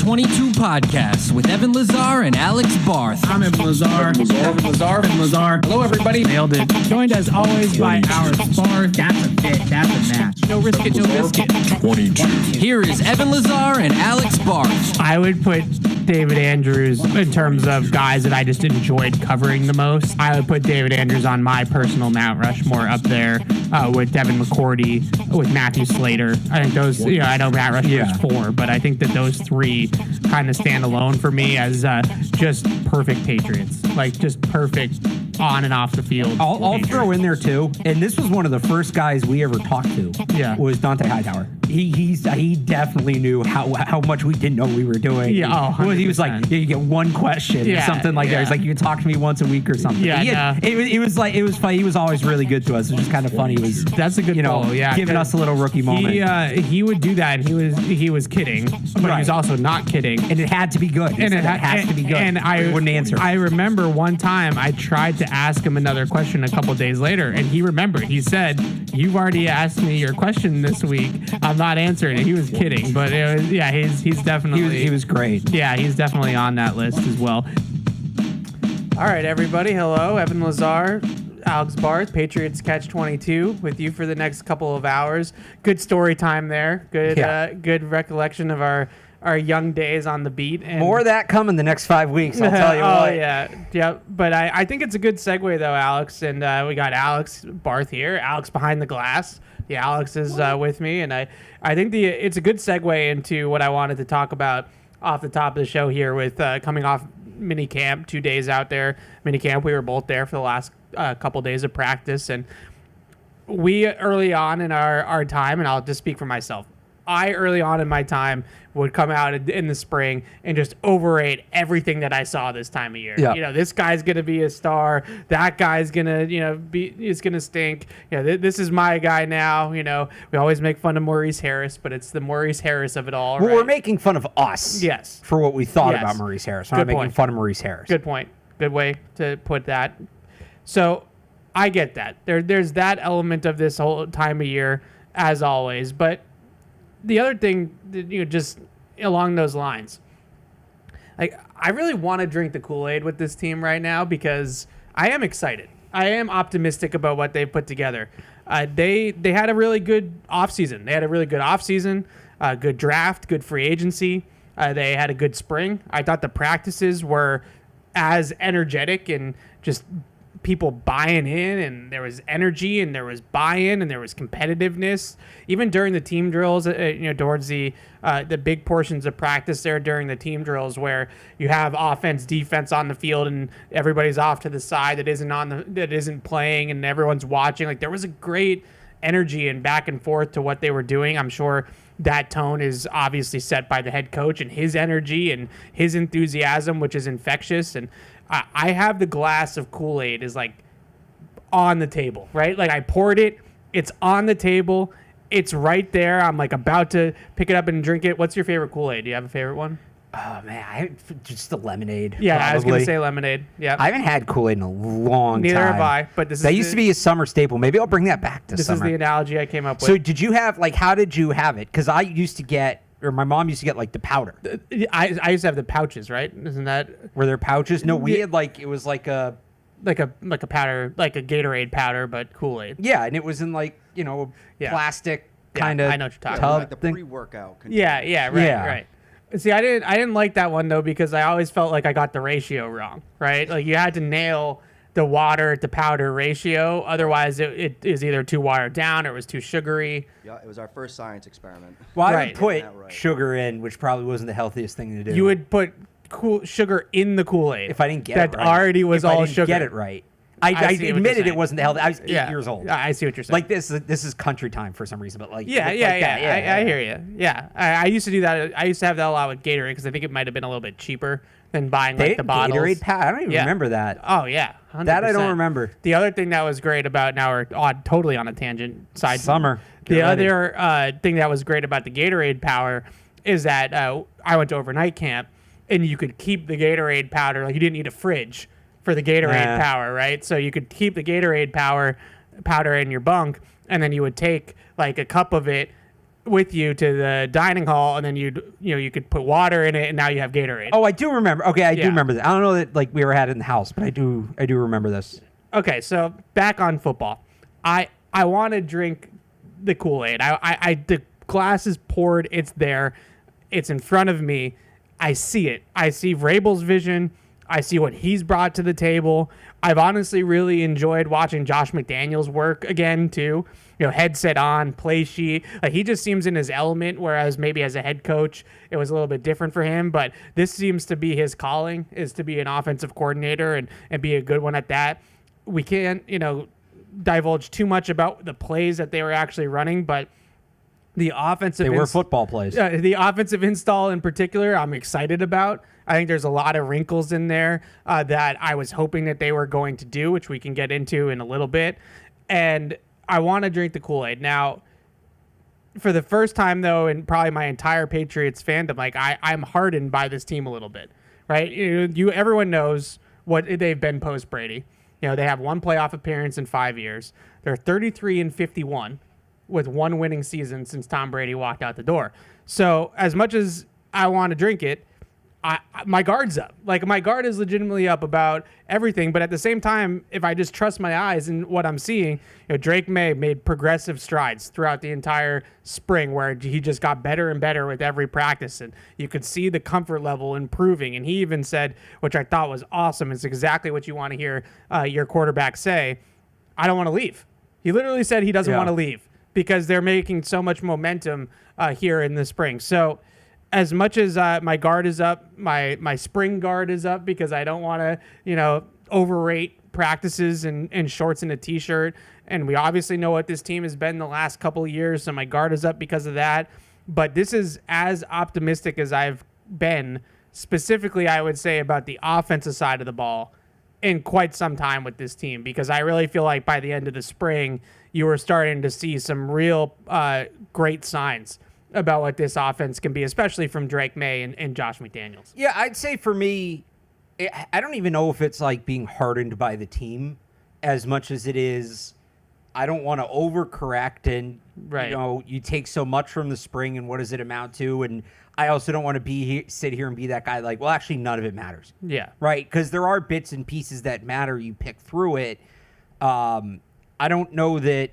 Catch-22 podcast with Evan Lazar and Alex Barth. I'm Evan Lazar. Evan Lazar. Hello, everybody. Nailed it. Joined as always by our Barth. That's a fit. That's a match. No risk it, no biscuit. 22. Here is Evan Lazar and Alex Barth. I would put David Andrews in terms of guys that I just enjoyed covering the most. I would put David Andrews on my personal Mount Rushmore up there with Devin McCourty, with Matthew Slater. I think those, I know Mount Rushmore is 4, but I think that those 3 kind of stand alone for me as just perfect Patriots. Like, just perfect on and off the field. I'll throw in there, too, and this was one of the first guys we ever talked to, was Dante Hightower. He definitely knew how much we didn't know we were doing. Yeah, he was like, you get one question or something like that. He's like, you can talk to me once a week or something. It was funny. He was always really good to us. It was just kind of funny. That's a good follow, giving us a little rookie moment. He would do that, and he was kidding, but he was also not kidding, and it had to be good. It has to be good. And I wouldn't answer. I remember one time I tried to ask him another question a couple days later, and he remembered. He said, "You've already asked me your question this week. I'm not answering it." He was kidding, but it was, he's definitely he was great. Yeah, he's definitely on that list as well. All right, everybody. Hello, Evan Lazar, Alex Barth, Patriots Catch-22 with you for the next couple of hours. Good story time there. Good recollection of our young days on the beat. And more of that coming the next 5 weeks, I'll tell you what. Yeah. But I think it's a good segue, though, Alex. And we got Alex Barth here, Alex behind the glass. Yeah, Alex is with me. And I think it's a good segue into what I wanted to talk about off the top of the show here with coming off Minicamp, 2 days out there. Minicamp, we were both there for the last couple days of practice. And we, early on in our time, and I'll just speak for myself, I, early on in my time, would come out in the spring and just overrate everything that I saw this time of year. Yeah. This guy's going to be a star. That guy's going to, is going to stink. This is my guy now. We always make fun of Maurice Harris, but it's the Maurice Harris of it all, well, right? We're making fun of us. Yes. For what we thought about Maurice Harris. We're not making fun of Maurice Harris. Good point. Good way to put that. So I get that. There's that element of this whole time of year, as always, but the other thing, just along those lines, like, I really want to drink the Kool-Aid with this team right now because I am excited. I am optimistic about what they've put together. They had a really good offseason. Good draft, good free agency. They had a good spring. I thought the practices were as energetic and just people buying in, and there was energy, and there was buy-in, and there was competitiveness. Even during the team drills, towards the big portions of practice there during the team drills, where you have offense, defense on the field, and everybody's off to the side that isn't playing, and everyone's watching. Like, there was a great energy and back and forth to what they were doing. I'm sure that tone is obviously set by the head coach and his energy and his enthusiasm, which is infectious. And I have the glass of Kool-Aid is like on the table, right? Like, I poured it. It's on the table. It's right there. I'm like about to pick it up and drink it. What's your favorite Kool-Aid? Do you have a favorite one? Oh, man, just the lemonade. Yeah, probably. I was going to say lemonade. Yeah, I haven't had Kool-Aid in a long time. Neither have I, but that used to be a summer staple. Maybe I'll bring that back to summer. This is the analogy I came up with. So did you have, how did you have it? Because I used to get, or my mom used to get, the powder. I used to have the pouches, right? Isn't that? Were there pouches? No, we had, it was like a powder, like a Gatorade powder, but Kool-Aid. Yeah, and it was in, a plastic kind of I know what you're talking tub about. Like the thing. pre-workout container. Right. See, I didn't like that one, though, because I always felt like I got the ratio wrong, right? Like, you had to nail the water to powder ratio. Otherwise, it is either too watered down or it was too sugary. Yeah, it was our first science experiment. Well, I would put sugar in, which probably wasn't the healthiest thing to do. You would put sugar in the Kool-Aid. If I didn't get it right. That already was all sugar. I didn't get it right. I admitted it wasn't the healthy. I was 8 years old. I see what you're saying. This is country time for some reason, but I hear you. Yeah, I used to do that. I used to have that a lot with Gatorade because I think it might have been a little bit cheaper than buying the bottles. Gatorade pack. I don't even remember that. Oh yeah, 100%. That I don't remember. The other thing that was great about, now we're totally on a tangent side. Summer. The other thing that was great about the Gatorade Power is that I went to overnight camp, and you could keep the Gatorade powder. Like, you didn't need a fridge for the Gatorade Power, right? So you could keep the Gatorade powder in your bunk, and then you would take a cup of it with you to the dining hall, and then you could put water in it, and now you have Gatorade. Oh, I do remember. Okay, I do remember that. I don't know that like we ever had it in the house, but I do remember this. Okay, so back on football. I want to drink the Kool-Aid. The glass is poured. It's there. It's in front of me. I see it. I see Vrabel's vision. I see what he's brought to the table. I've honestly really enjoyed watching Josh McDaniels work again, too. Headset on, play sheet. He just seems in his element, whereas maybe as a head coach, it was a little bit different for him. But this seems to be his calling, is to be an offensive coordinator and be a good one at that. We can't, divulge too much about the plays that they were actually running, but the offensive... They were football plays. The offensive install in particular, I'm excited about. I think there's a lot of wrinkles in there that I was hoping that they were going to do, which we can get into in a little bit. And I want to drink the Kool-Aid. Now, for the first time, though, in probably my entire Patriots fandom, I'm hardened by this team a little bit, right? Everyone knows what they've been post-Brady. They have one playoff appearance in 5 years. They're 33-51 with one winning season since Tom Brady walked out the door. So as much as I want to drink it, my guard's up. My guard is legitimately up about everything. But at the same time, if I just trust my eyes and what I'm seeing, Drake May made progressive strides throughout the entire spring, where he just got better and better with every practice, and you could see the comfort level improving. And he even said, which I thought was awesome, it's exactly what you want to hear your quarterback say, I don't want to leave. He literally said he doesn't want to leave because they're making so much momentum here in the spring. So as much as my guard is up, my spring guard is up because I don't want to, overrate practices and shorts and a T-shirt. And we obviously know what this team has been the last couple of years, so my guard is up because of that. But this is as optimistic as I've been, specifically, I would say, about the offensive side of the ball in quite some time with this team, because I really feel like by the end of the spring, you were starting to see some real great signs about what this offense can be, especially from Drake May and Josh McDaniels. Yeah, I'd say for me, I don't even know if it's like being hardened by the team as much as it is I don't want to overcorrect and, you take so much from the spring and what does it amount to? And I also don't want to sit here and be that guy well, actually, none of it matters. Yeah. Right? Because there are bits and pieces that matter. You pick through it. I don't know that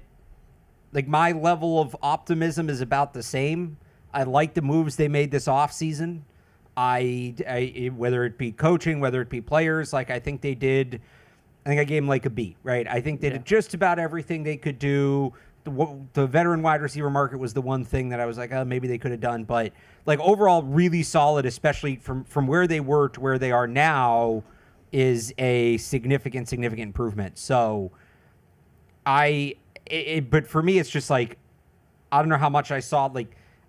my level of optimism is about the same. I like the moves they made this offseason. I whether it be coaching, whether it be players, I think they did. I think I gave them a B, right? I think they did just about everything they could do. The veteran wide receiver market was the one thing that I was maybe they could have done. But overall, really solid, especially from where they were to where they are now, is a significant improvement. So but for me, it's just I don't know how much I saw.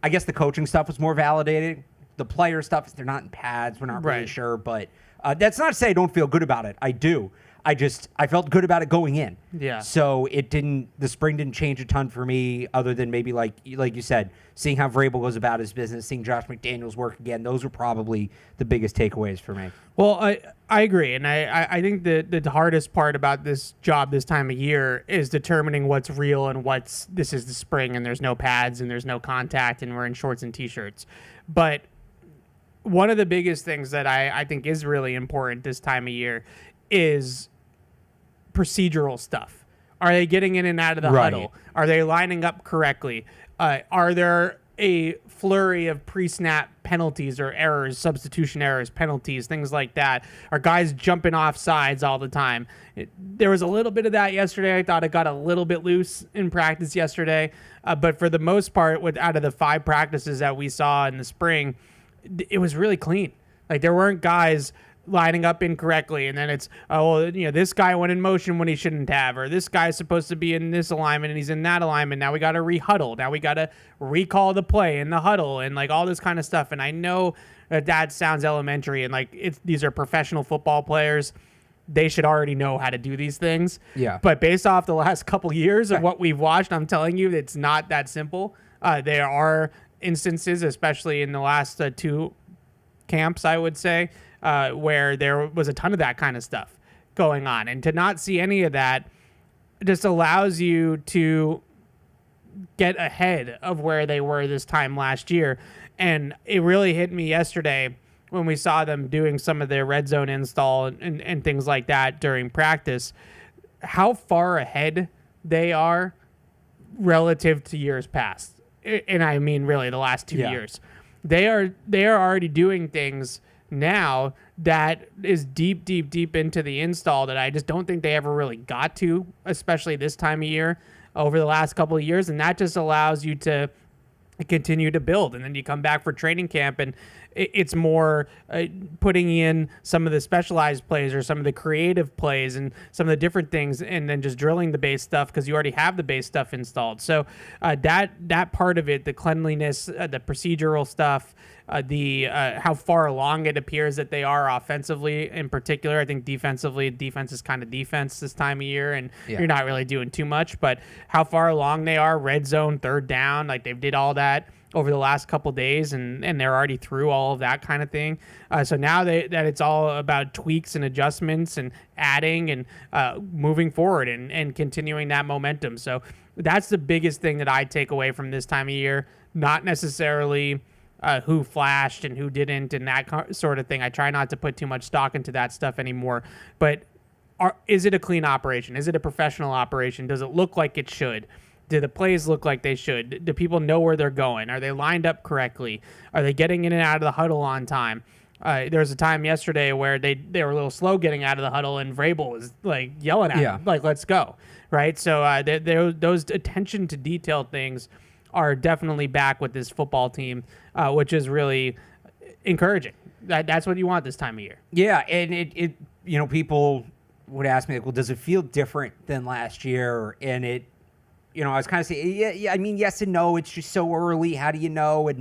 I guess the coaching stuff was more validated. The player stuff, they're not in pads. We're not really sure. But that's not to say I don't feel good about it. I do. I felt good about it going in. Yeah. So the spring didn't change a ton for me, other than maybe like you said, seeing how Vrabel goes about his business, seeing Josh McDaniels work again. Those were probably the biggest takeaways for me. Well, I agree. And I think the hardest part about this job this time of year is determining what's real and this is the spring and there's no pads and there's no contact and we're in shorts and T-shirts. But one of the biggest things that I think is really important this time of year is procedural stuff. Are they getting in and out of the huddle? Are they lining up correctly? Are there a flurry of pre-snap penalties or errors, substitution errors, penalties, things like that? Are guys jumping off sides all the time? There was a little bit of that yesterday. I thought it got a little bit loose in practice yesterday. But for the most part, out of the 5 practices that we saw in the spring, it was really clean. There weren't guys lining up incorrectly, and then it's this guy went in motion when he shouldn't have, or this guy's supposed to be in this alignment and he's in that alignment. Now we got to rehuddle. Now we got to recall the play in the huddle and all this kind of stuff. And I know that sounds elementary, and these are professional football players. They should already know how to do these things. Yeah. But based off the last couple years of what we've watched, I'm telling you, it's not that simple. There are instances, especially in the last 2 camps, I would say, where there was a ton of that kind of stuff going on. And to not see any of that just allows you to get ahead of where they were this time last year. And it really hit me yesterday when we saw them doing some of their red zone install and things like that during practice, how far ahead they are relative to years past. And I mean, really, the last 2 years. They are already doing things now that is deep into the install that I just don't think they ever really got to, especially this time of year over the last couple of years. And that just allows you to continue to build. And then you come back for training camp and it's more putting in some of the specialized plays or some of the creative plays and some of the different things, and then just drilling the base stuff because you already have the base stuff installed. So that part of it, the cleanliness, the procedural stuff, how far along it appears that they are offensively in particular. I think defensively, defense is kind of defense this time of year, and you're not really doing too much. But how far along they are, red zone, third down, like they've did all that over the last couple days, and they're already through all of that kind of thing. So now that it's all about tweaks and adjustments and adding and moving forward and continuing that momentum. So that's the biggest thing that I take away from this time of year, not necessarily who flashed and who didn't and that sort of thing. I try not to put too much stock into that stuff anymore. But is it a clean operation? Is it a professional operation? Does it look like it should? Do the plays look like they should? Do people know where they're going? Are they lined up correctly? Are they getting in and out of the huddle on time? There was a time yesterday where they were a little slow getting out of the huddle, and Vrabel was like yelling at them, like, let's go, right? So those attention to detail things are definitely back with this football team, which is really encouraging. That's what you want this time of year. Yeah, and it people would ask me, like, well, does it feel different than last year? And it, I was kind of saying, yeah, I mean, yes and no. It's just so early. How do you know?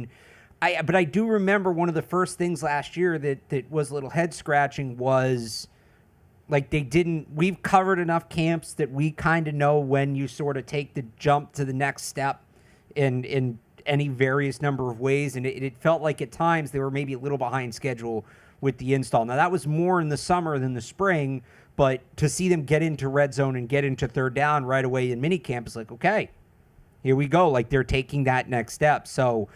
But I do remember one of the first things last year that was a little head scratching was like we've covered enough camps that we kind of know when you sort of take the jump to the next step in any various number of ways. And it felt like at times they were maybe a little behind schedule with the install. Now that was more in the summer than the spring, but to see them get into red zone and get into third down right away in minicamp is like, okay, here we go. Like they're taking that next step. So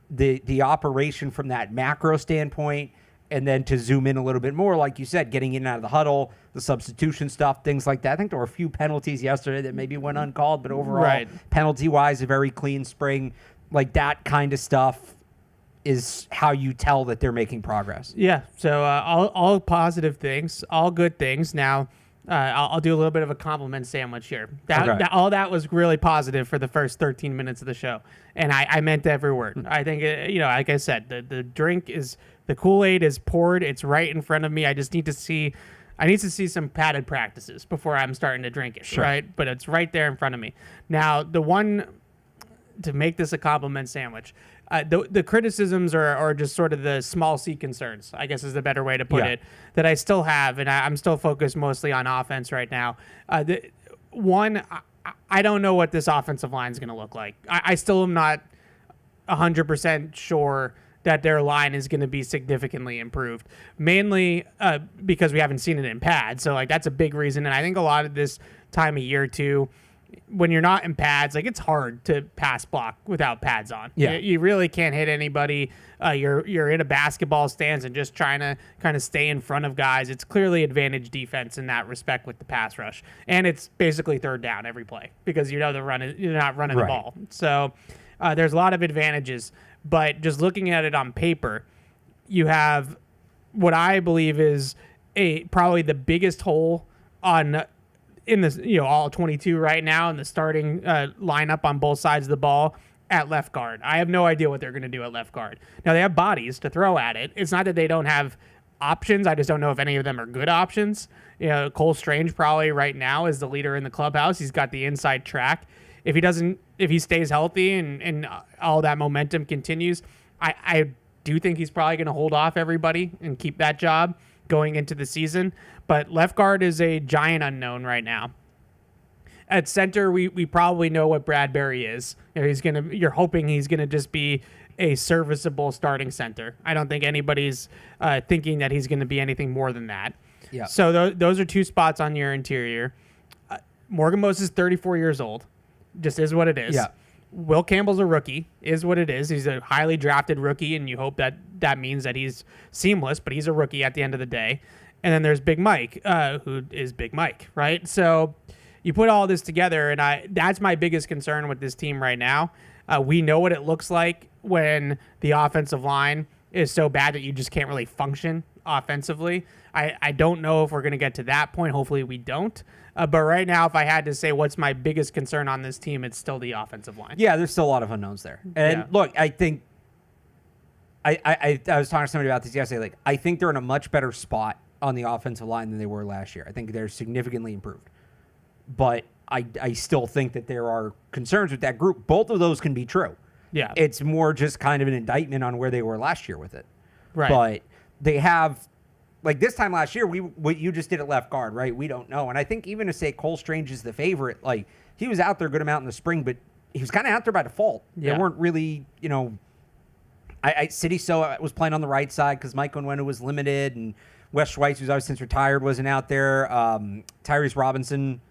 the operation from that macro standpoint, and then to zoom in a little bit more, like you said, getting in and out of the huddle, the substitution stuff, things like that. I think there were a few penalties yesterday that maybe went uncalled, but overall, penalty-wise, a very clean spring. Like that kind of stuff is how you tell that they're making progress. Yeah, so all positive things, all good things. Now, I'll do a little bit of a compliment sandwich here. All that was really positive for the first 13 minutes of the show, and I meant every word. I think, like I said, the drink is, the Kool-Aid is poured. It's right in front of me. I just need to see some padded practices before I'm starting to drink it, right? But it's right there in front of me. Now, the one, to make this a compliment sandwich, the criticisms are just sort of the small C concerns, I guess is the better way to put it, that I still have, and I'm still focused mostly on offense right now. I don't know what this offensive line is going to look like. I still am not 100% sure that their line is going to be significantly improved, mainly because we haven't seen it in pads. So like that's a big reason, and I think a lot of this time of year too, when you're not in pads, like it's hard to pass block without pads on. Yeah. You really can't hit anybody. You're in a basketball stance and just trying to kind of stay in front of guys. It's clearly advantage defense in that respect with the pass rush. And it's basically third down every play because you're not running the ball. So there's a lot of advantages. But just looking at it on paper, you have what I believe is probably the biggest hole in this, all 22 right now in the starting lineup on both sides of the ball at left guard. I have no idea what they're going to do at left guard. Now, they have bodies to throw at it. It's not that they don't have options. I just don't know if any of them are good options. Cole Strange probably right now is the leader in the clubhouse. He's got the inside track. If he stays healthy and all that momentum continues, I do think he's probably going to hold off everybody and keep that job going into the season. But left guard is a giant unknown right now. At center, we probably know what Bradbury is. You're hoping he's gonna just be a serviceable starting center. I don't think anybody's thinking that he's gonna be anything more than that. Yeah. So those are two spots on your interior. Morgan Moses is 34 years old. Just is what it is. Yeah. Will Campbell's a rookie, is what it is. He's a highly drafted rookie, and you hope that that means that he's seamless, but he's a rookie at the end of the day. And then there's Big Mike, who is Big Mike, right? So you put all this together, and that's my biggest concern with this team right now. We know what it looks like when the offensive line is so bad that you just can't really function offensively. I don't know if we're going to get to that point. Hopefully we don't. But right now, if I had to say what's my biggest concern on this team, it's still the offensive line. Yeah, there's still a lot of unknowns there. And look, I think I was talking to somebody about this yesterday. Like, I think they're in a much better spot on the offensive line than they were last year. I think they're significantly improved. But I still think that there are concerns with that group. Both of those can be true. Yeah. It's more just kind of an indictment on where they were last year with it. Right. But they have, like this time last year, what you just did at left guard, right? We don't know. And I think even to say Cole Strange is the favorite, like he was out there a good amount in the spring, but he was kind of out there by default. Yeah. They weren't really, City So was playing on the right side because Mike Onwenu was limited, and Wes Schweitz, who's always since retired, wasn't out there. Tyrese Robinson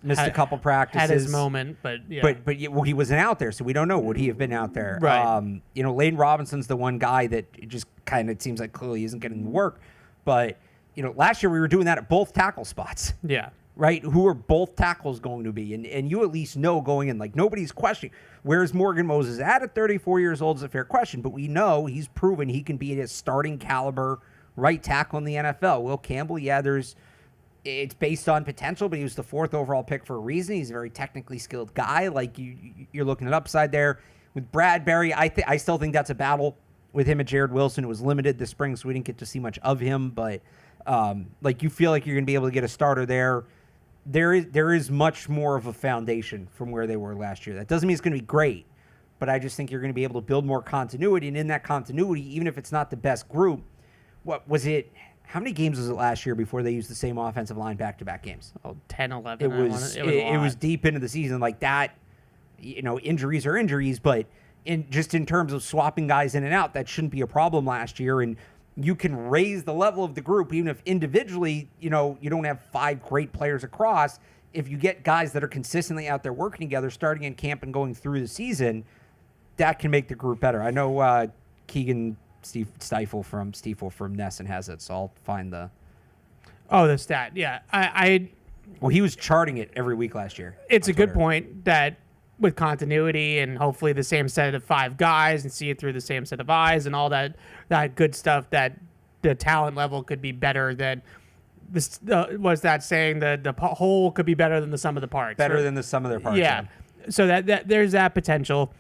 missed a couple practices. Had his moment, but yeah. But he wasn't out there, so we don't know. Would he have been out there? Right. Lane Robinson's the one guy that it just kind of seems like clearly isn't getting the work. But, last year we were doing that at both tackle spots. Yeah. Right? Who are both tackles going to be? And you at least know going in. Like, nobody's questioning. Where's Morgan Moses at 34 years old is a fair question. But we know he's proven he can be a starting caliber right tackle in the NFL. Will Campbell, it's based on potential, but he was the 4th overall pick for a reason. He's a very technically skilled guy. Like, you're looking at upside there. With Bradbury, I still think that's a battle with him and Jared Wilson, who was limited this spring, so we didn't get to see much of him. But, you feel like you're going to be able to get a starter there. There is much more of a foundation from where they were last year. That doesn't mean it's going to be great, but I just think you're going to be able to build more continuity. And in that continuity, even if it's not the best group, what was it? How many games was it last year before they used the same offensive line back-to-back games? 10, 11. It was deep into the season like that. Injuries are injuries, but in terms of swapping guys in and out, that shouldn't be a problem last year. And you can raise the level of the group, even if individually, you don't have 5 great players across. If you get guys that are consistently out there working together, starting in camp and going through the season, that can make the group better. I know Keegan Stiefel from Nesson has it, so I'll find the stat. Yeah, well, he was charting it every week last year. It's a good point that with continuity and hopefully the same set of 5 guys and see it through the same set of eyes and all that good stuff, that the talent level could be better than this. Was that saying that the whole could be better than the sum of the parts? Better than the sum of their parts. Yeah. So that there's that potential.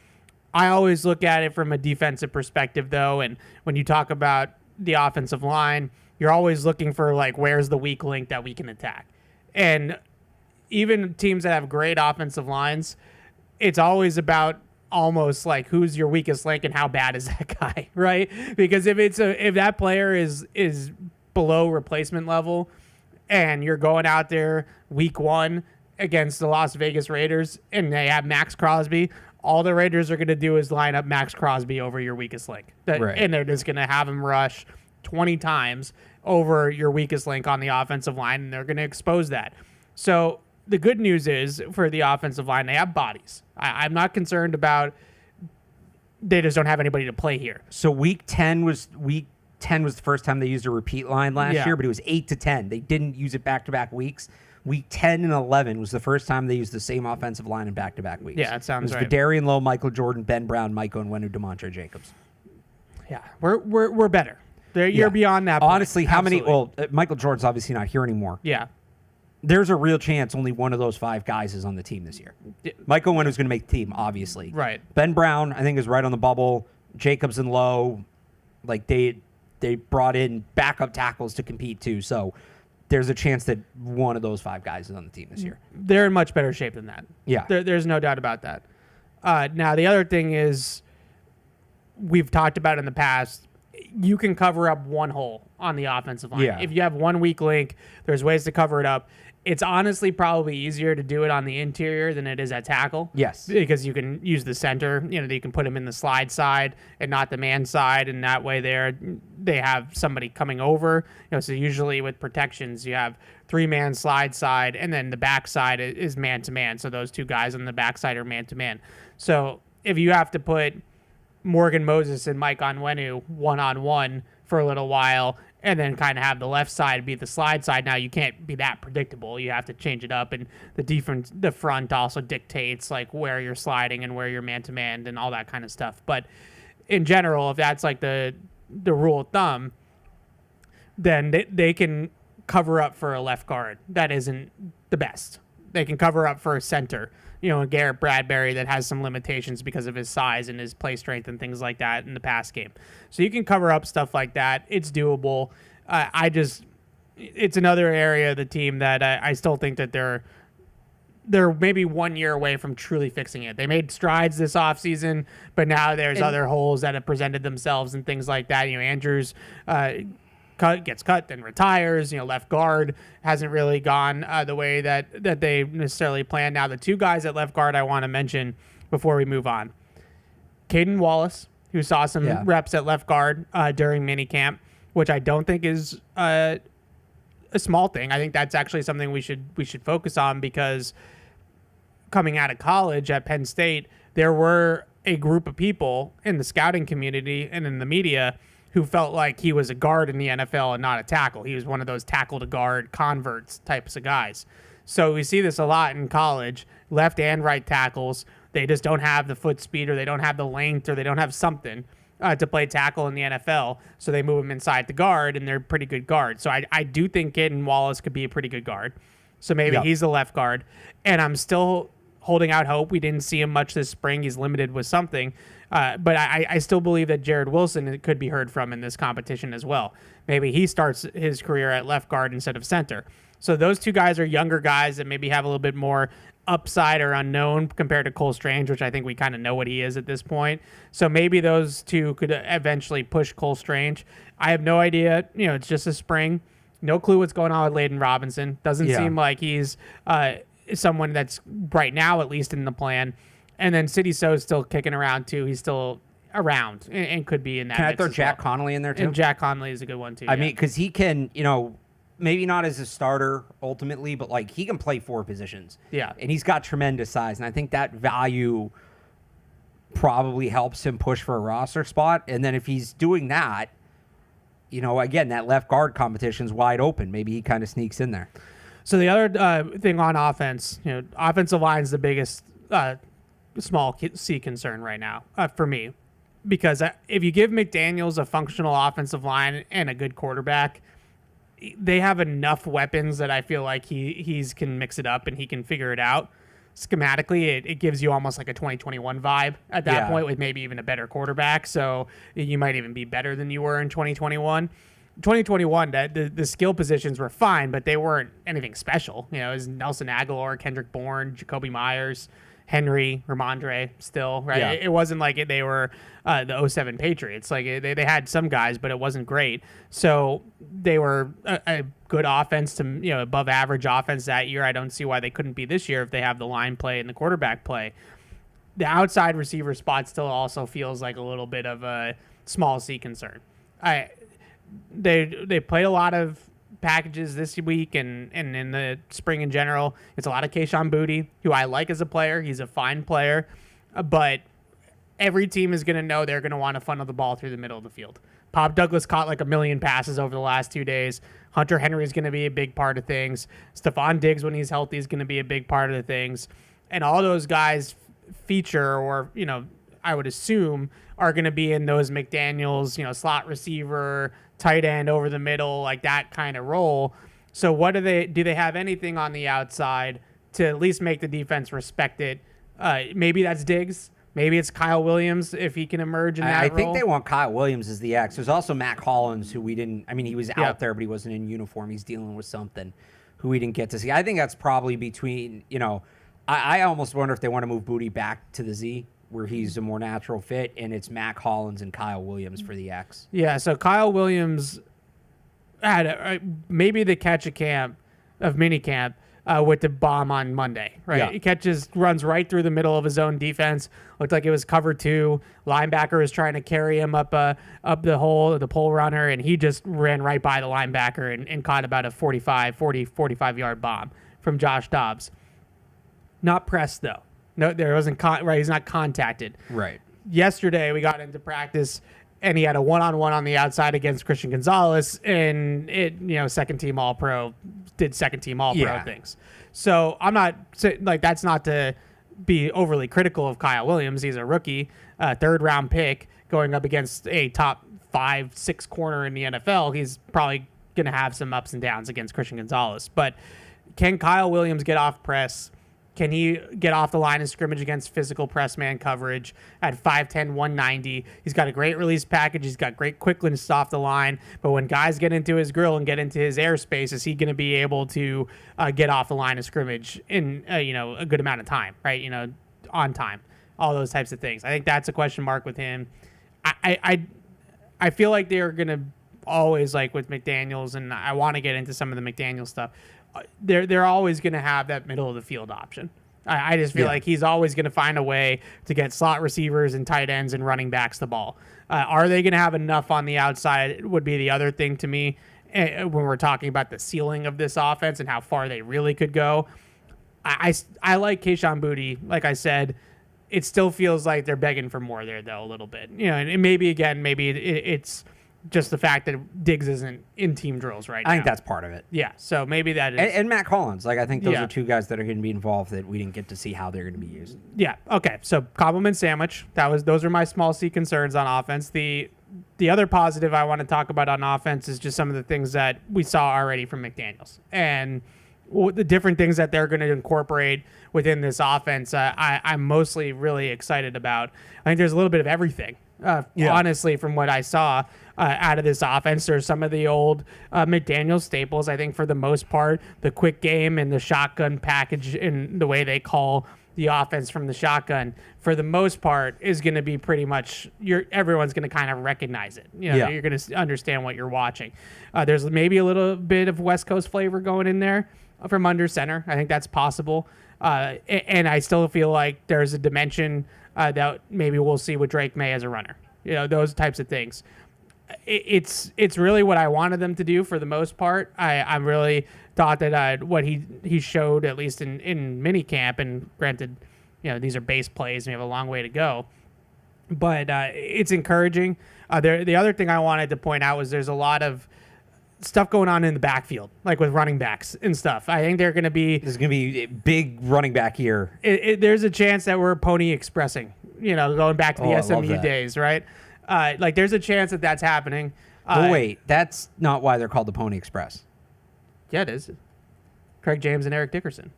I always look at it from a defensive perspective, though, and when you talk about the offensive line, you're always looking for, like, where's the weak link that we can attack. And even teams that have great offensive lines, it's always about almost like who's your weakest link and how bad is that guy, right? Because if that player is below replacement level and you're going out there week 1 against the Las Vegas Raiders and they have Max Crosby, all the Raiders are going to do is line up Max Crosby over your weakest link. Right. And they're just going to have him rush 20 times over your weakest link on the offensive line, and they're going to expose that. So the good news is for the offensive line, they have bodies. I'm not concerned about they just don't have anybody to play here. So week 10 was the first time they used a repeat line last year, but it was 8 to 10. They didn't use it back-to-back weeks. Week 10 and 11 was the first time they used the same offensive line in back-to-back weeks. Yeah, that sounds right. It was Vidarian Lowe, Michael Jordan, Ben Brown, Mike Onwenu, DeMontre Jacobs. Yeah, we're better. You're beyond that point. Honestly, how many? Well, Michael Jordan's obviously not here anymore. Yeah. There's a real chance only one of those 5 guys is on the team this year. Mike Onwenu's going to make the team, obviously. Right. Ben Brown, I think, is right on the bubble. Jacobs and Lowe, like they brought in backup tackles to compete too. So there's a chance that one of those 5 guys is on the team this year. They're in much better shape than that. Yeah. There's no doubt about that. Now, the other thing is we've talked about in the past, you can cover up one hole on the offensive line. Yeah. If you have one weak link, there's ways to cover it up. It's honestly probably easier to do it on the interior than it is at tackle. Yes. Because you can use the center. You can put them in the slide side and not the man side, and that way they have somebody coming over. So usually with protections, you have 3-man slide side, and then the back side is man-to-man. So those 2 guys on the back side are man-to-man. So if you have to put Morgan Moses and Mike Onwenu one-on-one for a little while and then kind of have the left side be the slide side, now you can't be that predictable. You have to change it up, and the front also dictates like where you're sliding and where you're man-to-man and all that kind of stuff. But in general, if that's like the rule of thumb, then they can cover up for a left guard that isn't the best. They can cover up for a center, Garrett Bradbury that has some limitations because of his size and his play strength and things like that in the pass game. So you can cover up stuff like that. It's doable. It's another area of the team that I still think that they're maybe 1 year away from truly fixing it. They made strides this offseason, but now there's other holes that have presented themselves and things like that. Andrews gets cut, then retires. Left guard hasn't really gone the way that they necessarily planned. Now, the two guys at left guard I want to mention before we move on. Caden Wallace, who saw some reps at left guard during minicamp, which I don't think is a small thing. I think that's actually something we should focus on, because coming out of college at Penn State, there were a group of people in the scouting community and in the media who felt like he was a guard in the NFL and not a tackle. He was one of those tackle to guard converts types of guys. So we see this a lot in college, left and right tackles. They just don't have the foot speed, or they don't have the length, or they don't have something to play tackle in the NFL. So they move them inside the guard, and they're pretty good guards. So I do think Caden Wallace could be a pretty good guard. So maybe he's a left guard. And I'm still holding out hope. We didn't see him much this spring. He's limited with something. But I still believe that Jared Wilson could be heard from in this competition as well. Maybe he starts his career at left guard instead of center. So those two guys are younger guys that maybe have a little bit more upside or unknown compared to Cole Strange, which I think we kind of know what he is at this point. So maybe those two could eventually push Cole Strange. I have no idea. It's just a spring. No clue what's going on with Layden Robinson. Doesn't seem like he's someone that's right now at least in the plan. And then City So's still kicking around too. He's still around and could be in that. Can I mix throw as Jack well. Connolly in there too? And Jack Connolly is a good one too. I mean, because he can, maybe not as a starter ultimately, but like he can play 4 positions. Yeah. And he's got tremendous size. And I think that value probably helps him push for a roster spot. And then if he's doing that, again, that left guard competition's wide open. Maybe he kind of sneaks in there. So the other thing on offense, offensive line is the biggest small C concern right now for me, because if you give McDaniels a functional offensive line and a good quarterback, they have enough weapons that I feel like he's can mix it up and he can figure it out. Schematically, it gives you almost like a 2021 vibe at that point, with maybe even a better quarterback. So you might even be better than you were in 2021. 2021, the skill positions were fine, but they weren't anything special. It was Nelson Aguilar, Kendrick Bourne, Jacoby Myers, Henry, Ramondre still, right? Yeah. It wasn't like they were the 07 Patriots. Like they had some guys, but it wasn't great. So they were a good offense to, above average offense that year. I don't see why they couldn't be this year if they have the line play and the quarterback play. The outside receiver spot still also feels like a little bit of a small C concern. They played a lot of packages this week and in the spring in general. It's a lot of Kayshon Boutte, who I like as a player. He's a fine player, but every team is going to know they're going to want to funnel the ball through the middle of the field. Pop Douglas caught like 1 million passes over the last 2 days. Hunter Henry is going to be a big part of things. Stefon Diggs, when he's healthy, is going to be a big part of the things. And all those guys feature, or, I would assume, are going to be in those McDaniels, slot receiver, tight end over the middle, like that kind of role. So what do they have anything on the outside to at least make the defense respect it? Maybe that's Diggs. Maybe it's Kyle Williams if he can emerge in that role. I think they want Kyle Williams as the X. There's also Mac Hollins, who he was out there, but he wasn't in uniform. He's dealing with something who we didn't get to see. I think that's probably between, I almost wonder if they want to move Boutte back to the Z, where he's a more natural fit, and it's Mac Hollins and Kyle Williams for the X. Yeah, so Kyle Williams had maybe the catch of minicamp with the bomb on Monday, right? Yeah. He runs right through the middle of his own defense. Looked like it was cover 2. Linebacker was trying to carry him up the hole, the pole runner, and he just ran right by the linebacker and caught about a 45-yard bomb from Josh Dobbs. Not pressed, though. No, there wasn't right. He's not contacted. Right. Yesterday we got into practice and he had a one-on-one on the outside against Christian Gonzalez, and second team All-Pro, did second team All-Pro things. So I'm not like, that's not to be overly critical of Kyle Williams. He's a rookie, third round pick going up against a top 5-6 corner in the NFL. He's probably going to have some ups and downs against Christian Gonzalez, but can Kyle Williams get off press? Can he get off the line of scrimmage against physical press man coverage at 5'10", 190? He's got a great release package. He's got great quickness off the line. But when guys get into his grill and get into his airspace, is he going to be able to get off the line of scrimmage in a good amount of time, right? On time, all those types of things. I think that's a question mark with him. I feel like they're going to always, like with McDaniels, and I want to get into some of the McDaniels stuff. They're always going to have that middle of the field option. I just feel like he's always going to find a way to get slot receivers and tight ends and running backs the ball. Are they going to have enough on the outside would be the other thing to me when we're talking about the ceiling of this offense and how far they really could go. I like Kayshon Boutte. Like I said, it still feels like they're begging for more there, though, a little bit. And maybe it's just the fact that Diggs isn't in team drills right now. I think that's part of it. Yeah, so maybe that is. And Matt Collins. Like, I think those are two guys that are going to be involved that we didn't get to see how they're going to be used. Yeah, okay. So compliment sandwich. Those are my small C concerns on offense. The other positive I want to talk about on offense is just some of the things that we saw already from McDaniels. And the different things that they're going to incorporate within this offense, I'm mostly really excited about. I think there's a little bit of everything. Honestly, from what I saw out of this offense, there's some of the old McDaniel staples. I think for the most part, the quick game and the shotgun package and the way they call the offense from the shotgun, for the most part, is going to be pretty much everyone's going to kind of recognize it. You're going to understand what you're watching. There's maybe a little bit of West Coast flavor going in there from under center. I think that's possible. And I still feel like there's a dimension that maybe we'll see with Drake May as a runner. Those types of things. It's really what I wanted them to do for the most part. I really thought that what he showed, at least in minicamp, and granted, these are base plays and we have a long way to go, but it's encouraging. The other thing I wanted to point out was there's a lot of stuff going on in the backfield, like with running backs and stuff. I think there's going to be a big running back here. There's a chance that we're Pony Expressing, going back to the SMU days, right? Like there's a chance that that's happening. Wait, that's not why they're called the Pony Express. Yeah, it is. Craig James and Eric Dickerson.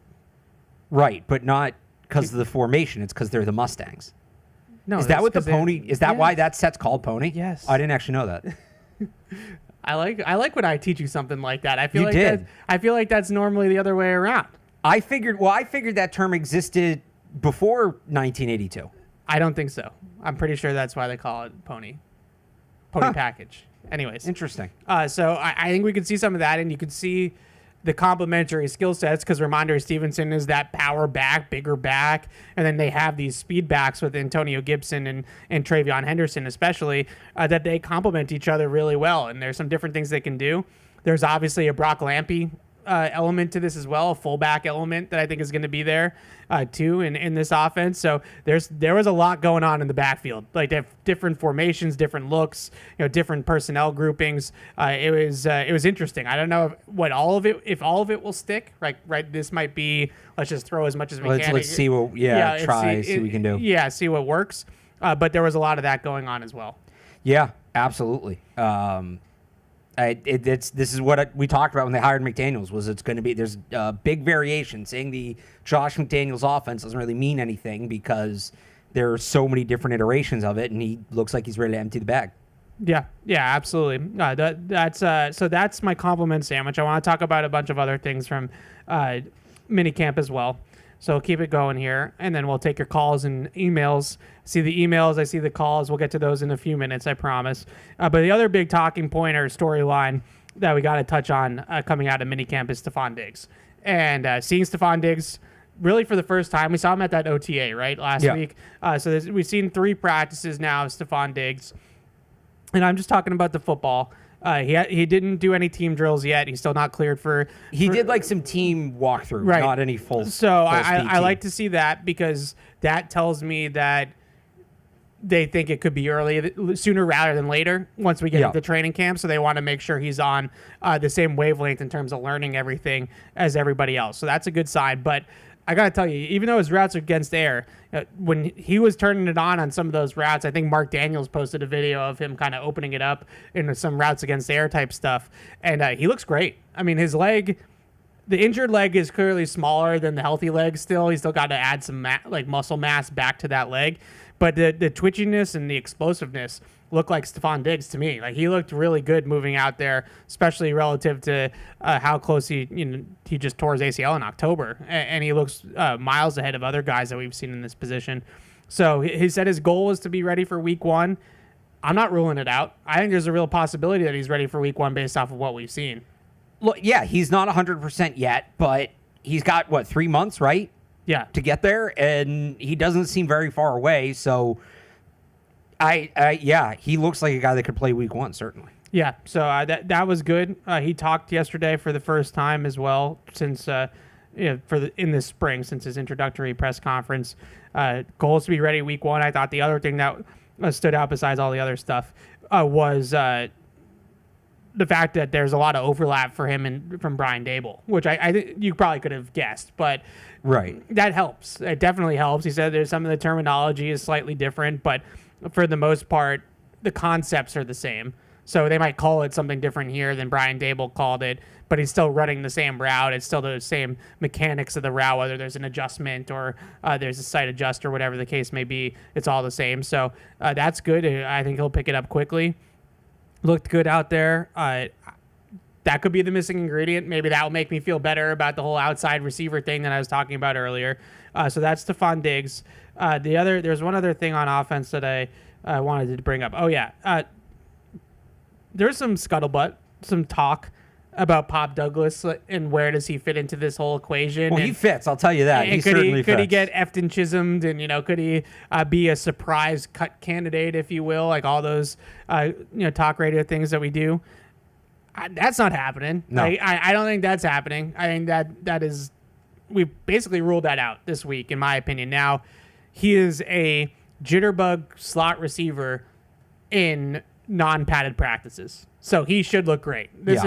Right, but not because of the formation. It's because they're the Mustangs. No, is that what the pony? Is that why that set's called Pony? Yes. I didn't actually know that. I like when I teach you something like that. I feel like that's normally the other way around. I figured that term existed before 1982. I don't think so. I'm pretty sure that's why they call it pony package. Anyways, interesting. So I think we could see some of that, and you could see the complementary skill sets, because Ramondre Stevenson is that power back, bigger back, and then they have these speed backs with Antonio Gibson and Travion Henderson especially, that they complement each other really well, and there's some different things they can do. There's obviously a Brock Lampy element to this as well, a fullback element that I think is going to be there too in this offense. So there was a lot going on in the backfield, like different formations, different looks, different personnel groupings. It was interesting. I don't know if all of it will stick. Right, this might be, let's just throw as much as we can. Let's see what see what we can do. Yeah, see what works. But there was a lot of that going on as well. Yeah, absolutely. This is what we talked about when they hired McDaniels. There's big variation. Saying the Josh McDaniels offense doesn't really mean anything because there are so many different iterations of it, and he looks like he's ready to empty the bag. Yeah, absolutely. That's my compliment sandwich. I want to talk about a bunch of other things from minicamp as well. So keep it going here, and then we'll take your calls and emails. See the emails, I see the calls. We'll get to those in a few minutes, I promise. But the other big talking point or storyline that we got to touch on coming out of minicamp is Stefon Diggs. And seeing Stefon Diggs really for the first time, we saw him at that OTA, right, last week. So we've seen 3 practices now of Stefon Diggs. And I'm just talking about the football. He didn't do any team drills yet. He's still not cleared for. He did like some team walkthrough, Right. not any full. So full I PT. like to see that because that tells me that they think it could be sooner rather than later once we get into training camp. So they want to make sure he's on the same wavelength in terms of learning everything as everybody else. So that's a good sign. But I got to tell you, even though his routes are against air, when he was turning it on some of those routes, I think Mark Daniels posted a video of him kind of opening it up into some routes against air type stuff. And he looks great. I mean, his leg, the injured leg is clearly smaller than the healthy leg still. He's still got to add some muscle mass back to that leg. But the twitchiness and the explosiveness look like Stefon Diggs to me. Like he looked really good moving out there, especially relative to how close he just tore his ACL in October, and he looks miles ahead of other guys that we've seen in this position. So he said his goal was to be ready for Week 1. I'm not ruling it out. I think there's a real possibility that he's ready for Week 1 based off of what we've seen. Look, yeah, he's not 100% yet, but he's got 3 months, right? Yeah. To get there, and he doesn't seem very far away. So, he looks like a guy that could play Week 1, certainly. Yeah, so that was good. He talked yesterday for the first time as well since in this spring, since his introductory press conference. Goals to be ready Week 1. I thought the other thing that stood out besides all the other stuff was the fact that there's a lot of overlap for him from Brian Dable, which I think you probably could have guessed, but right, that helps. It definitely helps. He said there's some of the terminology is slightly different, but for the most part, the concepts are the same. So they might call it something different here than Brian Dable called it, but he's still running the same route. It's still the same mechanics of the route, whether there's an adjustment or there's a sight adjust or whatever the case may be. It's all the same. So that's good. I think he'll pick it up quickly. Looked good out there. That could be the missing ingredient. Maybe that will make me feel better about the whole outside receiver thing that I was talking about earlier. So that's Stefon Diggs. There's one other thing on offense that I wanted to bring up. Oh, yeah. There's some scuttlebutt, some talk about Pop Douglas and where does he fit into this whole equation. Well, he fits. I'll tell you that. He certainly fits. Could he get effed and chisholmed, and could he be a surprise cut candidate, if you will, like all those talk radio things that we do? That's not happening. No. I don't think that's happening. I think that is, we basically ruled that out this week, in my opinion. Now, he is a jitterbug slot receiver in non-padded practices, so he should look great. This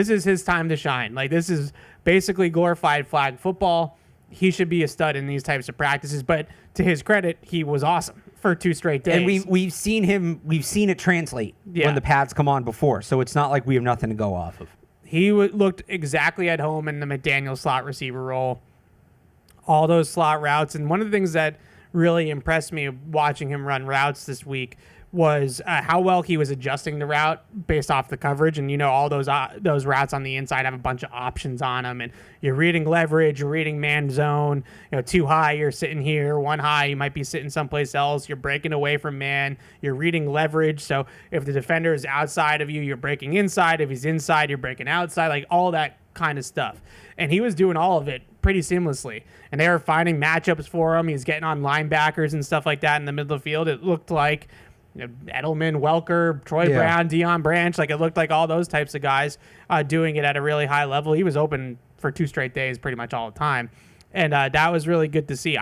is his time to shine. Like, this is basically glorified flag football. He should be a stud in these types of practices, but to his credit, he was awesome for 2 straight days. And we've seen it translate when the pads come on before, so it's not like we have nothing to go off of. He looked exactly at home in the McDaniel slot receiver role, all those slot routes. And one of the things that really impressed me watching him run routes this week was how well he was adjusting the route based off the coverage. And all those routes on the inside have a bunch of options on them, and you're reading leverage, you're reading man zone. 2 high, you're sitting here. 1 high, you might be sitting someplace else. You're breaking away from man. You're reading leverage. So if the defender is outside of you, you're breaking inside. If he's inside, you're breaking outside. Like all that kind of stuff. And he was doing all of it pretty seamlessly. And they were finding matchups for him. He's getting on linebackers and stuff like that in the middle of the field. It looked like Edelman, Welker, Troy Brown, Deion Branch. Like, it looked like all those types of guys doing it at a really high level. He was open for 2 straight days pretty much all the time. And that was really good to see.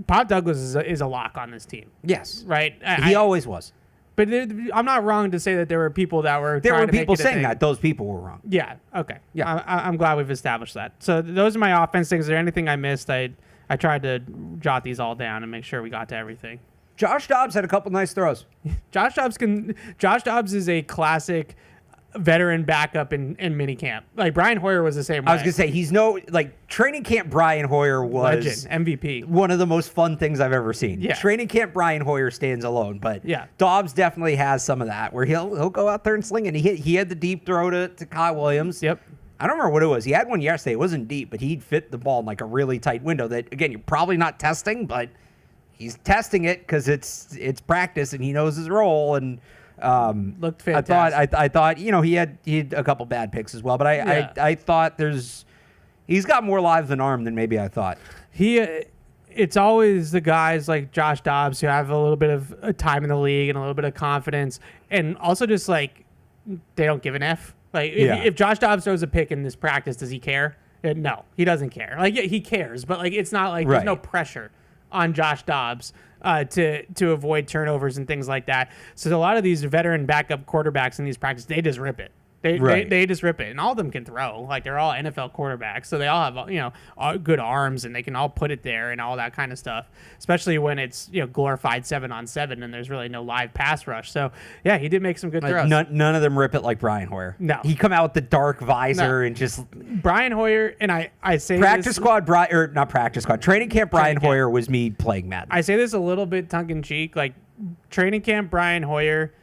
Pop Douglas is a lock on this team. Yes. Right? He always was. But I'm not wrong to say that there were people that were There trying were to make people it a saying thing. that. Those people were wrong. Yeah. Okay. Yeah. I'm glad we've established that. So those are my offense things. Is there anything I missed? I tried to jot these all down and make sure we got to everything. Josh Dobbs had a couple nice throws. Josh Dobbs is a classic veteran backup in minicamp. Like, Brian Hoyer was the same way. I was going to say, he's training camp Brian Hoyer was legend, MVP. One of the most fun things I've ever seen. Yeah. Training camp Brian Hoyer stands alone, but yeah. Dobbs definitely has some of that where he'll go out there and sling it. He had the deep throw to Kyle Williams. Yep. I don't remember what it was. He had one yesterday. It wasn't deep, but he'd fit the ball in like a really tight window that, again, you're probably not testing, but he's testing it because it's practice and he knows his role. And looked fantastic. I thought he had a couple bad picks as well, but I thought he's got more live than arm than maybe I thought. It's always the guys like Josh Dobbs who have a little bit of time in the league and a little bit of confidence, and also just like they don't give an F. Like Yeah. if Josh Dobbs throws a pick in this practice, does he care? No, he doesn't care. Like yeah, he cares, but like it's not like there's no Right. pressure on Josh Dobbs to avoid turnovers and things like that. So a lot of these veteran backup quarterbacks in these practices, they just rip it. They just rip it, and all of them can throw. Like they're all NFL quarterbacks, so they all have all good arms, and they can all put it there and all that kind of stuff. Especially when it's glorified 7-on-7, and there's really no live pass rush. So yeah, he did make some good throws. None of them rip it like Brian Hoyer. No. He come out with the dark visor No. and just Brian Hoyer, and I say practice this, squad Brian, or not practice squad, training camp Brian Training camp. Hoyer was me playing Madden. I say this a little bit tongue in cheek, like training camp Brian Hoyer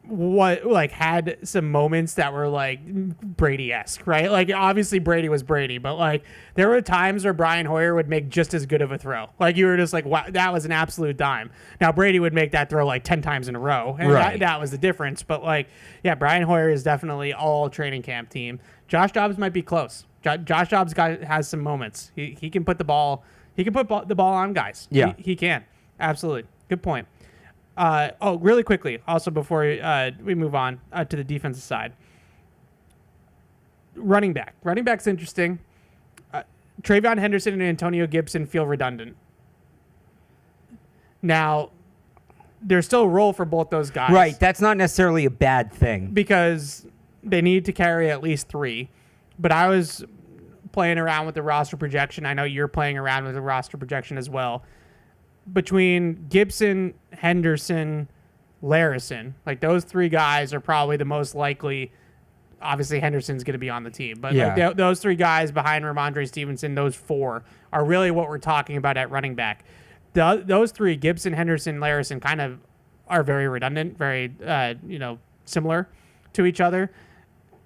had some moments that were like Brady-esque, right? Like obviously Brady was Brady, but like there were times where Brian Hoyer would make just as good of a throw. Like you were just like, wow, that was an absolute dime. Now Brady would make that throw like 10 times in a row, and Right. that was the difference. But like, yeah, Brian Hoyer is definitely all training camp team. Josh Dobbs might be close. Josh Dobbs has some moments. He can put the ball. He can put the ball on guys. Yeah. He can. Absolutely. Good point. Really quickly, also before we move on to the defensive side. Running back. Running back's interesting. Travion Henderson and Antonio Gibson feel redundant. Now, there's still a role for both those guys. Right. That's not necessarily a bad thing. Because they need to carry at least 3. But I was playing around with the roster projection. I know you're playing around with the roster projection as well. Between Gibson, Henderson, Larison, like those 3 guys are probably the most likely. Obviously, Henderson's going to be on the team, but like those 3 guys behind Ramondre Stevenson, those 4 are really what we're talking about at running back. Those 3, Gibson, Henderson, Larison, kind of are very redundant, very similar to each other.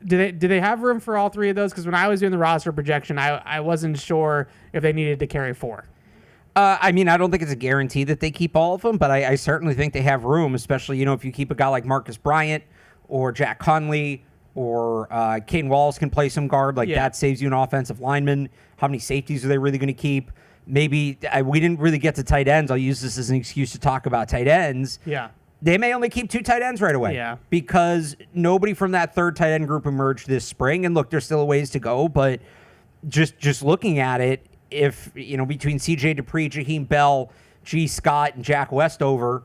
Do they have room for all 3 of those? Because when I was doing the roster projection, I wasn't sure if they needed to carry 4. I mean, I don't think it's a guarantee that they keep all of them, but I certainly think they have room, especially, if you keep a guy like Marcus Bryant or Jack Conley or Caden Wallace can play some guard. Like, that saves you an offensive lineman. How many safeties are they really going to keep? Maybe we didn't really get to tight ends. I'll use this as an excuse to talk about tight ends. Yeah. They may only keep 2 tight ends right away. Yeah. Because nobody from that third tight end group emerged this spring. And look, there's still a ways to go, but just looking at it, if, between C.J. Dupree, Jaheim Bell, G. Scott, and Jack Westover,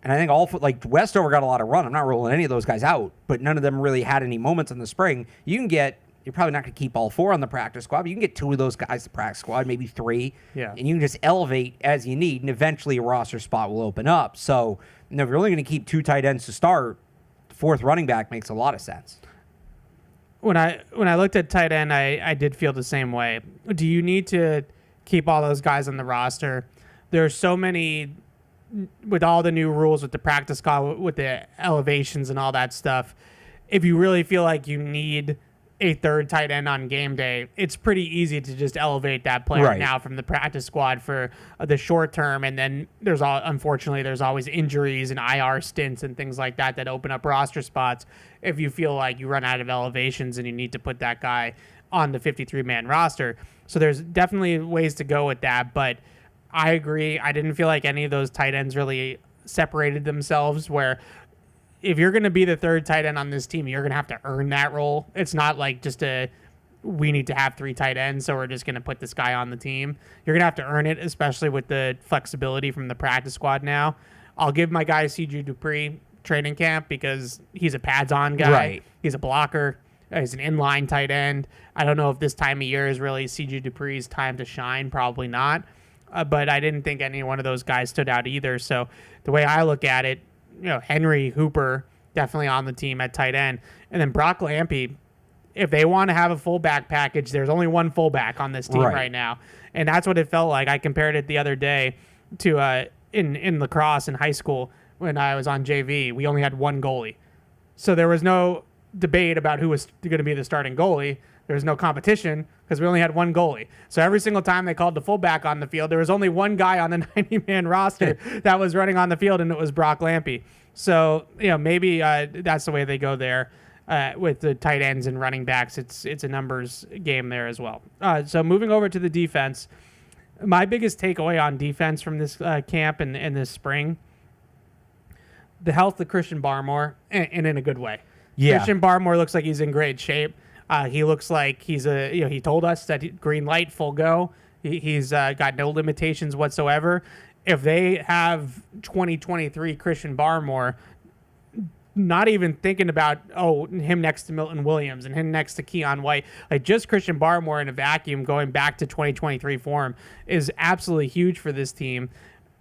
and I think Westover got a lot of run. I'm not rolling any of those guys out, but none of them really had any moments in the spring. You're probably not going to keep all 4 on the practice squad, but you can get 2 of those guys to practice squad, maybe 3. Yeah. And you can just elevate as you need, and eventually a roster spot will open up. So, if you're only going to keep 2 tight ends to start, the 4th running back makes a lot of sense. When I looked at tight end, I did feel the same way. Do you need to keep all those guys on the roster? There's so many, with all the new rules with the practice squad, with the elevations and all that stuff. If you really feel like you need a 3rd tight end on game day, it's pretty easy to just elevate that player now from the practice squad for the short term. And then unfortunately, there's always injuries and IR stints and things like that open up roster spots if you feel like you run out of elevations and you need to put that guy on the 53-man roster. So there's definitely ways to go with that. But I agree. I didn't feel like any of those tight ends really separated themselves, where if you're going to be the 3rd tight end on this team, you're going to have to earn that role. It's not like just we need to have 3 tight ends, so we're just going to put this guy on the team. You're going to have to earn it, especially with the flexibility from the practice squad now. I'll give my guy C.J. Dupree training camp because he's a pads-on guy. Right. He's a blocker. He's an inline tight end. I don't know if this time of year is really C.J. Dupree's time to shine. Probably not. But I didn't think any one of those guys stood out either. So the way I look at it, Henry Hooper definitely on the team at tight end. And then Brock Lampy, if they want to have a fullback package, there's only one fullback on this team right now. And that's what it felt like. I compared it the other day to in lacrosse in high school when I was on JV. We only had one goalie. So there was no debate about who was going to be the starting goalie. There was no competition because we only had one goalie. So every single time they called the fullback on the field, there was only one guy on the 90-man roster that was running on the field, and it was Brock Lampy. So, maybe that's the way they go there with the tight ends and running backs. It's a numbers game there as well. So moving over to the defense, my biggest takeaway on defense from this camp and this spring, the health of Christian Barmore, and in a good way. Yeah. Christian Barmore looks like he's in great shape. He looks like he told us that green light, full go. He's got no limitations whatsoever. If they have 2023 Christian Barmore, not even thinking about him next to Milton Williams and him next to Keon White, like just Christian Barmore in a vacuum going back to 2023 form is absolutely huge for this team.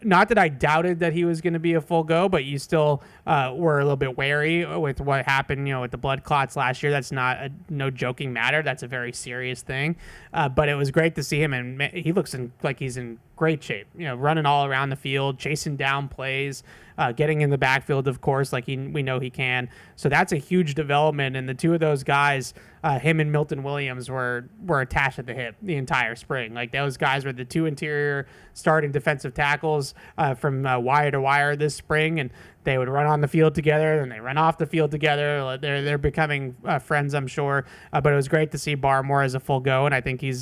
Not that I doubted that he was going to be a full go, but you still were a little bit wary with what happened, with the blood clots last year. That's no joking matter. That's a very serious thing. But it was great to see him, and he looks like he's in great shape. Running all around the field, chasing down plays, getting in the backfield, of course, like we know he can. So that's a huge development. And the two of those guys, him and Milton Williams, were attached at the hip the entire spring. Like those guys were the two interior starting defensive tackles from wire to wire this spring, and they would run on the field together, and they run off the field together. They're becoming friends, I'm sure. But it was great to see Barmore as a full go, and I think he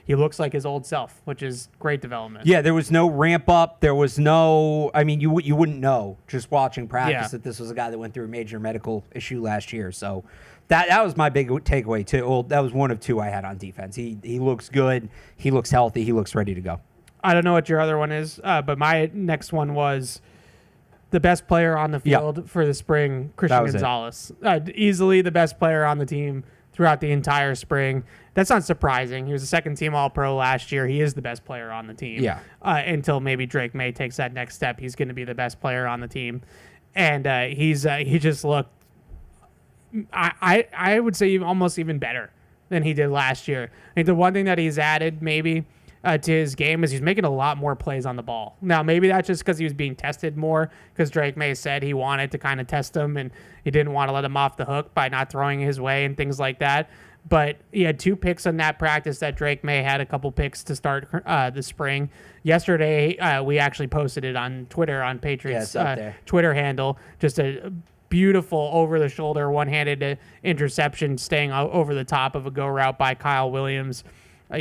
looks like his old self, which is great development. Yeah, there was no ramp up. There was no. I mean, you wouldn't know just watching practice that this was a guy that went through a major medical issue last year. So that was my big takeaway too. Well, that was one of two I had on defense. He looks good. He looks healthy. He looks ready to go. I don't know what your other one is, but my next one was the best player on the field for the spring, Christian Gonzalez. Easily the best player on the team throughout the entire spring. That's not surprising. He was a second-team All-Pro last year. He is the best player on the team. Yeah. Until maybe Drake May takes that next step, he's going to be the best player on the team. And he just looked, I would say, almost even better than he did last year. I think the one thing that he's added maybe to his game is he's making a lot more plays on the ball. Now, maybe that's just because he was being tested more, because Drake May said he wanted to kind of test him and he didn't want to let him off the hook by not throwing his way and things like that. But he had 2 picks on that practice that Drake May had a couple picks to start the spring. Yesterday, we actually posted it on Twitter, on Patriots' Twitter handle, just a beautiful over-the-shoulder, one-handed interception staying over the top of a go route by Kyle Williams.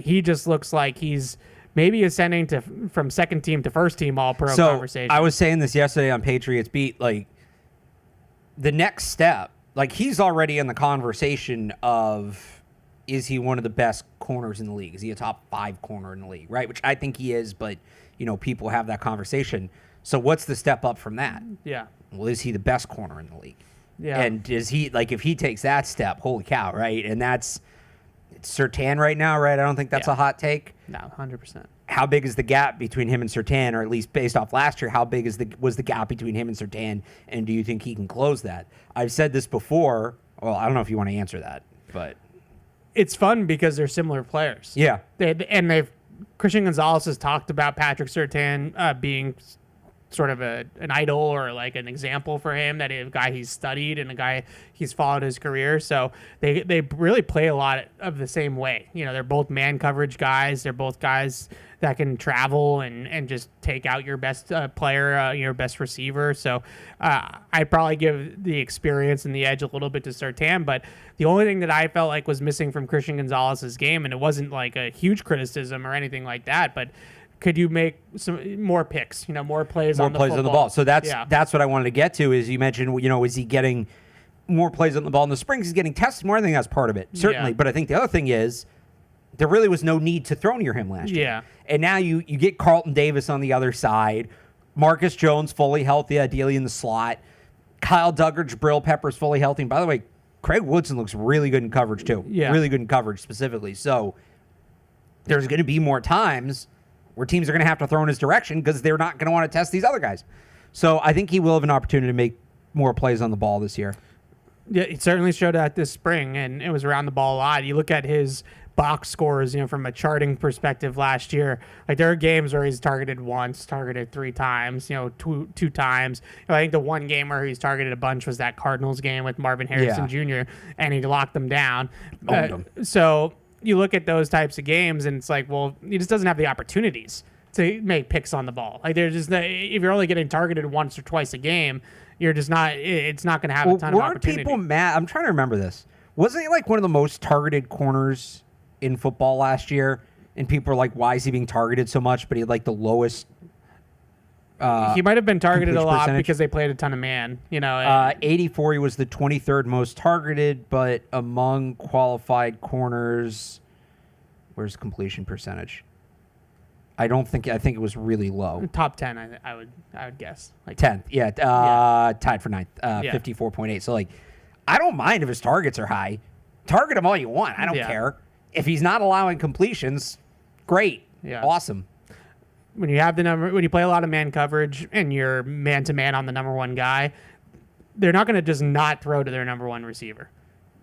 He just looks like he's maybe ascending from second team to first team All-Pro conversation. I was saying this yesterday on Patriots Beat, like the next step, like he's already in the conversation of, is he one of the best corners in the league? Is he a top 5 corner in the league, right? Which I think he is, but people have that conversation. So what's the step up from that? Yeah. Well, is he the best corner in the league? Yeah. And is he, like, if he takes that step, holy cow, right? And it's Surtain right now, right? I don't think that's a hot take. No, 100%. How big is the gap between him and Surtain, or at least based off last year, how big was the gap between him and Surtain, and do you think he can close that? I've said this before. Well, I don't know if you want to answer that, but it's fun because they're similar players. Yeah. Christian Gonzalez has talked about Patrick Surtain being sort of an idol or like an example for him, that a guy he's studied and a guy he's followed his career. So they really play a lot of the same way. They're both man coverage guys. They're both guys that can travel and just take out your best player, your best receiver. So I'd probably give the experience and the edge a little bit to Surtain. But the only thing that I felt like was missing from Christian Gonzalez's game, and it wasn't like a huge criticism or anything like that, but could you make some more picks, more plays on the football? On the ball. So that's what I wanted to get to, is you mentioned, is he getting more plays on the ball in the spring? He's getting tested more. I think that's part of it, certainly. Yeah. But I think the other thing is there really was no need to throw near him last year. Yeah. And now you get Carlton Davis on the other side, Marcus Jones fully healthy, ideally in the slot, Kyle Duggar, Jabril Peppers fully healthy. And by the way, Craig Woodson looks really good in coverage too. Yeah. Really good in coverage specifically. So there's going to be more times where teams are going to have to throw in his direction because they're not going to want to test these other guys. So I think he will have an opportunity to make more plays on the ball this year. Yeah, he certainly showed that this spring, and it was around the ball a lot. You look at his box scores, from a charting perspective last year. Like there are games where he's targeted once, targeted 3 times, two times. I think the one game where he's targeted a bunch was that Cardinals game with Marvin Harrison Jr., and he locked them down. So you look at those types of games, and it's like, well, he just doesn't have the opportunities to make picks on the ball. Like they're just, if you're only getting targeted once or twice a game, you're just not. It's not going to have a ton of opportunity. Weren't people mad? I'm trying to remember this. Wasn't he like one of the most targeted corners in football last year? And people were like, "Why is he being targeted so much?" But he had like the lowest He might have been targeted a completion lot percentage. because they played a ton of man. You know, 84, he was the 23rd most targeted, but among qualified corners, where's completion percentage? I think it was really low. top 10. I would guess. Like 10th, yeah, tied for 9th, Yeah. 54.8. So, like, I don't mind if his targets are high. Target him all you want. I don't Yeah. care. If he's not allowing completions, great. Yeah. Awesome. when you play a lot of man coverage and you're man to man on the number one guy, they're not going to just not throw to their number one receiver.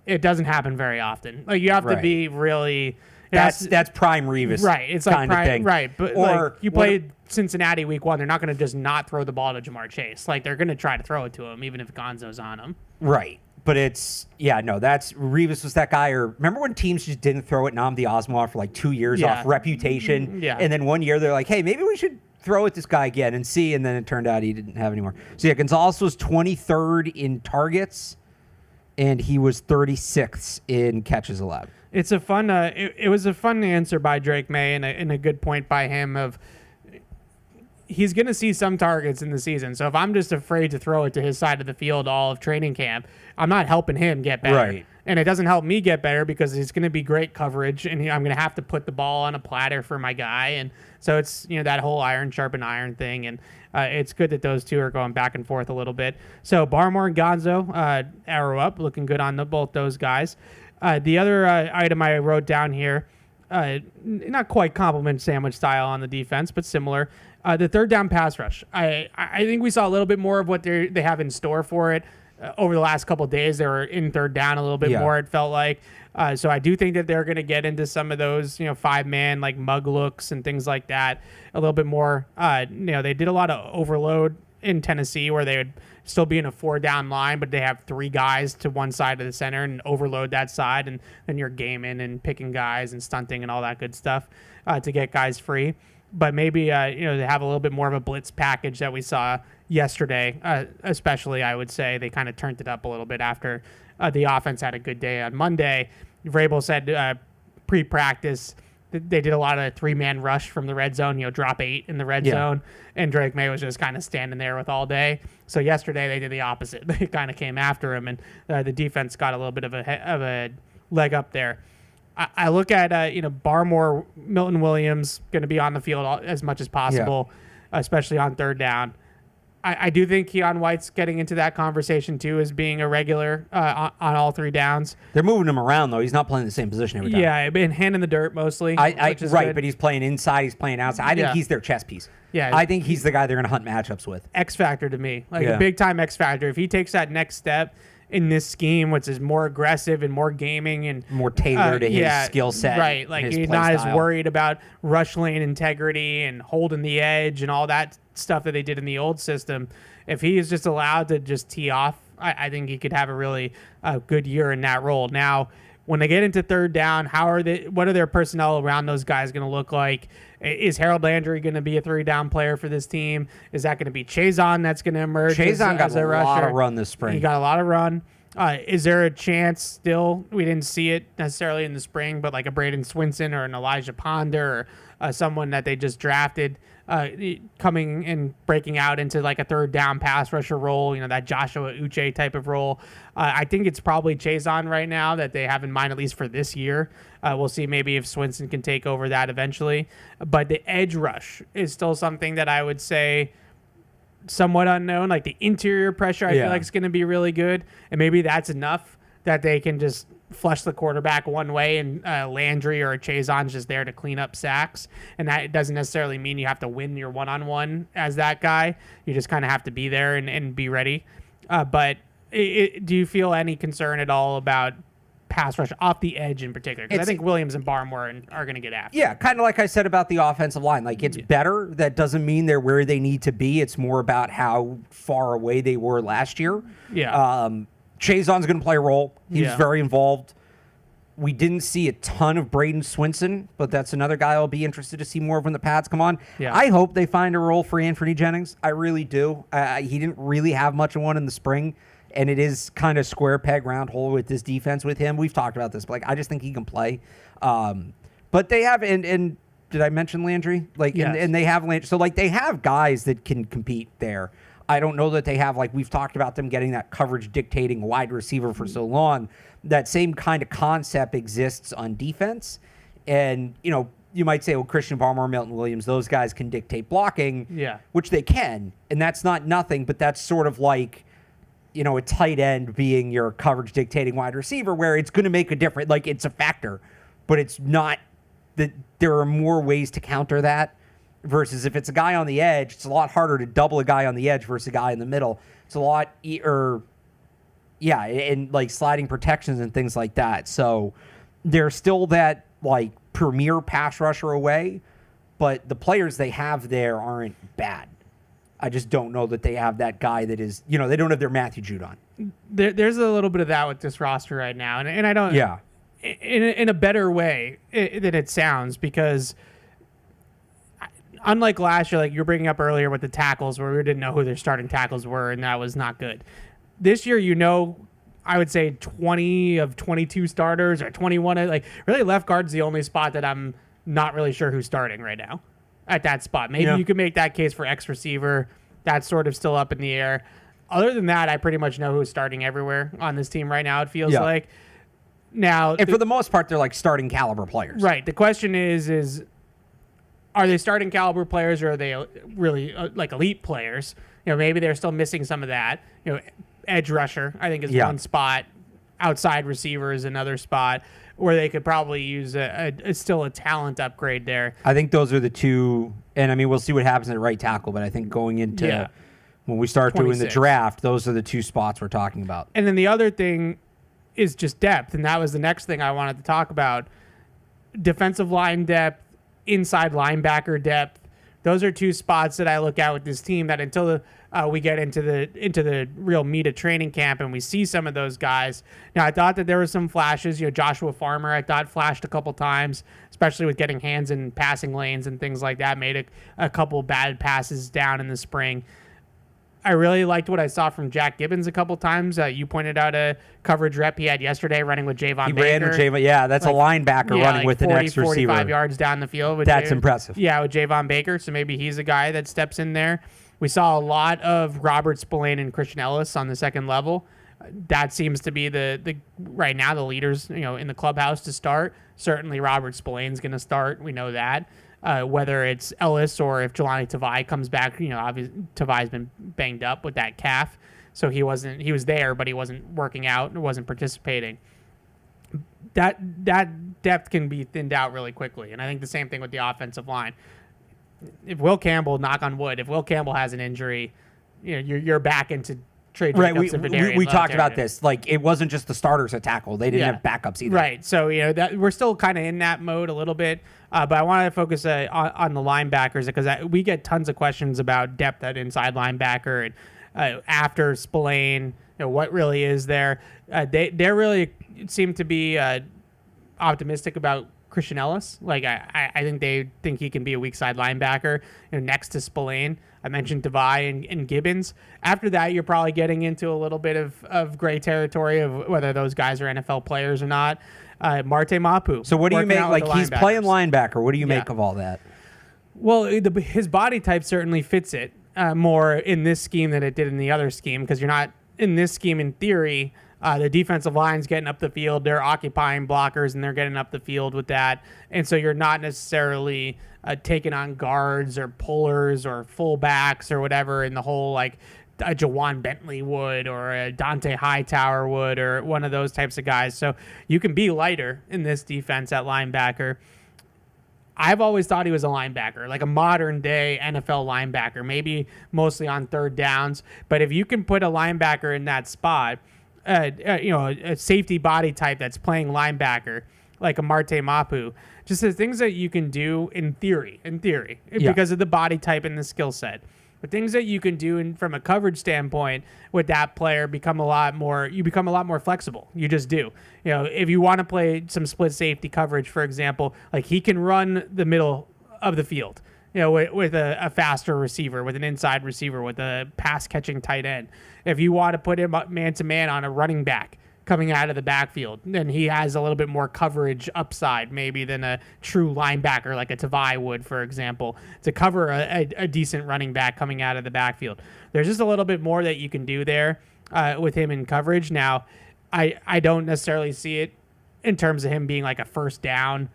It doesn't happen very often. Like you have to Right. be really. That's prime Revis, Right. It's like kind of thing. right. But Or like you played Cincinnati week 1, they're not going to just not throw the ball to Jamar Chase. Like they're going to try to throw it to him, even if Gonzo's on him. Right. But that's Revis was that guy. Or remember when teams just didn't throw at Nnamdi Asomugha for like 2 years Yeah. off reputation? Yeah. And then 1 year they're like, hey, maybe we should throw at this guy again and see. And then it turned out he didn't have any more. So yeah, Gonzalez was 23rd in targets, and he was 36th in catches allowed. It's a fun. It was a fun answer by Drake May and a good point by him of. He's going to see some targets in the season. So if I'm just afraid to throw it to his side of the field all of training camp, I'm not helping him get better. Right. And it doesn't help me get better because it's going to be great coverage, and I'm going to have to put the ball on a platter for my guy. And so it's that whole iron sharpen iron thing. And it's good that those two are going back and forth a little bit. So Barmore and Gonzo, arrow up, looking good on both those guys. The other item I wrote down here, not quite compliment sandwich style on the defense, but similar. The third down pass rush. I think we saw a little bit more of what they have in store for it over the last couple of days. They were in third down a little bit more, it felt like. So I do think that they're going to get into some of those, 5-man like mug looks and things like that a little bit more. They did a lot of overload in Tennessee where they would still be in a 4-down line, but they have 3 guys to one side of the center and overload that side, and then you're gaming and picking guys and stunting and all that good stuff to get guys free. But maybe they have a little bit more of a blitz package that we saw yesterday, especially. I would say they kind of turned it up a little bit after the offense had a good day on Monday. Vrabel said pre-practice they did a lot of 3-man rush from the red zone, drop 8 in the red zone, and Drake May was just kind of standing there with all day. So yesterday they did the opposite. They kind of came after him, and the defense got a little bit of a leg up there. I look at Barmore, Milton Williams going to be on the field as much as possible, especially on third down. I do think Keon White's getting into that conversation too as being a regular on all 3 downs. They're moving him around though. He's not playing the same position every time. Yeah, been hand in the dirt mostly. Which is right, good. but he's playing inside. He's playing outside. I think he's their chess piece. Yeah. I think he's the guy they're going to hunt matchups with. X factor to me, like a big time X factor. If he takes that next step in this scheme, which is more aggressive and more gaming and more tailored to his skill set, right? Like his he's play not style. as worried about rush lane integrity and holding the edge and all that stuff that they did in the old system. If he is just allowed to just tee off, I think he could have a really good year in that role. Now, when they get into third down, what are their personnel around those guys going to look like? Is Harold Landry going to be a 3-down player for this team? Is that going to be Chazon that's going to emerge? Chazon got as a a lot rusher? of run this spring. He got a lot of run. Is there a chance still? We didn't see it necessarily in the spring, but like a Braden Swinson or an Elijah Ponder or someone that they just drafted coming and breaking out into like a third down pass rusher role, that Joshua Uche type of role. I think it's probably Chazon right now that they have in mind, at least for this year. We'll see maybe if Swinson can take over that eventually. But the edge rush is still something that I would say somewhat unknown. Like the interior pressure, I feel like it's going to be really good. And maybe that's enough that they can just flush the quarterback one way and Landry or Chazon's just there to clean up sacks. And that doesn't necessarily mean you have to win your one-on-one as that guy. You just kind of have to be there and be ready. But do you feel any concern at all about pass rush off the edge in particular? Because I think Williams and Barmore are going to get after. Yeah, kind of like I said about the offensive line. Like, it's better. That doesn't mean they're where they need to be. It's more about how far away they were last year. Yeah. Chazon's going to play a role. He was very involved. We didn't see a ton of Braden Swinson, but that's another guy I'll be interested to see more of when the pads come on. Yeah. I hope they find a role for Anthony Jennings. I really do. He didn't really have much of one in the spring, and it is kind of square peg round hole with this defense with him. We've talked about this, but I just think he can play. But they have, and Did I mention Landry? Like, Yes. and they have Landry. So, like, they have guys that can compete there. I don't know that they have, like, we've talked about them getting that coverage dictating wide receiver for so long. That same kind of concept exists on defense. And, you know, you might say, well, Christian Barmore, Milton Williams, those guys can dictate blocking, which they can. And that's not nothing, but that's sort of like, you know, a tight end being your coverage dictating wide receiver where it's going to make a difference. Like, it's a factor, but it's not that there are more ways to counter that versus if it's a guy on the edge, it's a lot harder to double a guy on the edge versus a guy in the middle. It's a lot, and like sliding protections and things like that. So there's still that like premier pass rusher away, but the players they have there aren't bad. I just don't know that they have that guy that is, you know, they don't have their Matthew Judon. There's a little bit of that with this roster right now, and I don't. Yeah. In a better way than it sounds, because unlike last year, like you're bringing up earlier with the tackles, where we didn't know who their starting tackles were, and that was not good. This year, you know, I would say 20 of 22 starters or 21. Like really, left guard's the only spot that I'm not really sure who's starting right now at that spot. Maybe you could make that case for X receiver. That's sort of still up in the air. Other than that, I pretty much know who's starting everywhere on this team right now, it feels like. Now, and for the most part, they're like starting caliber players. Right. The question is are they starting caliber players or are they really like elite players? You know, maybe they're still missing some of that. You know, edge rusher, I think, is one spot. Outside receiver is another spot where they could probably use still a talent upgrade there. I think those are the two. And I mean, we'll see what happens at right tackle, but I think going into when we start 26. Doing the draft, those are the two spots we're talking about. And then the other thing is just depth, and that was the next thing I wanted to talk about. Defensive line depth, inside linebacker depth. Those are two spots that I look at with this team that until we get into the real meat of training camp and we see some of those guys. Now, I thought that there were some flashes. You know, Joshua Farmer, I thought flashed a couple times, especially with getting hands in passing lanes and things like that. Made a couple bad passes down in the spring. I really liked what I saw from Jack Gibbons a couple times. You pointed out a coverage rep he had yesterday running with Javon Baker. He ran with Javon. Yeah, that's like, a linebacker running with 40, an X receiver. 45 yards down the field. That's impressive. Yeah, with Javon Baker. So maybe he's a guy that steps in there. We saw a lot of Robert Spillane and Christian Ellis on the second level. That seems to be the right now the leaders, you know, in the clubhouse to start. Certainly Robert Spillane's going to start. We know that. Whether it's Ellis or if Jelani Tavai comes back, you know, obviously Tavai's been banged up with that calf, so he was there, but he wasn't working out and wasn't participating. That depth can be thinned out really quickly, and I think the same thing with the offensive line. If Will Campbell, knock on wood, if Will Campbell has an injury, you know, you're back into trade. Right, we talked about this. Like, it wasn't just the starters at tackle; they didn't have backups either. Right, so you know that we're still kind of in that mode a little bit. But I wanted to focus on the linebackers because we get tons of questions about depth at inside linebacker and after Spillane, you know, what really is there. They really seem to be optimistic about Christian Ellis. Like I think they think he can be a weak side linebacker, you know, next to Spillane. I mentioned Tavai and Gibbons. After that, you're probably getting into a little bit of gray territory of whether those guys are NFL players or not. Marte Mapu. So what do you make? Like, he's playing linebacker. What do you make of all that? Well, his body type certainly fits it more in this scheme than it did in the other scheme, because you're not in this scheme in theory. The defensive line's getting up the field. They're occupying blockers, and they're getting up the field with that. And so you're not necessarily taking on guards or pullers or fullbacks or whatever in the whole, like, a Jawan Bentley would or a Dante Hightower would or one of those types of guys. So you can be lighter in this defense at linebacker. I've always thought he was a linebacker, like a modern day NFL linebacker, maybe mostly on third downs. But if you can put a linebacker in that spot, you know, a safety body type that's playing linebacker, like a Marte Mapu, just the things that you can do in theory, because of the body type and the skill set. But things that you can do from a coverage standpoint with that player become a lot more flexible. You just do. You know, if you want to play some split safety coverage, for example, like he can run the middle of the field, you know, with a faster receiver, with an inside receiver, with a pass catching tight end. If you want to put him up man to man on a running back, coming out of the backfield. And he has a little bit more coverage upside maybe than a true linebacker like a Tavai would, for example, to cover a decent running back coming out of the backfield. There's just a little bit more that you can do there with him in coverage. Now, I don't necessarily see it in terms of him being like a first and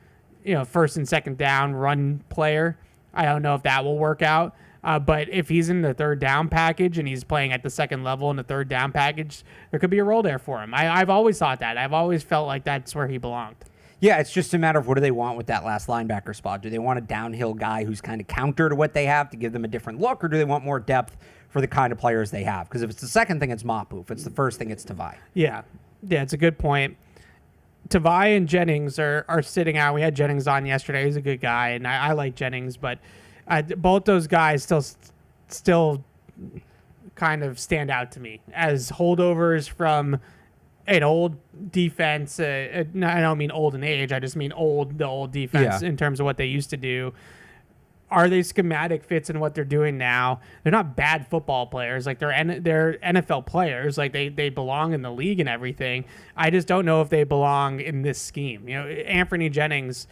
second down run player. I don't know if that will work out. But if he's in the third down package and he's playing at the second level in the third down package, there could be a role there for him. I've always thought that. I've always felt like that's where he belonged. Yeah, it's just a matter of what do they want with that last linebacker spot. Do they want a downhill guy who's kind of counter to what they have to give them a different look, or do they want more depth for the kind of players they have? Because if it's the second thing, it's Mapu. If it's the first thing, it's Tavai. Yeah, it's a good point. Tavai and Jennings are sitting out. We had Jennings on yesterday. He's a good guy, and I like Jennings, but both those guys still kind of stand out to me as holdovers from an old defense. I don't mean old in age. I just mean the old defense in terms of what they used to do. Are they schematic fits in what they're doing now? They're not bad football players. Like they're NFL players. Like they belong in the league and everything. I just don't know if they belong in this scheme. Anthony Jennings,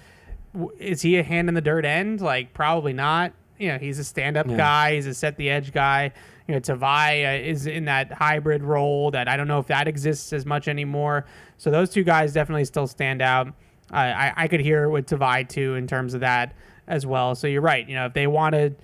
is he a hand in the dirt end? Like probably not. He's a stand-up guy. He's a set the edge guy. Tavai is in that hybrid role that I don't know if that exists as much anymore. So those two guys definitely still stand out. I could hear with Tavai too in terms of that as well. So you're right. If they want to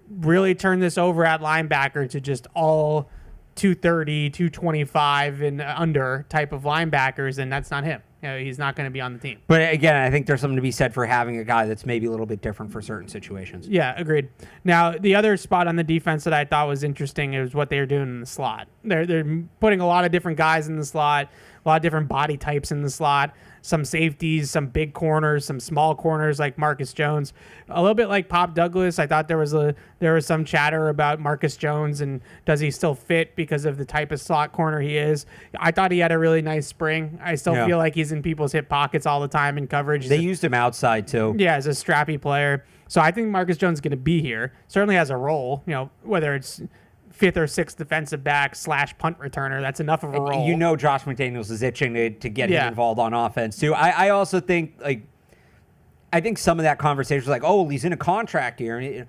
really turn this over at linebacker to just all 230, 225 and under type of linebackers, then that's not him. He's not going to be on the team. But again, I think there's something to be said for having a guy that's maybe a little bit different for certain situations. Yeah, agreed. Now, the other spot on the defense that I thought was interesting is what they're doing in the slot. They're putting a lot of different guys in the slot, a lot of different body types in the slot, some safeties, some big corners, some small corners like Marcus Jones, a little bit like Pop Douglas. I thought there was some chatter about Marcus Jones and does he still fit because of the type of slot corner he is. I thought he had a really nice spring. I still feel like he's in people's hip pockets all the time in coverage. They used him outside too. Yeah, as a strappy player. So I think Marcus Jones is going to be here. Certainly has a role, whether it's fifth or sixth defensive back / punt returner. That's enough of a role. Josh McDaniels is itching to get him involved on offense too. I also think I think some of that conversation was like, oh, he's in a contract here.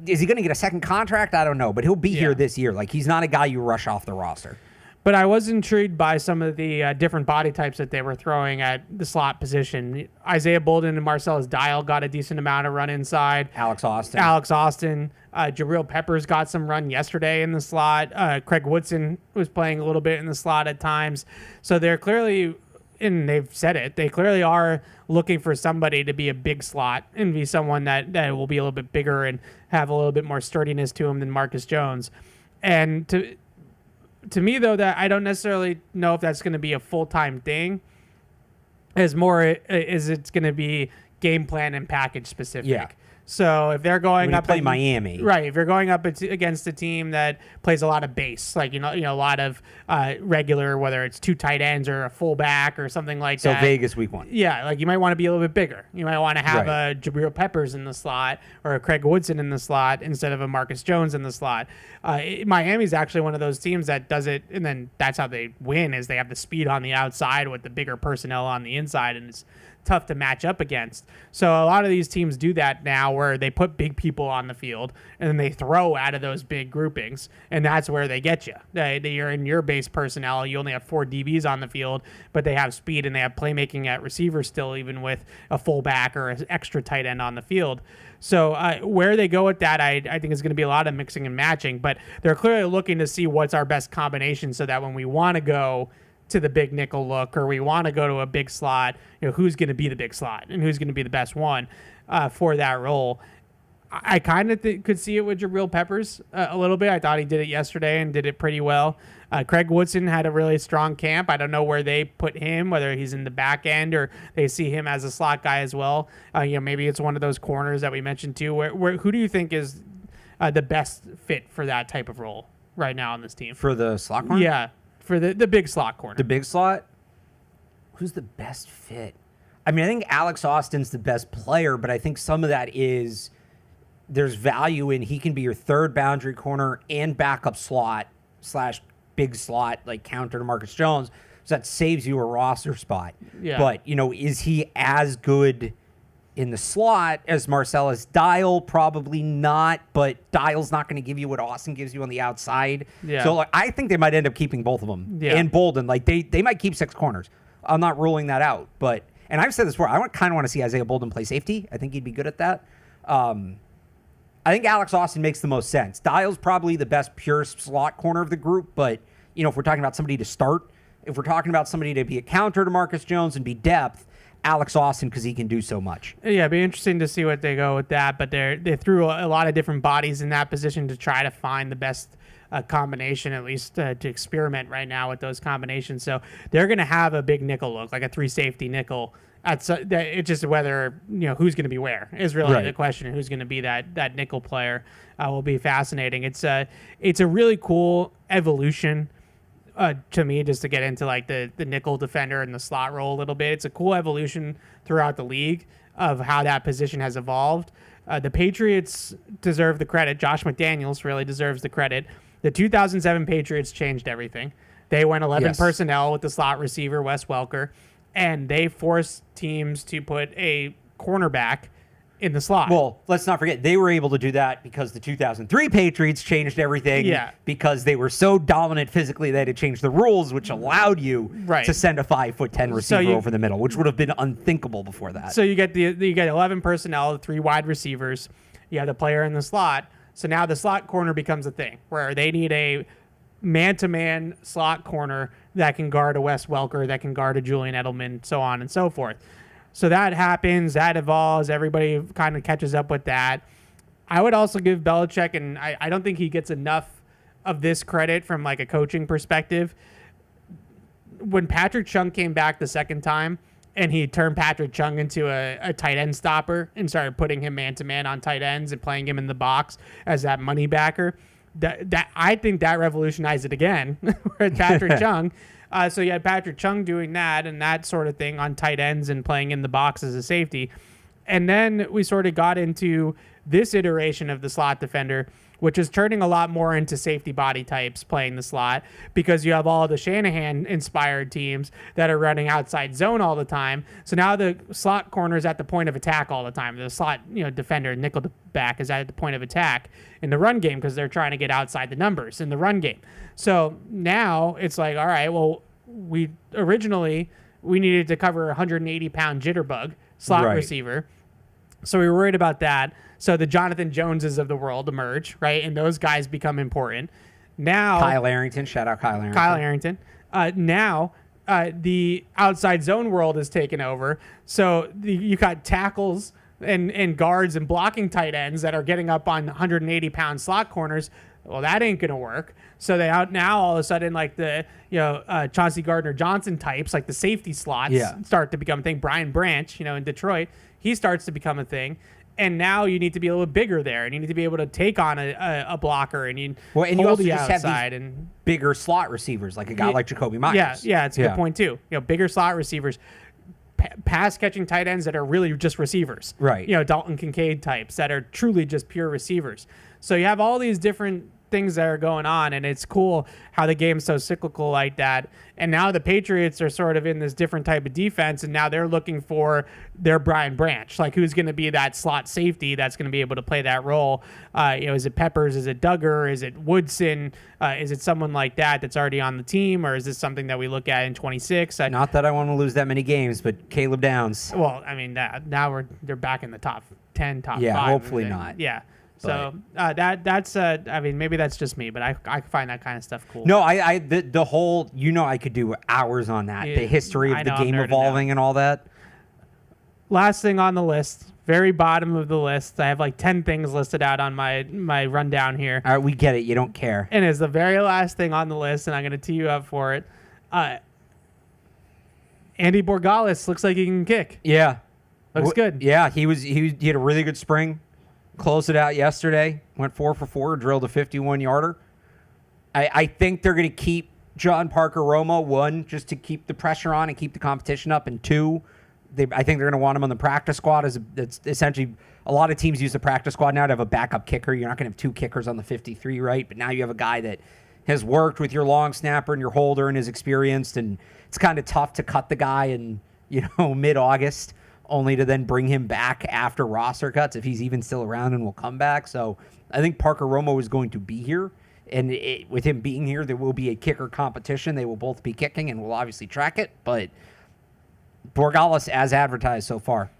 Is he going to get a second contract? I don't know, but he'll be here this year. Like he's not a guy you rush off the roster. But I was intrigued by some of the different body types that they were throwing at the slot position. Isaiah Bolden and Marcellus Dial got a decent amount of run inside. Alex Austin. Jabril Peppers got some run yesterday in the slot. Craig Woodson was playing a little bit in the slot at times. So they're clearly, and they've said it, they clearly are looking for somebody to be a big slot and be someone that will be a little bit bigger and have a little bit more sturdiness to him than Marcus Jones. And to me, though, that I don't necessarily know if that's going to be a full-time thing. As more is it's going to be game plan and package specific. Yeah. So if they're going up, play Miami, right? If you're going up against a team that plays a lot of base, like a lot of regular, whether it's two tight ends or a fullback or something like that. So Vegas week 1. Yeah, like you might want to be a little bit bigger. You might want to have a Jabril Peppers in the slot or a Craig Woodson in the slot instead of a Marcus Jones in the slot. Miami's actually one of those teams that does it, and then that's how they win. Is they have the speed on the outside with the bigger personnel on the inside, and it's tough to match up against. So a lot of these teams do that now where they put big people on the field and then they throw out of those big groupings, and that's where they get you. You're in your base personnel. You only have 4 DBs on the field, but they have speed and they have playmaking at receiver still, even with a fullback or an extra tight end on the field. So where they go with that, I think is going to be a lot of mixing and matching, but they're clearly looking to see what's our best combination so that when we want to go to the big nickel look or we want to go to a big slot, who's going to be the big slot and who's going to be the best one for that role. I kind of could see it with Jabril Peppers a little bit. I thought he did it yesterday and did it pretty well. Craig Woodson had a really strong camp. I don't know where they put him, whether he's in the back end or they see him as a slot guy as well. Maybe it's one of those corners that we mentioned too. Who do you think is the best fit for that type of role right now on this team? For the slot corner? Yeah. For the big slot corner. The big slot? Who's the best fit? I mean, I think Alex Austin's the best player, but I think some of that is there's value in he can be your third boundary corner and backup slot / big slot, like counter to Marcus Jones. So that saves you a roster spot. Yeah. But, is he as good in the slot as Marcellus Dial? Probably not, but Dial's not going to give you what Austin gives you on the outside. Yeah. So I think they might end up keeping both of them. Yeah. And Bolden. They might keep 6 corners. I'm not ruling that out. But, and I've said this before, I kind of want to see Isaiah Bolden play safety. I think he'd be good at that. I think Alex Austin makes the most sense. Dial's probably the best pure slot corner of the group, but, if we're talking about somebody to start, if we're talking about somebody to be a counter to Marcus Jones and be depth, Alex Austin, because he can do so much. Yeah, it'd be interesting to see what they go with that, but they threw a lot of different bodies in that position to try to find the best combination, at least to experiment right now with those combinations. So they're going to have a big nickel look, like a 3 safety nickel. It's just whether, who's going to be where is really the question. Who's going to be that nickel player will be fascinating. It's a really cool evolution to me, just to get into like the nickel defender and the slot role a little bit. It's a cool evolution throughout the league of how that position has evolved. The Patriots deserve the credit. Josh McDaniels really deserves the credit. The 2007 Patriots changed everything. They went 11 personnel with the slot receiver, Wes Welker, and they forced teams to put a cornerback in the slot. Well, let's not forget, they were able to do that because the 2003 Patriots changed everything because they were so dominant physically they had to change the rules, which allowed you to send a 5'10" receiver over the middle, which would have been unthinkable before that. So you get 11 personnel, 3 wide receivers. You have the player in the slot. So now the slot corner becomes a thing where they need a man-to-man slot corner that can guard a Wes Welker, that can guard a Julian Edelman, so on and so forth. So that happens, that evolves, everybody kind of catches up with that. I would also give Belichick, and I don't think he gets enough of this credit from like a coaching perspective. When Patrick Chung came back the second time, and he turned Patrick Chung into a tight end stopper and started putting him man-to-man on tight ends and playing him in the box as that money backer, that I think that revolutionized it again with Patrick Chung. So you had Patrick Chung doing that and that sort of thing on tight ends and playing in the box as a safety. And then we sort of got into this iteration of the slot defender, which is turning a lot more into safety body types playing the slot, because you have all the Shanahan-inspired teams that are running outside zone all the time. So now the slot corner is at the point of attack all the time. The slot defender, nickel back, is at the point of attack in the run game because they're trying to get outside the numbers in the run game. So now it's like, all right, well, we needed to cover a 180-pound jitterbug slot receiver. So we were worried about that. So the Jonathan Joneses of the world emerge, right? And those guys become important. Now, Kyle Arrington, shout out Kyle Arrington. Kyle Arrington. Now the outside zone world is taken over. So you got tackles and guards and blocking tight ends that are getting up on 180-pound slot corners. Well, that ain't gonna work. So they now all of a sudden, like the Chauncey Gardner-Johnson types, like the safety slots, start to become a thing. Brian Branch, in Detroit, he starts to become a thing. And now you need to be a little bigger there, and you need to be able to take on a blocker, and you hold also the just outside have these and bigger slot receivers, like a guy like Jacoby Myers. Yeah, it's a good point too. Bigger slot receivers, pass catching tight ends that are really just receivers. Right. Dalton Kincaid types that are truly just pure receivers. So you have all these different things that are going on, and it's cool how the game's so cyclical like that. And now the Patriots are sort of in this different type of defense, and now they're looking for their Brian Branch, like who's going to be that slot safety that's going to be able to play that role. Is it Peppers? Is it Duggar? Is it Woodson? Is it someone like that that's already on the team, or is this something that we look at in 26? Not that I want to lose that many games, but Caleb Downs. Well, I mean, now they're back in the top 10, top 5. Yeah, hopefully not. Yeah. So that's I mean, maybe that's just me, but I find that kind of stuff cool. No, the whole, I could do hours on that. The history of the game evolving and all that. Last thing on the list, very bottom of the list. I have like 10 things listed out on my rundown here. All right, we get it. You don't care. And it's the very last thing on the list, and I'm going to tee you up for it. Andy Borgalis looks like he can kick. Yeah. Looks good. Yeah, he had a really good spring. Closed it out yesterday. Went 4 for 4. Drilled a 51-yarder. I think they're going to keep John Parker Roma, 1, just to keep the pressure on and keep the competition up, and 2, I think they're going to want him on the practice squad. It's essentially, a lot of teams use the practice squad now to have a backup kicker. You're not going to have 2 kickers on the 53, right? But now you have a guy that has worked with your long snapper and your holder and is experienced, and it's kind of tough to cut the guy in, mid-August, only to then bring him back after roster cuts if he's even still around and will come back. So I think Parker Romo is going to be here, and with him being here, there will be a kicker competition. They will both be kicking, and we'll obviously track it, but Borregales as advertised so far.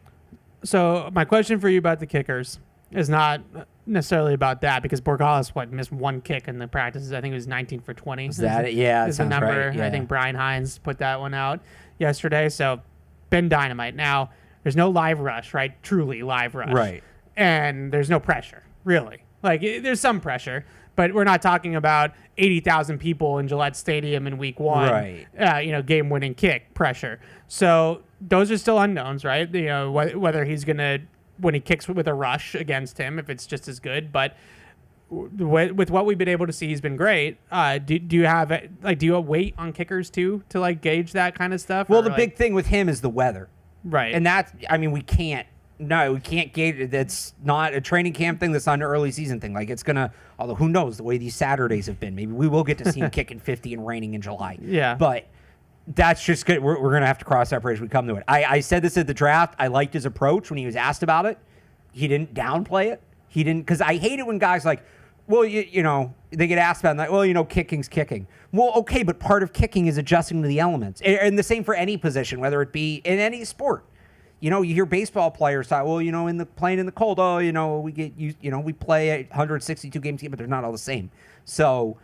So my question for you about the kickers is not necessarily about that, because Borregales missed one kick in the practices. I think it was 19 for 20. Is that it? Yeah, is that the sounds number. right. Yeah. I think Brian Hines put that one out yesterday. So been dynamite. Now there's no live rush, right? Truly live rush, Right. And there's no pressure, really. There's some pressure, but we're not talking about 80,000 people in Gillette Stadium in week one, Right. Game-winning kick pressure. So those are still unknowns, right? Whether he's going to, when he kicks with a rush against him, if it's just as good. But with what we've been able to see, he's been great. Do you have weight on kickers too to gauge that kind of stuff? Well, the big thing with him is the weather. Right. And we can't gauge it. That's not a training camp thing. That's not an early season thing. Although who knows the way these Saturdays have been. Maybe we will get to see him kicking 50 and raining in July. Yeah. But that's just good. We're going to have to cross that bridge when we come to it. I said this at the draft. I liked his approach when he was asked about it. He didn't downplay it. He didn't, because I hate it when guys they get asked about it, kicking's kicking. Well, okay, but part of kicking is adjusting to the elements. And the same for any position, whether it be in any sport. You hear baseball players talk, playing in the cold, we play 162 games, but they're not all the same. So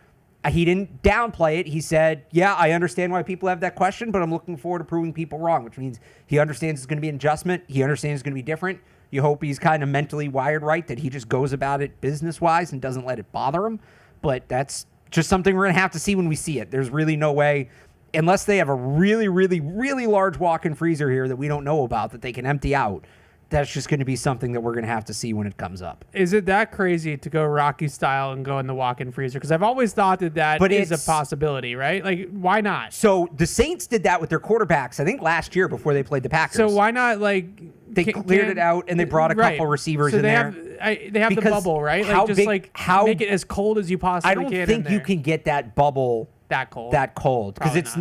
he didn't downplay it. He said, yeah, I understand why people have that question, but I'm looking forward to proving people wrong, which means he understands it's going to be an adjustment. He understands it's going to be different. You hope he's kind of mentally wired right, that he just goes about it business-wise and doesn't let it bother him. But that's just something we're going to have to see when we see it. There's really no way, unless they have a really, really, really large walk-in freezer here that we don't know about that they can empty out. That's just going to be something that we're going to have to see when it comes up. Is it that crazy to go Rocky style and go in the walk-in freezer? Because I've always thought that is a possibility, right? Why not? So the Saints did that with their quarterbacks, I think, last year before they played the Packers. So why not, they cleared it out and they brought a couple receivers in there. They have the bubble, right? Make it as cold as you possibly can. I don't think you can get that bubble that cold because it's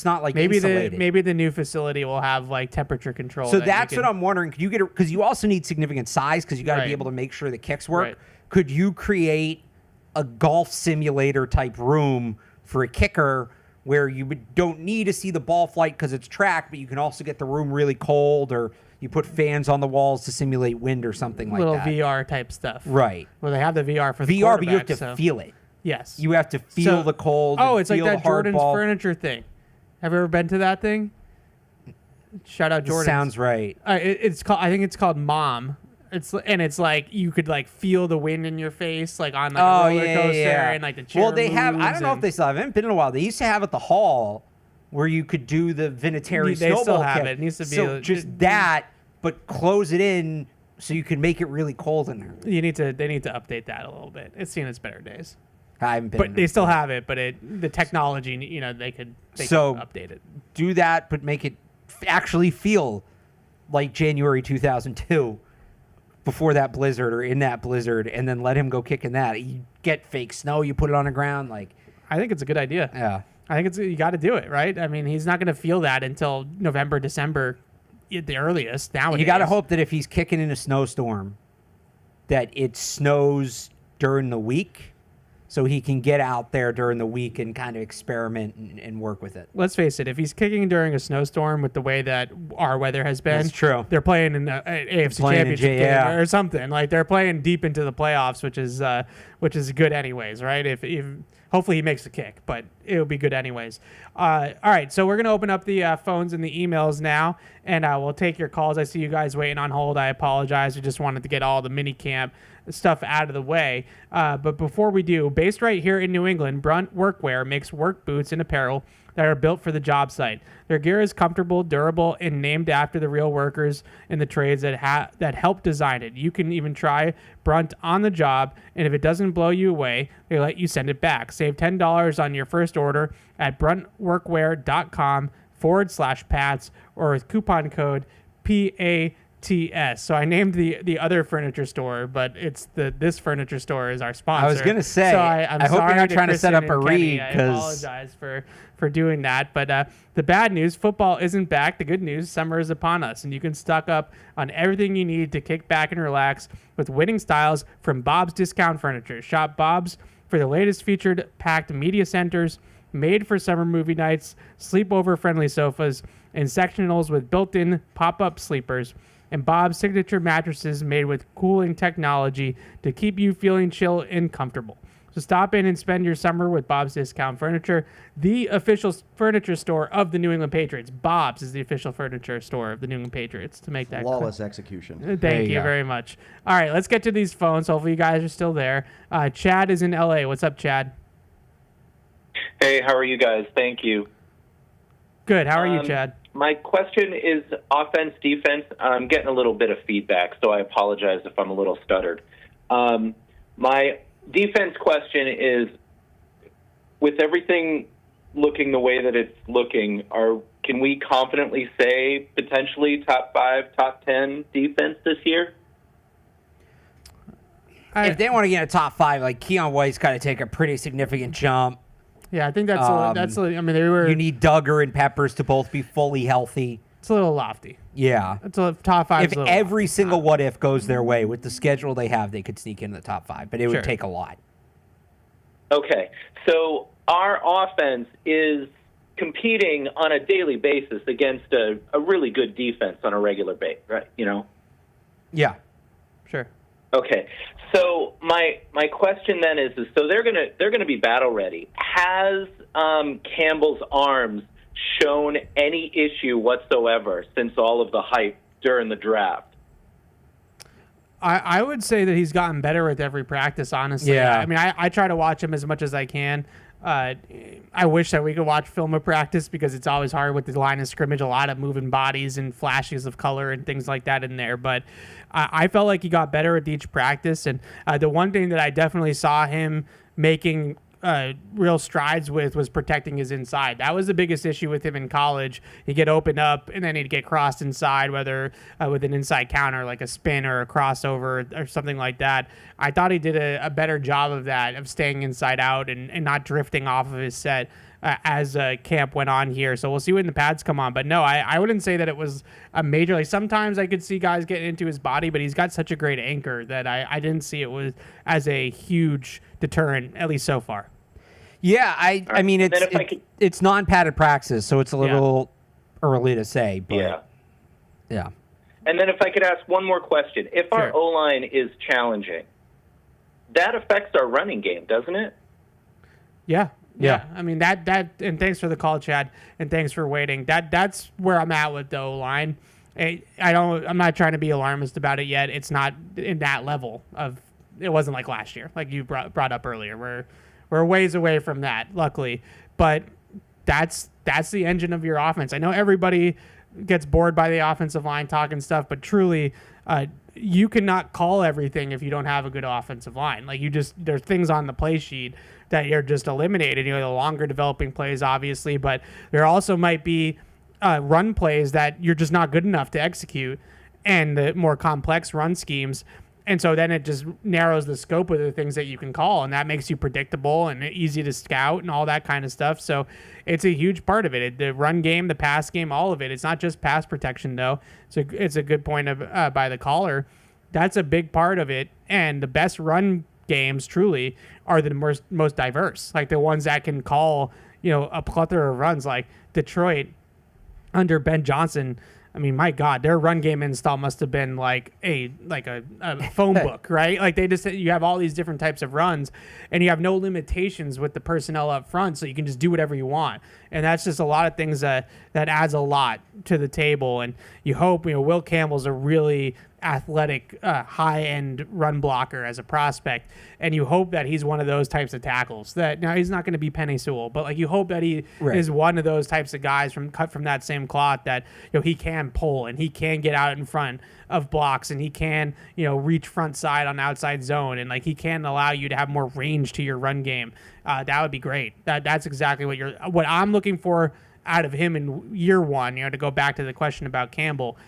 not like insulated. Maybe the new facility will have temperature control. So that's what I'm wondering. Could you get it? Because you also need significant size because you got to be able to make sure the kicks work. Right. Could you create a golf simulator type room for a kicker where you don't need to see the ball flight because it's track, but you can also get the room really cold, or you put fans on the walls to simulate wind or something like that. Little VR type stuff. Right. Well, they have the VR for the VR, but you have quarterback, to feel it. Yes. You have to feel the cold. Oh, it's like feel that the hard Jordan's ball. furniture thing. Have you ever been to that thing? Shout out Jordan. Sounds right. It's called. I think it's called Mom. It's like you could feel the wind in your face, on a roller coaster, and the chair. Well, they have. I don't know if they still have. I haven't been in a while. They used to have at the hall where you could do the Vinatieri snowball. They still have kick. it. It needs to be just that, but close it in so you can make it really cold in there. They need to update that a little bit. It's seen its better days. I haven't been. But they still have it. But the technology, they could update it. Do that, but make it actually feel like January 2002 before that blizzard or in that blizzard, and then let him go kick in that. You get fake snow, you put it on the ground. I think it's a good idea. Yeah. I think you got to do it, right? I mean, he's not going to feel that until November, December at the earliest. Nowadays. You got to hope that if he's kicking in a snowstorm, that it snows during the week, so he can get out there during the week and kind of experiment and work with it. Let's face it, if he's kicking during a snowstorm with the way that our weather has been, that's true. They're playing in the AFC Championship game or something. They're playing deep into the playoffs, which is good anyways, right? If hopefully he makes the kick, but it'll be good anyways. All right, so we're going to open up the phones and the emails now, and we'll take your calls. I see you guys waiting on hold. I apologize. We just wanted to get all the minicamp stuff out of the way. But before we do, based right here in New England, Brunt Workwear makes work boots and apparel that are built for the job site. Their gear is comfortable, durable, and named after the real workers in the trades that help design it. You can even try Brunt on the job, and if it doesn't blow you away, they let you send it back. Save $10 on your first order at bruntworkwear.com/Pats or with coupon code PATS So I named the other furniture store, but it's this furniture store is our sponsor. I was gonna say, so I'm I hope you're sorry not trying to Kristen set up a and Kenny. read, I 'cause- apologize for doing that. But the bad news, football isn't back. The good news, summer is upon us, and you can stock up on everything you need to kick back and relax with winning styles from Bob's Discount Furniture. Shop Bob's for the latest featured packed media centers, made for summer movie nights, sleepover-friendly sofas, and sectionals with built-in pop-up sleepers, and Bob's signature mattresses made with cooling technology to keep you feeling chill and comfortable. So stop in and spend your summer with Bob's Discount Furniture, the official furniture store of the New England Patriots. Bob's is the official furniture store of the New England Patriots, to make that Flawless execution. Thank you very much. All right, let's get to these phones. Hopefully you guys are still there. Chad is in LA. What's up, Chad? Hey, how are you guys? Thank you. Good. How are you, Chad? My question is offense, defense. I'm getting a little bit of feedback, so I apologize if I'm a little stuttered. My defense question is, with everything looking the way that it's looking, can we confidently say potentially top 5, top 10 defense this year? If they want to get a top 5, like Keon White's got to take a pretty significant jump. Yeah, I think that's I mean, they were. You need Duggar and Peppers to both be fully healthy. It's a little lofty. Yeah. It's a top 5. If every single what if goes their way with the schedule they have, they could sneak into the top 5, but it would take a lot. Okay, so our offense is competing on a daily basis against a really good defense on a regular basis, right? You know? Yeah. Sure. Okay, so my question then is so they're gonna be battle ready. Has Campbell's arms shown any issue whatsoever since all of the hype during the draft? I would say that he's gotten better with every practice, honestly. Yeah. I mean, I try to watch him as much as I can. I wish that we could watch film of practice because it's always hard with the line of scrimmage, a lot of moving bodies and flashes of color and things like that in there. But I felt like he got better at each practice. And the one thing that I definitely saw him making real strides with was protecting his inside. That was the biggest issue with him in college. He'd get opened up and then he'd get crossed inside, whether with an inside counter like a spin or a crossover or something like that. I thought he did a better job of that, of staying inside out and not drifting off of his set as camp went on here. So we'll see when the pads come on. But no, I wouldn't say that it was a major. Like sometimes I could see guys getting into his body, but he's got such a great anchor that I didn't see it was as a huge deterrent, at least so far. Yeah, I mean, it's non-padded practice, so it's a little early to say. But yeah. And then if I could ask one more question. If our O-line is challenging, that affects our running game, doesn't it? Yeah. I mean, that and thanks for the call, Chad, and thanks for waiting. That's where I'm at with the O-line. I'm not trying to be alarmist about it yet. It's not in that level of, it wasn't like last year, like you brought up earlier, where we're ways away from that, luckily. But that's the engine of your offense. I know everybody gets bored by the offensive line talk and stuff, but truly, you cannot call everything if you don't have a good offensive line. Like there's things on the play sheet that you're just eliminated. You know, the longer developing plays, obviously, but there also might be run plays that you're just not good enough to execute, and the more complex run schemes. And so then it just narrows the scope of the things that you can call, and that makes you predictable and easy to scout and all that kind of stuff. So it's a huge part of it. The run game, the pass game, all of it. It's not just pass protection, though. It's a good point by the caller. That's a big part of it. And the best run games, truly, are the most diverse, like the ones that can call, a plethora of runs, like Detroit under Ben Johnson. I mean, my God, their run game install must have been like a phone book, right? Like you have all these different types of runs, and you have no limitations with the personnel up front, so you can just do whatever you want. And that's just a lot of things that adds a lot to the table. And you hope, Will Campbell's a really athletic, high-end run blocker as a prospect, and you hope that he's one of those types of tackles. That now he's not going to be Penei Sewell, but like you hope that he is one of those types of guys cut from that same cloth that he can pull and he can get out in front of blocks and he can reach front side on outside zone, and like he can allow you to have more range to your run game. That would be great. That's exactly what I'm looking for out of him in year one. To go back to the question about Campbell.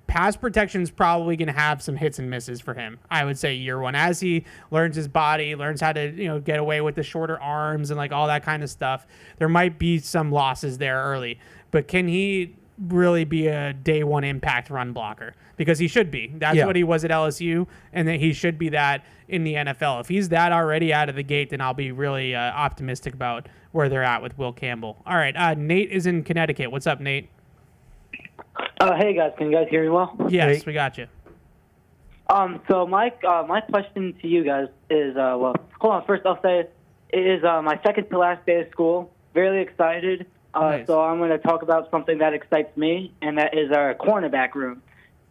pass protection is probably going to have some hits and misses for him. I would say year one, as he learns his body, learns how to get away with the shorter arms and like all that kind of stuff. There might be some losses there early, but can he really be a day one impact run blocker? Because he should be. That's what he was at LSU, and that he should be that in the NFL. If he's that already out of the gate, then I'll be really optimistic about where they're at with Will Campbell. All right, Nate is in Connecticut. What's up, Nate? Hey guys, can you guys hear me well? Yes, we got you. So my question to you guys is, hold on. First, I'll say it is my second to last day of school. Really excited. Nice. So I'm going to talk about something that excites me, and that is our cornerback room.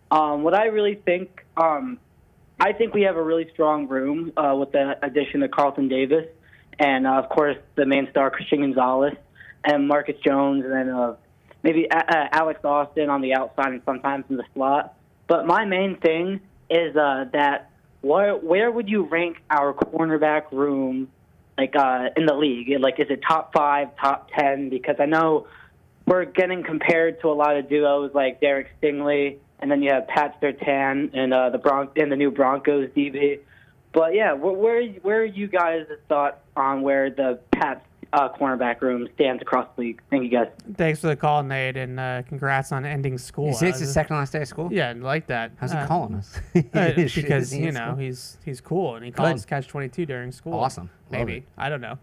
What I really think, I think we have a really strong room with the addition of Carlton Davis, and of course the main star Christian Gonzalez and Marcus Jones, and then maybe Alex Austin on the outside and sometimes in the slot. But my main thing is that where would you rank our cornerback room, like in the league? Like, is it top 5, top 10? Because I know we're getting compared to a lot of duos like Derek Stingley, and then you have Pat Surtain and the new Broncos DB. But yeah, where are you guys' thoughts on where the Pats cornerback room stands across the league? Thank you, guys. Thanks for the call, Nate, and congrats on ending school. You say it's his second last day of school? Yeah, I like that. How's he calling us? Because Is he in school? he's cool, and he calls Catch-22 during school. Awesome. Love Maybe. it. I don't know.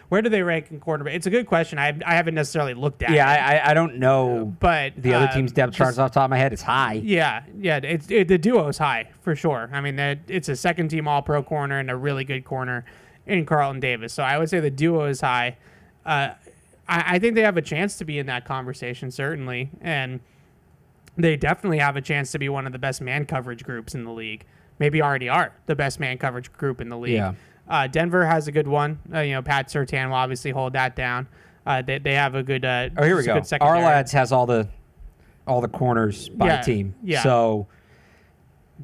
Where do they rank in quarterback? It's a good question. I haven't necessarily looked at it. Yeah, I don't know. But The other team's depth charts off the top of my head is high. Yeah, the duo's high for sure. I mean, it's a second-team All-Pro corner and a really good corner in Carlton Davis. So I would say the duo is high. I think they have a chance to be in that conversation, certainly, and they definitely have a chance to be one of the best man coverage groups in the league. Maybe already are the best man coverage group in the league. Yeah. Denver has a good one. Pat Surtain will obviously hold that down. They have a good. Here we go. Good secondary. Our lads has all the corners by team. Yeah. So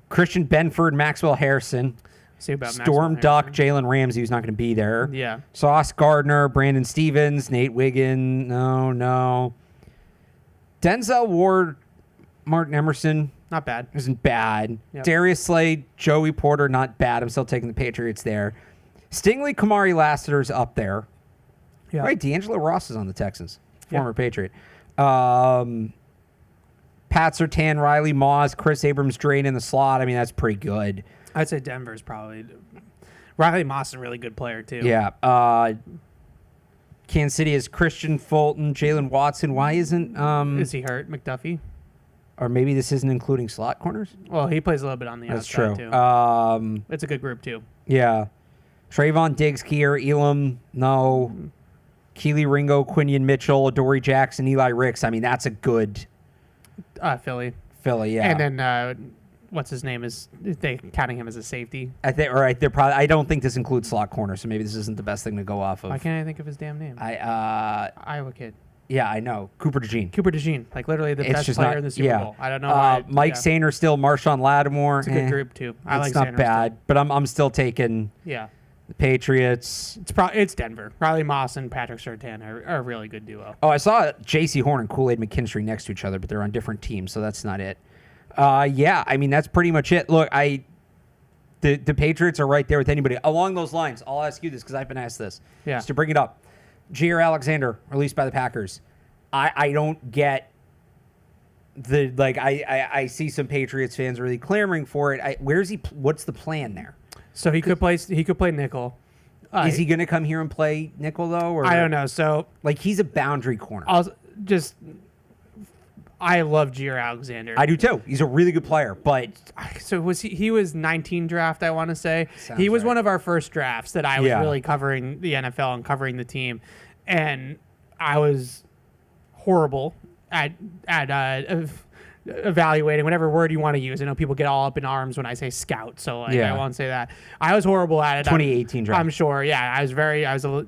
Christian Benford, Maxwell Harrison, See about Storm Maxwell Duck, Harrison. Jalen Ramsey, who's not going to be there. Yeah. Sauce Gardner, Brandon Stevens, Nate Wiggin. No. Denzel Ward, Martin Emerson. Not bad. Isn't bad. Yep. Darius Slade, Joey Porter, not bad. I'm still taking the Patriots there. Stingley, Kamari Lassiter's up there. Yeah. Right, D'Angelo Ross is on the Texans, former Yeah. Patriot. Pat Surtain, Riley Moss, Chris Abrams, Drain in the slot. I mean, that's pretty good. I'd say Denver's probably. Riley Moss is a really good player too. Yeah. Kansas City is Christian Fulton, Jalen Watson. Why isn't Is he hurt, McDuffie? or maybe this isn't including slot corners? Well, he plays a little bit on the That's outside true. too. It's a good group too. Yeah. Trayvon Diggs, Kier, Elam, no. Keely Ringo, Quinion Mitchell, Adoree Jackson, Eli Ricks. I mean, that's a good Philly. Philly, yeah. And then what's his name? Is they counting him as a safety? I think, or they're probably. I don't think this includes slot corner, so maybe this isn't the best thing to go off of. Why can't I think of his damn name? Iowa kid. Yeah, I know. Cooper DeJean. Cooper DeJean, like literally the It's best just player not- in the Super yeah. Bowl. I don't know why. Mike Sainer still, Marshawn Lattimore. It's a good group too. I It's like not Sanders bad, but I'm still taking too. Yeah. the Patriots. It's Denver. Riley Moss and Patrick Surtain are a really good duo. Oh, I saw J.C. Horn and Kool-Aid McKinstry next to each other, but they're on different teams, so that's not it. Yeah, I mean, that's pretty much it. Look, the Patriots are right there with anybody. Along those lines, I'll ask you this because I've been asked this. Yeah. Just to bring it up. Jair Alexander, released by the Packers. I don't get the, like, I see some Patriots fans really clamoring for it. Where's he? What's the plan there? So he could play nickel. Is he going to come here and play nickel, though? Or, I don't know. So Like, he's a boundary corner. I love Jair Alexander. I do, too. He's a really good player, but So he was 19 draft, I want to say. Sounds He was right. one of our first drafts that I was Yeah. really covering the NFL and covering the team. And I was horrible at evaluating whatever word you want to use. I know people get all up in arms when I say scout, so like, Yeah. I won't say that. I was horrible at it. 2018 draft. I'm sure. Yeah, I was a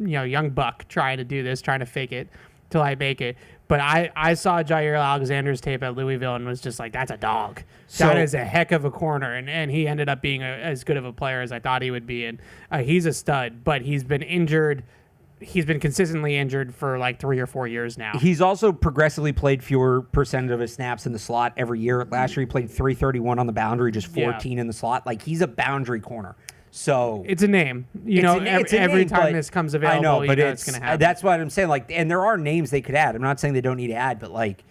young buck trying to do this, trying to fake it till I make it. But I saw Jair Alexander's tape at Louisville and was just like, that's a dog. That is a heck of a corner. And he ended up being as good of a player as I thought he would be. And he's a stud, but he's been injured he's been consistently injured for like 3 or 4 years now. He's also progressively played fewer percentage of his snaps in the slot every year. Last year he played 331 on the boundary, just 14 in the slot. Like, he's a boundary corner. So it's a name. Every name, time this comes available, I know, but it's going to happen. That's what I'm saying. Like, and there are names they could add. I'm not saying they don't need to add, but like,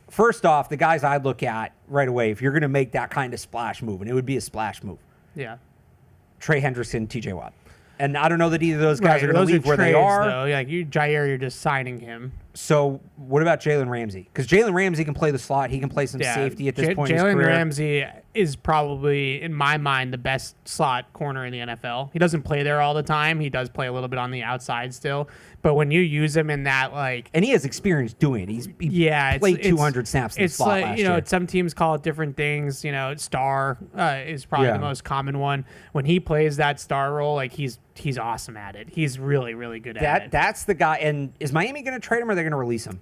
first off, the guys I'd look at right away, if you're going to make that kind of splash move, and it would be a splash move, Yeah. Trey Hendrickson, TJ Watt. And I don't know that either of those guys Right, are going to those leave where trades, they are. Though. Like Jair, you're just signing him. So what about Jalen Ramsey? Because Jalen Ramsey can play the slot. He can play some safety at this point in his Jalen career. Ramsey is probably, in my mind, the best slot corner in the NFL. He doesn't play there all the time. He does play a little bit on the outside still. But when you use him in that, like... And he has experience doing it. He played 200 snaps in the slot last year. Some teams call it different things. Star is probably the most common one. When he plays that star role, like, he's awesome at it. He's really, really good at it. That's the guy. And is Miami going to trade him, or are they going to release him?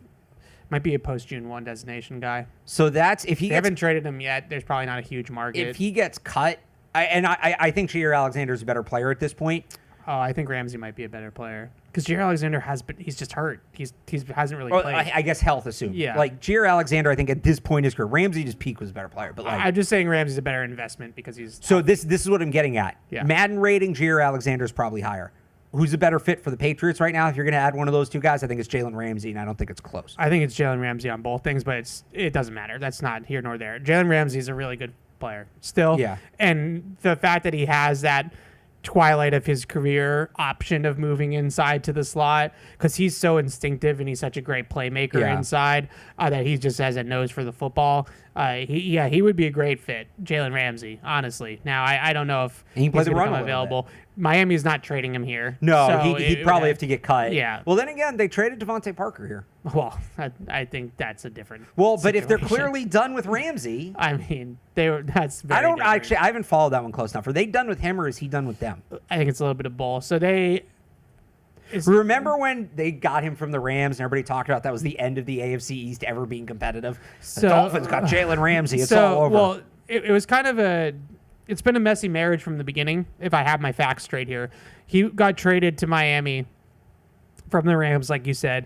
Might be a post-June 1 designation guy. So that's if he They haven't traded him yet. There's probably not a huge market. If he gets cut, I think Jair Alexander is a better player at this point. Oh, I think Ramsey might be a better player because Jair Alexander he's just hurt. He hasn't really played. I guess health assumed. Yeah. Like Jair Alexander, I think at this point in his career, Ramsey just peak was a better player. But like, I'm just saying Ramsey's a better investment because he's. So this is what I'm getting at. Yeah. Madden rating, Jair Alexander is probably higher. Who's a better fit for the Patriots right now? If you're going to add one of those two guys, I think it's Jalen Ramsey, and I don't think it's close. I think it's Jalen Ramsey on both things, but it doesn't matter. That's not here nor there. Jalen Ramsey is a really good player still. Yeah. And the fact that he has that twilight of his career option of moving inside to the slot because he's so instinctive and he's such a great playmaker inside that he just has a nose for the football. He would be a great fit, Jalen Ramsey, honestly. Now, I don't know if he he's going to come available. Miami's not trading him here. No, so he'd probably have to get cut. Yeah. Well, then again, they traded Devontae Parker here. Well, I think that's a different Well, but if they're situation. clearly done with Ramsey... I mean, that's very different. I haven't followed that one close enough. Are they done with him, or is he done with them? I think it's a little bit of both. So remember when they got him from the Rams and everybody talked about that was the end of the AFC East ever being competitive? The Dolphins got Jalen Ramsey. It's all over. Well, it was kind of it's been a messy marriage from the beginning, if I have my facts straight here. He got traded to Miami from the Rams, like you said,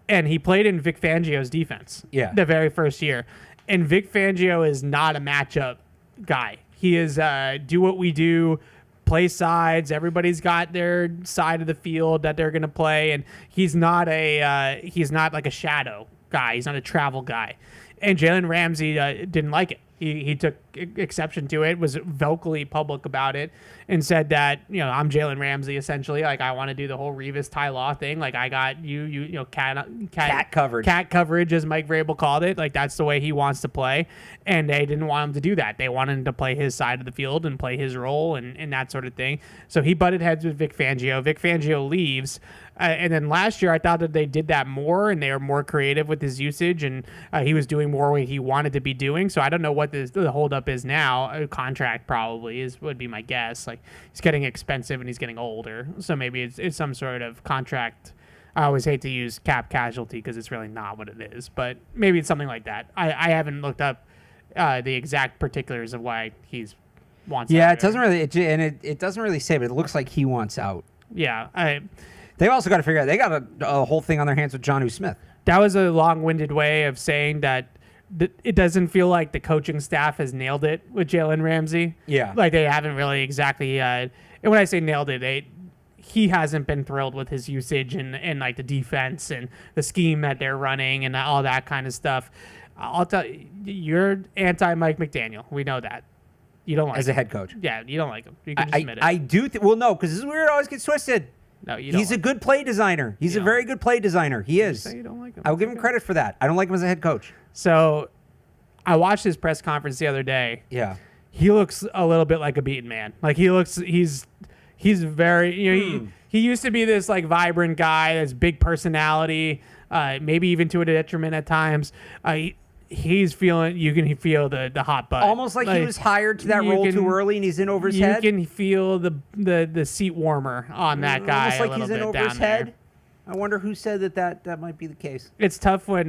and he played in Vic Fangio's defense the very first year. And Vic Fangio is not a matchup guy. He is do what we do, play sides. Everybody's got their side of the field that they're going to play, and he's not like a shadow guy. He's not a travel guy. And Jalen Ramsey didn't like it. He took exception to it, was vocally public about it, and said that, I'm Jalen Ramsey, essentially. Like, I want to do the whole Revis Ty Law thing. Like, I got cat coverage. Cat coverage, as Mike Vrabel called it. Like, that's the way he wants to play. And they didn't want him to do that. They wanted him to play his side of the field and play his role and that sort of thing. So he butted heads with Vic Fangio. Vic Fangio leaves. And then last year, I thought that they did that more, and they were more creative with his usage, and he was doing more what he wanted to be doing. So I don't know what the holdup is now. A contract probably would be my guess. Like, he's getting expensive and he's getting older, so maybe it's some sort of contract. I always hate to use cap casualty because it's really not what it is, but maybe it's something like that. I haven't looked up the exact particulars of why he's wants. Yeah, out it doesn't really, it doesn't really say, but it looks like he wants out. Yeah, They've also got to figure out, they got a whole thing on their hands with Jonnu Smith. That was a long-winded way of saying that it doesn't feel like the coaching staff has nailed it with Jalen Ramsey. Yeah. Like, they haven't really exactly, and when I say nailed it, he hasn't been thrilled with his usage and like the defense and the scheme that they're running and all that kind of stuff. I'll tell you, you're anti-Mike McDaniel. We know that. You don't like As him. a head coach. Yeah, you don't like him. You can just admit it. I do. Well, no, because this is where it always gets twisted. No, you don't. He's a good play designer. He's a very good play designer. He is. Say you don't like him. I will give him credit for that. I don't like him as a head coach. So I watched his press conference the other day. Yeah. He looks a little bit like a beaten man. Like, he's very, he used to be this like vibrant guy, this big personality, maybe even to a detriment at times. He's feeling, you can feel the hot butt. Almost like he was hired to that role too early and he's in over his head. You can feel the seat warmer on that guy. Almost like a little he's in bit over down his there. head. I wonder who said that might be the case. It's tough when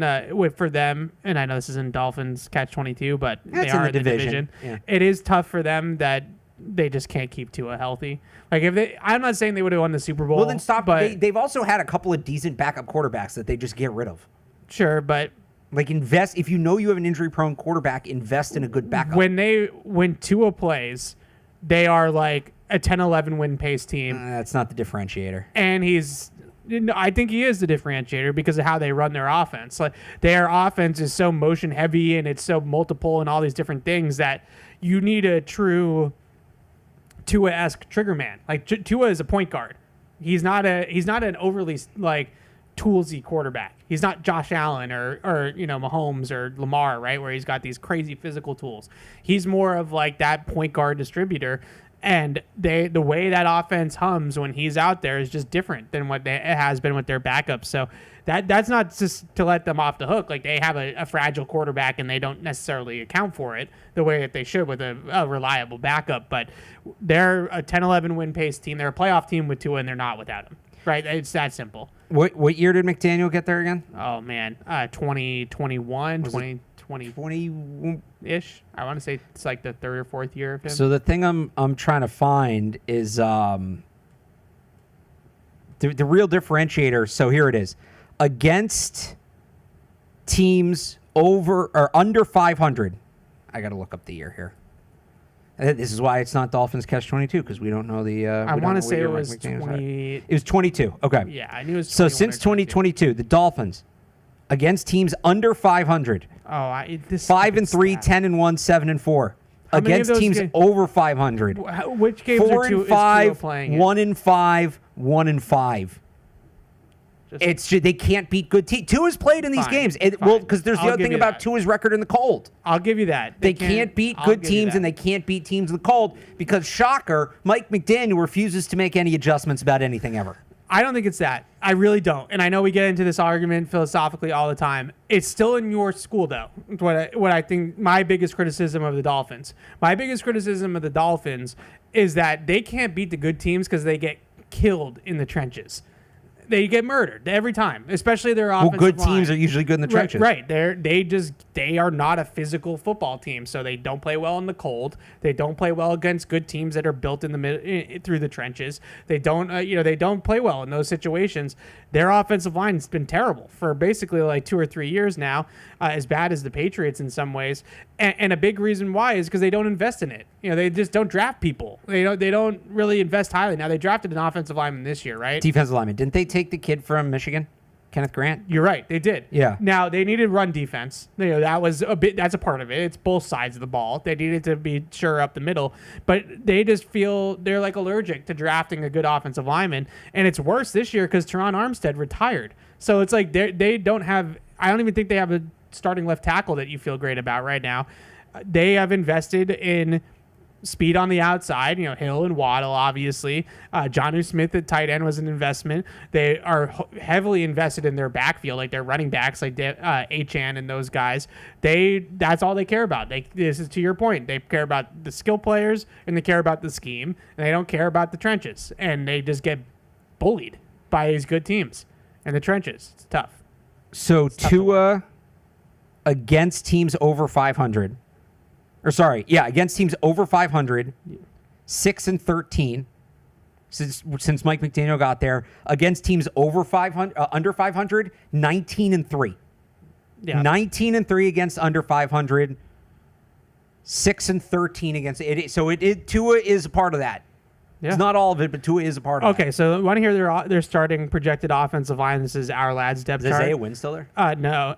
for them, and I know this is in Dolphins Catch-22, but they It's in are the in the division. Yeah. It is tough for them that they just can't keep Tua healthy. Like I'm not saying they would have won the Super Bowl. Well, then stop. But They've also had a couple of decent backup quarterbacks that they just get rid of. sure, but Like invest if you know you have an injury-prone quarterback, invest in a good backup. when Tua plays, they are like a 10-11 win pace team, That's not the differentiator. and I think he is the differentiator because of how they run their offense. Like their offense is so motion heavy and it's so multiple and all these different things that you need a true Tua-esque trigger man. Like Tua is a point guard. He's not an overly like toolsy quarterback. He's not Josh Allen or Mahomes or Lamar, right, where he's got these crazy physical tools. He's more of like that point guard distributor. And the way that offense hums when he's out there is just different than what it has been with their backups. So that's not just to let them off the hook. Like they have a fragile quarterback and they don't necessarily account for it the way that they should with a reliable backup. But they're a 10-11 win pace team. They're a playoff team with Tua and they're not without him. Right? It's that simple. What year did McDaniel get there again? Oh, man. 2021, 2020-ish. I want to say it's like the third or fourth year of him. So the thing I'm trying to find is the real differentiator. So here it is. Against teams over or under 500. I got to look up the year here. This is why it's not Dolphins Catch-22 because we don't know the. I want to say it was 20. It was 22. Okay. Yeah, I knew it was. So since 2022, the Dolphins against teams under 500. Oh, this 5-3, stat. 10-1, 7-4. How many of Against those teams over 500. Which games 4 are and is Tua 5, playing? 1-5, 1-5. Just They can't beat good teams. Tua's played in these Fine, games. fine. Well, because there's the I'll other give thing you about that. Tua's record in the cold. I'll give you that. They can't beat good teams and they can't beat teams in the cold because, shocker, Mike McDaniel refuses to make any adjustments about anything ever. I don't think it's that. I really don't. And I know we get into this argument philosophically all the time. It's still in your school, though. What I think my biggest criticism of the Dolphins. My biggest criticism of the Dolphins is that they can't beat the good teams because they get killed in the trenches. They get murdered every time, especially their offensive Well, good line. teams are usually good in the trenches. Right. They are not a physical football team, so they don't play well in the cold. They don't play well against good teams that are built in the mid through the trenches. They don't they don't play well in those situations. Their offensive line has been terrible for basically like 2 or 3 years now, as bad as the Patriots in some ways. And a big reason why is because they don't invest in it. They just don't draft people. They don't really invest highly. Now they drafted an offensive lineman this year, right? Defensive lineman. Didn't they take the kid from Michigan, Kenneth Grant? You're right. They did. Yeah. Now they needed run defense. That was a bit. That's a part of it. It's both sides of the ball. They needed to be sure up the middle, but they just feel they're like allergic to drafting a good offensive lineman, and it's worse this year because Teron Armstead retired. So it's like they don't have. I don't even think they have a starting left tackle that you feel great about right now. They have invested in speed on the outside, Hill and Waddle, obviously. Jonnu Smith at tight end was an investment. They are heavily invested in their backfield, like their running backs, like Achane and those guys. That's all they care about. This is to your point. They care about the skill players and they care about the scheme, and they don't care about the trenches. And they just get bullied by these good teams in the trenches. It's tough. So Tua against teams over 500. Against teams over 500, 6-13 since Mike McDaniel got there. Against teams over 500, under 500, 19-3. Yeah. 19-3 against under 500, 6-13 against it. So Tua is a part of that. Yeah. It's not all of it, but Tua is a part of it. Okay, so I want to hear their starting projected offensive line. This is our lads' depth Is chart. Isaiah Wynn still there? No.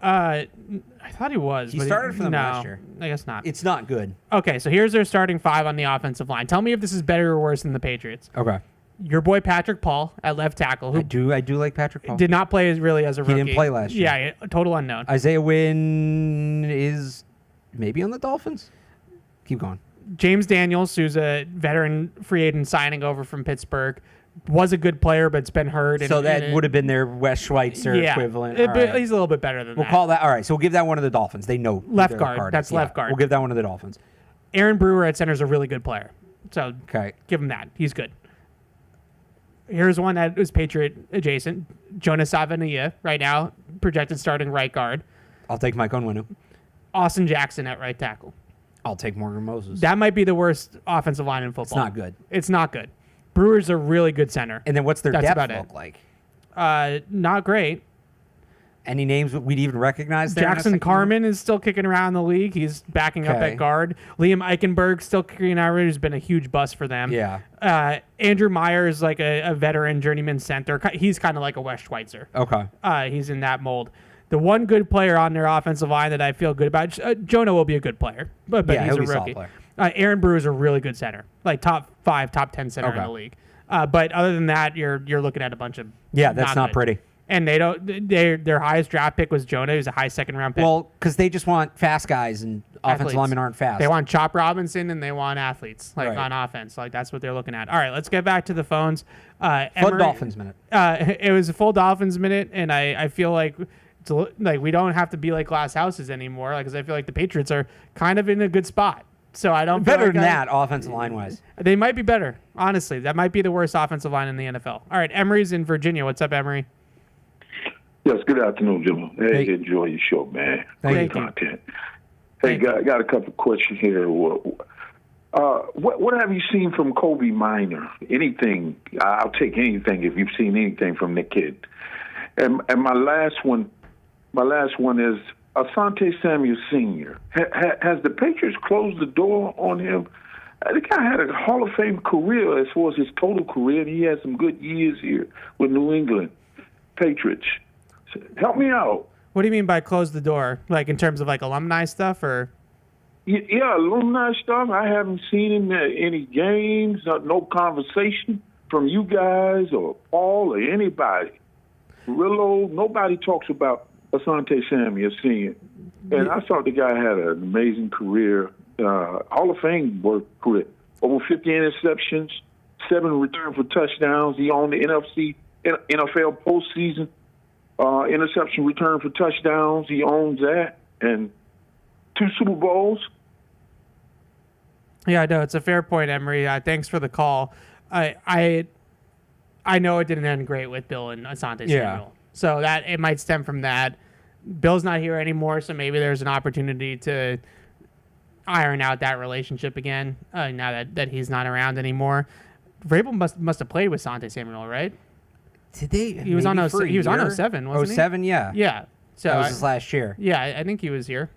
I thought he was. He but started for them no, last year. I guess not. It's not good. Okay, so here's their starting 5 on the offensive line. Tell me if this is better or worse than the Patriots. Okay. Your boy Patrick Paul at left tackle, who I do like Patrick Paul. did not play really as a rookie. He didn't play last year. Yeah, total unknown. Isaiah Wynn is maybe on the Dolphins. Keep going. James Daniels, who's a veteran free agent signing over from Pittsburgh, was a good player, but it's been hurt. So that would have been their Wes Schweitzer equivalent. But All right. he's a little bit better than We'll that. call that. All right, so we'll give that one to the Dolphins. They know who Left their guard. That's is. left guard. We'll give that one to the Dolphins. Aaron Brewer at center is a really good player. So Okay. give him that. He's good. Here's one that is Patriot adjacent. Jonas Savania right now, projected starting right guard. I'll take Mike Onwenu. Austin Jackson at right tackle. I'll take Morgan Moses. That might be the worst offensive line in football. It's not good. It's not good. Brewers are really good center. And then what's their That's depth about it. look like? Not great. Any names we'd even recognize there? Jackson Carman is still kicking around the league. He's backing up Okay. at guard. Liam Eichenberg still kicking out, who's been a huge bust for them. Yeah. Andrew Meyer is like a veteran journeyman center. He's kind of like a Wes Schweitzer. Okay. He's in that mold. The one good player on their offensive line that I feel good about, Jonah will be a good player, but Yeah, he's he'll a be a solid rookie. player. Aaron Brewer is a really good center, like top 5, top 10 center in Okay. the league. But other than that, you're looking at a bunch of That's not good. pretty. And they don't. Their highest draft pick was Jonah. He was a high second-round pick. Well, because they just want fast guys, and offensive Athletes. linemen aren't fast. They want Chop Robinson and they want athletes Right. on offense. Like that's what they're looking at. All right, let's get back to the phones. Flood Emory- Dolphins minute. It was a full Dolphins minute, and I feel like like we don't have to be like glass houses anymore. Like, because I feel like the Patriots are kind of in a good spot. So I don't feel Better like than that, offensive line wise. They might be better. Honestly, that might be the worst offensive line in the NFL. All right, Emery's in Virginia. What's up, Emery? Yes, good afternoon, gentlemen. Hey, Hey. enjoy your show, man. Thank Great you. content. Hey, Thank you. got a couple of questions here. What have you seen from Kobe Minor? Anything? I'll take anything if you've seen anything from the kid. And my last one is Asante Samuel Sr. Has the Patriots closed the door on him? The guy had a Hall of Fame career as far as his total career, and he had some good years here with New England Patriots. Help me out. What do you mean by close the door? Like in terms of like alumni stuff, or? Yeah, alumni stuff. I haven't seen him at any games, no conversation from you guys or Paul or anybody. Rillo, nobody talks about Asante Samuel Sr. And I thought the guy had an amazing career, Hall of Fame work career. Over 50 interceptions, 7 return for touchdowns. He owned the NFL postseason. Interception return for touchdowns. He owns that. And 2 Super Bowls. Yeah, no, it's a fair point, Emery. Thanks for the call. I know it didn't end great with Bill and Asante Samuel. So that it might stem from that. Bill's not here anymore, so maybe there's an opportunity to iron out that relationship again now that he's not around anymore. Vrabel must have played with Asante Samuel, right? Did they? He was on maybe for a he was on year? 07, wasn't he? 07, yeah. Yeah. So That was his last year. yeah, I think he was here.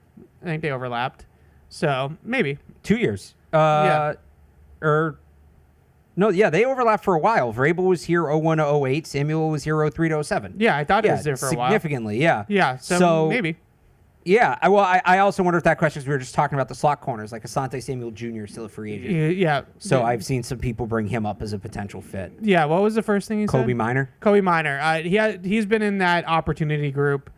I think they overlapped. So maybe. 2 years. Yeah. No, yeah, they overlapped for a while. Vrabel was here 01 to 08. Samuel was here 03 to 07. Yeah, I thought he was there for a while. Significantly, yeah. Yeah, so maybe. Yeah, I also wonder if that question is we were just talking about the slot corners, like Asante Samuel Jr. is still a free agent. Yeah. So I've seen some people bring him up as a potential fit. Yeah, what was the first thing he said? Kobe Minor. Kobe Minor. He's been in that opportunity group.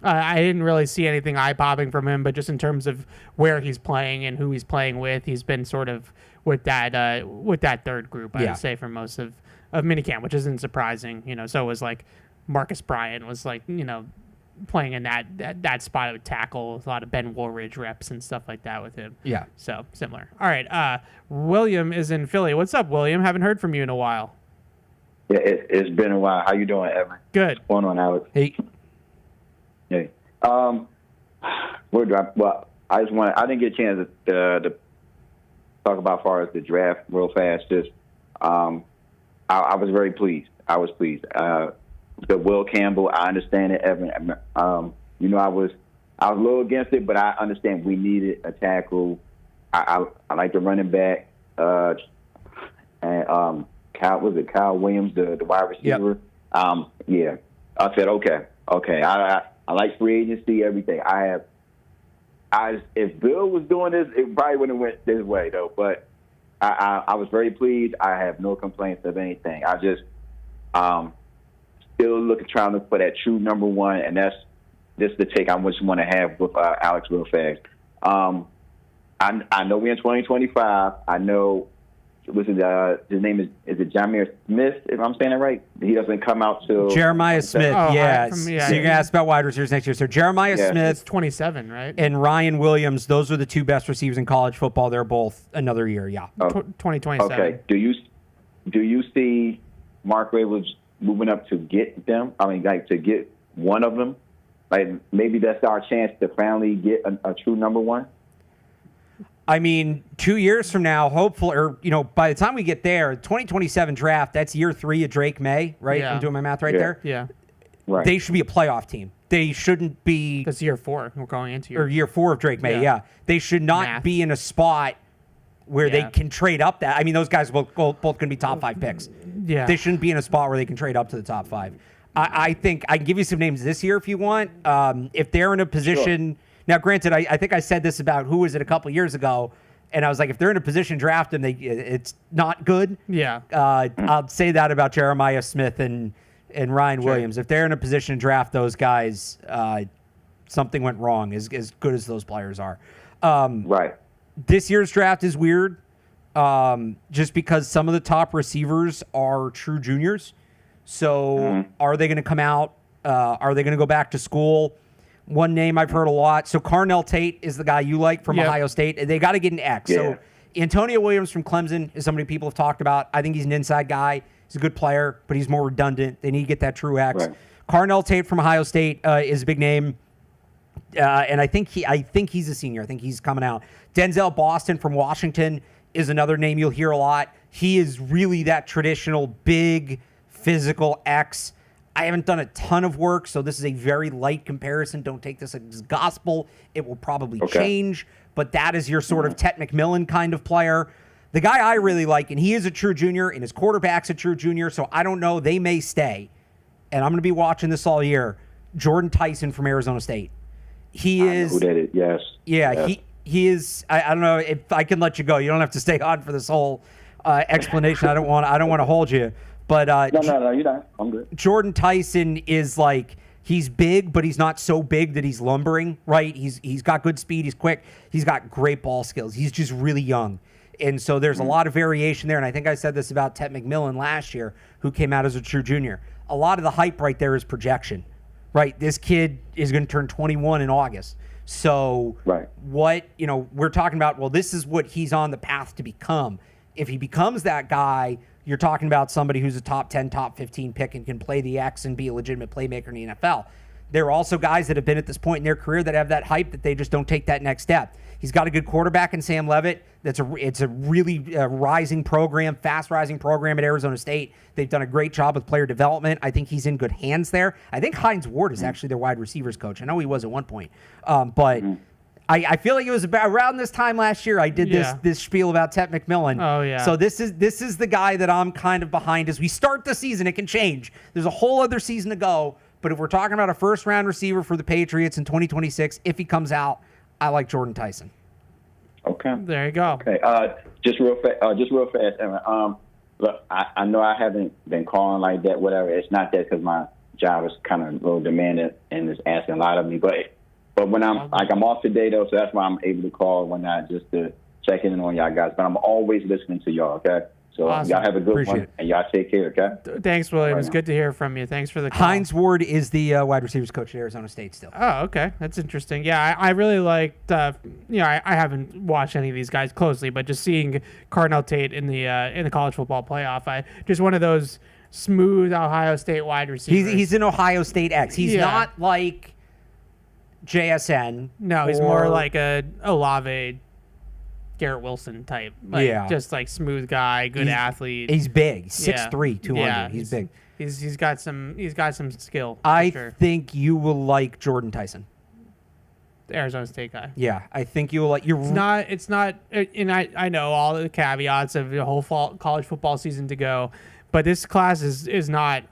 I didn't really see anything eye-popping from him, but just in terms of where he's playing and who he's playing with, he's been sort of with that third group, I would say, for most of minicamp, which isn't surprising. So it was like Marcus Bryant was like, playing in that spot of tackle with a lot of Ben Woolridge reps and stuff like that with him. Yeah. So similar. All right. William is in Philly. What's up, William? Haven't heard from you in a while. Yeah, it's been a while. How you doing, Evan? Good. What's going on, Alex? Hey. Hey. Well, I didn't get a chance to talk about as far as the draft real fast. Just, I was very pleased. I was pleased. The Will Campbell, I understand it, Evan. I was a little against it, but I understand we needed a tackle. I like the running back, and Kyle Williams, the wide receiver. Yep. Yeah. I said, okay. I like free agency, everything. If Bill was doing this, it probably wouldn't have went this way though. But I was very pleased. I have no complaints of anything. I just still trying to look for that true number one, and that's just the take I just want to have with Alex real fast. I know we're in 2025. I know his name is it Jameer Smith, if I'm saying it right? He doesn't come out till Jeremiah Smith, Oh, yeah. from- So yeah. you're going to ask about wide receivers next year. So Jeremiah Yeah. Smith It's 27, right? and Ryan Williams, those are the 2 best receivers in college football. They're both another year, yeah. 2027. Okay. Do you see Mark Ravens moving up to get them? I mean, like to get one of them? Like maybe that's our chance to finally get a true number one. I mean, 2 years from now, hopefully, or by the time we get there, 2027 draft. That's year 3 of Drake May, right? Yeah. I'm doing my math right Yeah. there. Yeah. Right. They should be a playoff team. They shouldn't be, That's year 4. We're going into or year 4 of Drake May. Yeah, they should not Math. be in a spot where they Yeah. can trade up. That I mean, those guys are both going to be top 5 picks. Yeah. They shouldn't be in a spot where they can trade up to the top 5. I think I can give you some names this year if you want. If they're in a position now, granted, I think I said this about who was it a couple years ago, and I was like, if they're in a position to draft them, it's not good. Yeah. I'll say that about Jeremiah Smith and Ryan Williams. If they're in a position to draft those guys, something went wrong. As good as those players are, Right. this year's draft is weird, just because some of the top receivers are true juniors. So are they going to come out? Are they going to go back to school? One name I've heard a lot. So Carnell Tate is the guy you like from Yep. Ohio State. They got to get an X. Yeah. So Antonio Williams from Clemson is somebody people have talked about. I think he's an inside guy. He's a good player, but he's more redundant. They need to get that true X. Right. Carnell Tate from Ohio State is a big name. And I think he's a senior. I think he's coming out. Denzel Boston from Washington is another name you'll hear a lot. He is really that traditional big physical X. I haven't done a ton of work, so this is a very light comparison. Don't take this as gospel. It will probably change, but that is your sort of Tet McMillan kind of player. The guy I really like, and he is a true junior, and his quarterback's a true junior, so I don't know. They may stay, and I'm going to be watching this all year. Jordan Tyson from Arizona State. He I know is. who that is. Yes. Yeah, Yes. he is. I don't know if I can let you go. You don't have to stay on for this whole explanation. I don't want to hold you. But No, you're not. I'm good. Jordan Tyson is like, he's big, but he's not so big that he's lumbering, right? He's got good speed. He's quick. He's got great ball skills. He's just really young. And so there's a lot of variation there. And I think I said this about Tet McMillan last year, who came out as a true junior. A lot of the hype right there is projection, right? This kid is going to turn 21 in August. So Right. what, we're talking about, well, this is what he's on the path to become. If he becomes that guy, you're talking about somebody who's a top 10, top 15 pick and can play the X and be a legitimate playmaker in the NFL. There are also guys that have been at this point in their career that have that hype that they just don't take that next step. He's got a good quarterback in Sam Levitt. It's a really rising program, fast rising program at Arizona State. They've done a great job with player development. I think he's in good hands there. I think Hines Ward is actually their wide receivers coach. I know he was at one point, but I feel like it was about around this time last year I did this spiel about Tet McMillan. Oh, yeah. So this is the guy that I'm kind of behind as we start the season. It can change. There's a whole other season to go. But if we're talking about a first-round receiver for the Patriots in 2026, if he comes out, I like Jordan Tyson. Okay. There you go. Okay. Just real fast, Aaron. Look, I know I haven't been calling like that. Whatever. It's not that because my job is kind of a little demanding and is asking a lot of me. But when I'm off today though, so that's why I'm able to call when I just to check in on y'all guys. But I'm always listening to y'all. Okay. So Awesome. y'all have a good Appreciate one, it. and y'all take care. Okay. Thanks, William. It's Right. good to hear from you. Thanks for the call. Hines Ward is the wide receivers coach at Arizona State still. Oh, okay. That's interesting. Yeah, I really liked, I haven't watched any of these guys closely, but just seeing Carnell Tate in the college football playoff, just one of those smooth Ohio State wide receivers. He's an Ohio State X. He's Yeah. not like JSN. No, he's more or- like a Olave, Garrett Wilson type. Like, Yeah. Just like smooth guy, good athlete. He's big. Yeah. 6'3", 200. Yeah, He's big. He's got some skill. For I sure. think you will like Jordan Tyson. The Arizona State guy. Yeah, I think you will like. It's not, and I know all the caveats of the whole college football season to go, but this class is not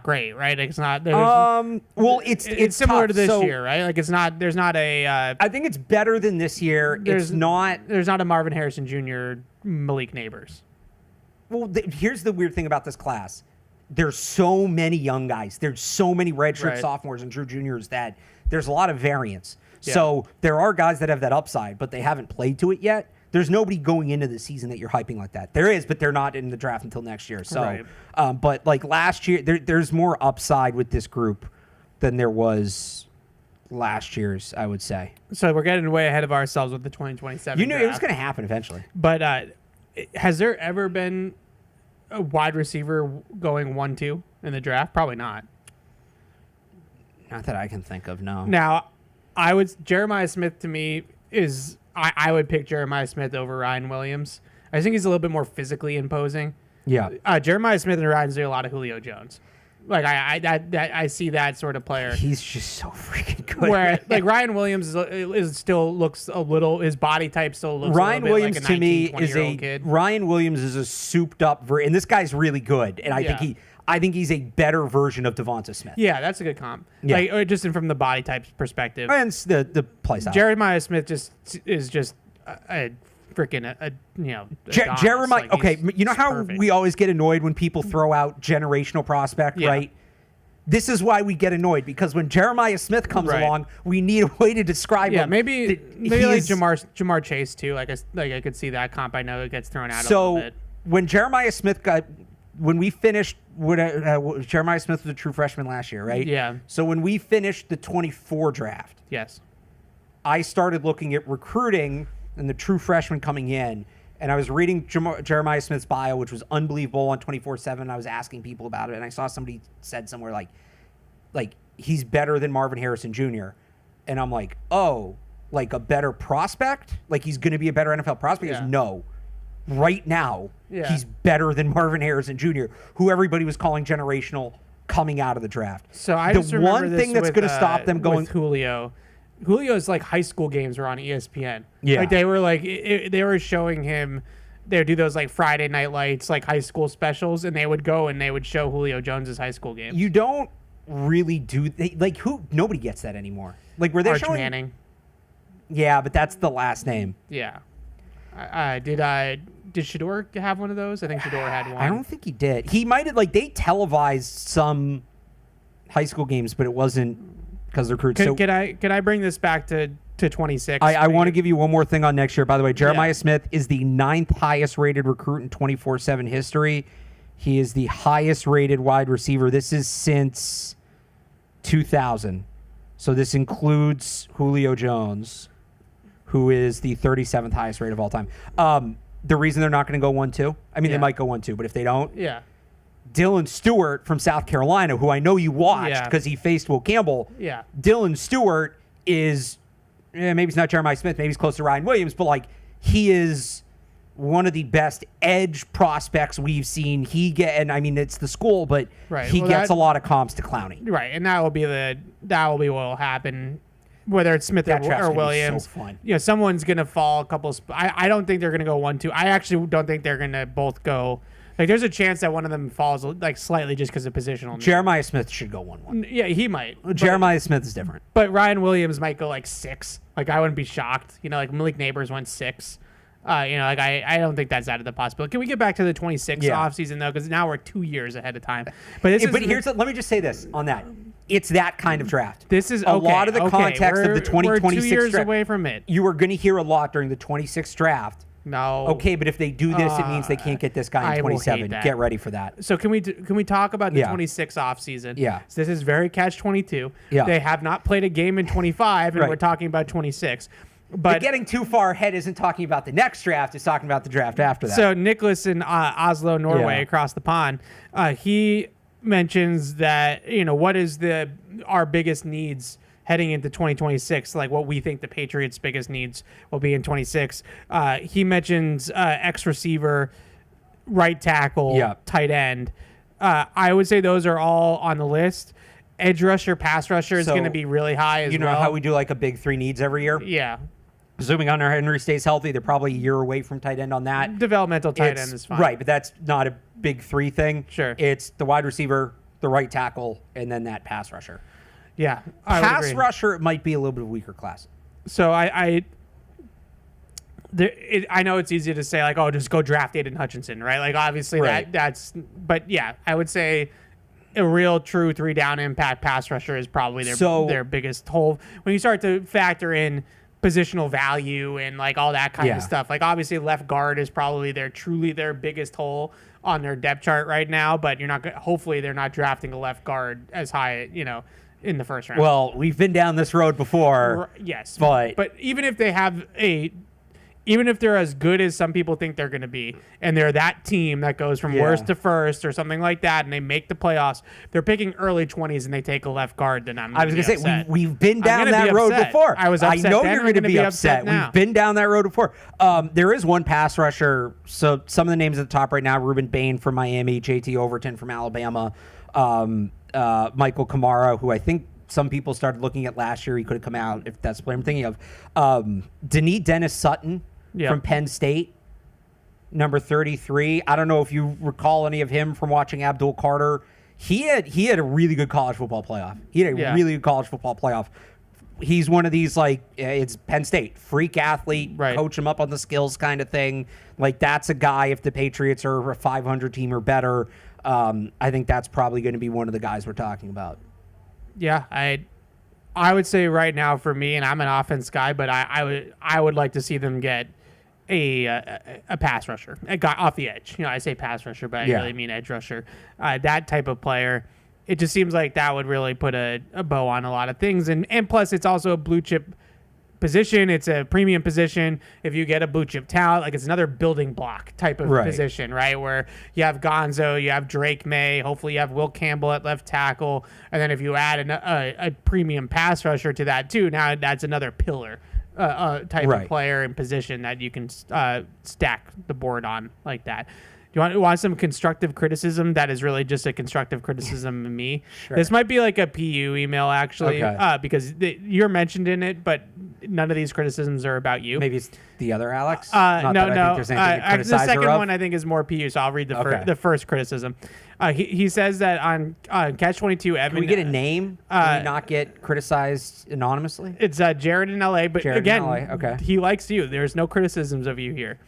great, right? Like it's not. Well, it's similar tough. to this So, year, right? Like it's not. There's not a. I think it's better than this year. It's not. There's not a Marvin Harrison Jr. Malik Neighbors. Well, here's the weird thing about this class. There's so many young guys. There's so many redshirt Right. sophomores and true juniors that there's a lot of variance. Yeah. So there are guys that have that upside, but they haven't played to it yet. There's nobody going into the season that you're hyping like that. There is, but they're not in the draft until next year. So, Right. But like last year, there's more upside with this group than there was last year's, I would say. So we're getting way ahead of ourselves with the 2027. You knew it was draft. going to happen eventually. But has there ever been a wide receiver going 1-2 in the draft? Probably not. Not that I can think of, no. Now, Jeremiah Smith to me is I would pick Jeremiah Smith over Ryan Williams. I think he's a little bit more physically imposing. Yeah. Jeremiah Smith and Ryan do a lot of Julio Jones. Like I see that sort of player. He's just so freaking good. Where like Ryan Williams is still looks a little, his body type still looks Ryan a little Williams bit like a to me 19-20 is year old kid. Ryan Williams is a souped up and this guy's really good, and I think he's a better version of Devonta Smith. Yeah, that's a good comp. Yeah. Like just from the body type perspective. And the play style. Jeremiah Smith is just a freaking Jeremiah. Like, okay, you know how perfect. we always get annoyed when people throw out generational prospect, right? This is why we get annoyed, because when Jeremiah Smith comes along, we need a way to describe him. maybe like Jamar Chase too. Like I could see that comp. I know it gets thrown out a little bit. When Jeremiah Smith when we finished, Jeremiah Smith was a true freshman last year, right? Yeah. So when we finished the 24 draft, Yes. I started looking at recruiting and the true freshmen coming in, and I was reading Jeremiah Smith's bio, which was unbelievable on 24/7. I was asking people about it, and I saw somebody said somewhere like he's better than Marvin Harrison Jr. And I'm like, oh, like a better prospect? Like he's going to be a better NFL prospect? Yeah. He goes, no. Right now, Yeah. he's better than Marvin Harrison Jr., who everybody was calling generational coming out of the draft. So I the just remember one this thing that's with, going to stop them going with Julio's like high school games were on ESPN. Yeah. Like they were like they were showing him. They would do those like Friday Night Lights, like high school specials, and they would go and they would show Julio Jones's high school games. You don't really do nobody gets that anymore. Like were they Arch showing Manning. Yeah, but that's the last name. Yeah. Did Shador have one of those? I think Shador had one. I don't think he did. He might have they televised some high school games, but it wasn't because they're recruits. Can I bring this back to 26? I want to give you one more thing on next year. By the way, Jeremiah Yeah. Smith is the 9th highest rated recruit in 24/7 history. He is the highest rated wide receiver. This is since 2000. So this includes Julio Jones, who is the 37th highest rate of all time. The reason they're not going to go 1-2, I mean, they might go 1-2, but if they don't, Yeah. Dylan Stewart from South Carolina, who I know you watched Yeah. because he faced Will Campbell. Yeah. Dylan Stewart is, maybe he's not Jeremiah Smith, maybe he's close to Ryan Williams, but he is one of the best edge prospects we've seen. And I mean, it's the school, but Right. he Well, gets that- a lot of comps to Clowney. Right, and that will be what will happen, whether it's Smith That draft's or gonna be Williams. so fun. Someone's gonna fall a couple. I don't think they're gonna go 1-2. I actually don't think they're gonna both go. Like, there's a chance that one of them falls like slightly just because of positional. need. Jeremiah Smith should go 1-1. Yeah, he might. Jeremiah Smith is different. But Ryan Williams might go like 6. Like, I wouldn't be shocked. Like Malik Neighbors went 6. I don't think that's out of the possibility. Can we get back to the 26 offseason though? Because now we're 2 years ahead of time. But let me just say this on that. It's that kind of draft. This is a lot of the context of the 2026 We're 2 years draft. away from it. You are going to hear a lot during the 26th draft. No. Okay, but if they do this, it means they can't get this guy I in will hate 27. that. Get ready for that. So can we talk about the Yeah. 26 offseason? Yeah. So this is very Catch-22. Yeah. They have not played a game in 25, and Right. we're talking about 26. But getting too far ahead isn't talking about the next draft. It's talking about the draft after that. So Nicholas in Oslo, Norway, Yeah. across the pond, he mentions that what is our biggest needs heading into 2026, like what we think the Patriots' biggest needs will be in 26. He mentions X receiver, right tackle, tight end. I would say those are all on the list. Edge rusher, pass rusher is So, going to be really high as well. you know how we do like a big 3 needs every year? Yeah. Assuming Hunter Henry stays healthy, they're probably a year away from tight end on that. Developmental tight end is fine. Right, but that's not a big 3 thing. Sure. It's the wide receiver, the right tackle, and then that pass rusher. Yeah. I would Pass agree. rusher, it might be a little bit of a weaker class. So I know it's easy to say like, oh, just go draft Aiden Hutchinson, right? Like obviously Right. but yeah, I would say a real true 3-down impact pass rusher is probably their biggest hole. When you start to factor in positional value and like all that kind of stuff, like obviously left guard is probably their biggest hole on their depth chart right now, but hopefully they're not drafting a left guard as high, in the first round. Well, we've been down this road before. Yes, but even if they have even if they're as good as some people think they're going to be, and they're that team that goes from worst to first or something like that, and they make the playoffs, they're picking early 20s and they take a left guard, then I was going to say, we've been down that road before. I was upset. I know then, you're going to be upset. Now. We've been down that road before. There is one pass rusher. So some of the names at the top right now, Reuben Bain from Miami, JT Overton from Alabama, Michael Kamara, who I think some people started looking at last year. He could have come out, if that's what I'm thinking of. Denis Dennis Sutton from Penn State, number 33. I don't know if you recall any of him from watching Abdul Carter. He had a really good college football playoff. Really good college football playoff. He's one of these, like, it's Penn State, freak athlete, coach him up on the skills kind of thing. Like, that's a guy, if the Patriots are a 500 team or better, I think that's probably going to be one of the guys we're talking about. Yeah, I would say right now for me, and I'm an offense guy, but I would like to see them get a pass rusher, a guy off the edge. I say pass rusher, but I really mean edge rusher. That type of player. It just seems like that would really put a bow on a lot of things, and plus it's also a blue chip position. It's a premium position. If you get a blue chip talent, like, it's another building block type of position, right? Where you have Gonzo, you have Drake May, hopefully you have Will Campbell at left tackle, and then if you add a premium pass rusher to that too, now that's another pillar type of player and position that you can stack the board on like that. Do you want some constructive criticism? That is really just a constructive criticism of me. Sure. This might be like a PU email, actually, because you're mentioned in it, but none of these criticisms are about you. Maybe it's the other Alex? No. I think there's anything to criticize the second her of. one, I think, is more PU, so I'll read the first criticism. He says that on Catch-22, Evan... Can we get a name? Can we not get criticized anonymously? It's Jared in L.A., but Jared again, in LA. He likes you. There's no criticisms of you here.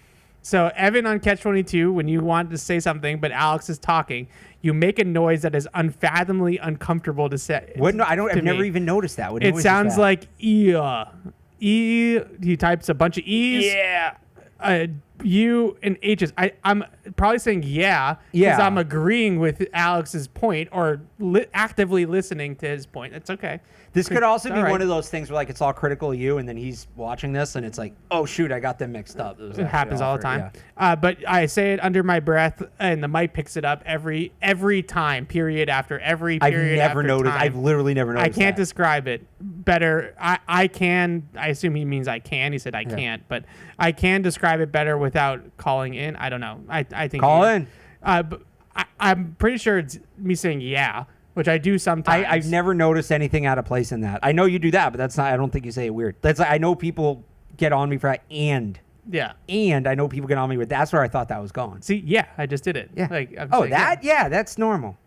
So, Evan on Catch-22, when you want to say something, but Alex is talking, you make a noise that is unfathomably uncomfortable to say. I've never even noticed that. It sounds like E. He types a bunch of E's. Yeah. U and H's. I'm probably saying because I'm agreeing with Alex's point or actively listening to his point. That's okay. This could also be one of those things where, like, it's all critical of you, and then he's watching this, and it's like, oh, shoot, I got them mixed up. It happens all the time. Yeah. But I say it under my breath, and the mic picks it up every time, period after every period. I've literally never noticed. I can't describe it better. I can. I assume he means I can. He said I can't, but I can describe it better without calling in. I don't know. I think call in. But I'm pretty sure it's me saying which I do sometimes. I've never noticed anything out of place in that. I know you do that, but that's not. I don't think you say it weird. That's I know people get on me for that, and I know people get on me with that. That's where I thought that was going. See, I just did it. Yeah. Like, that's normal.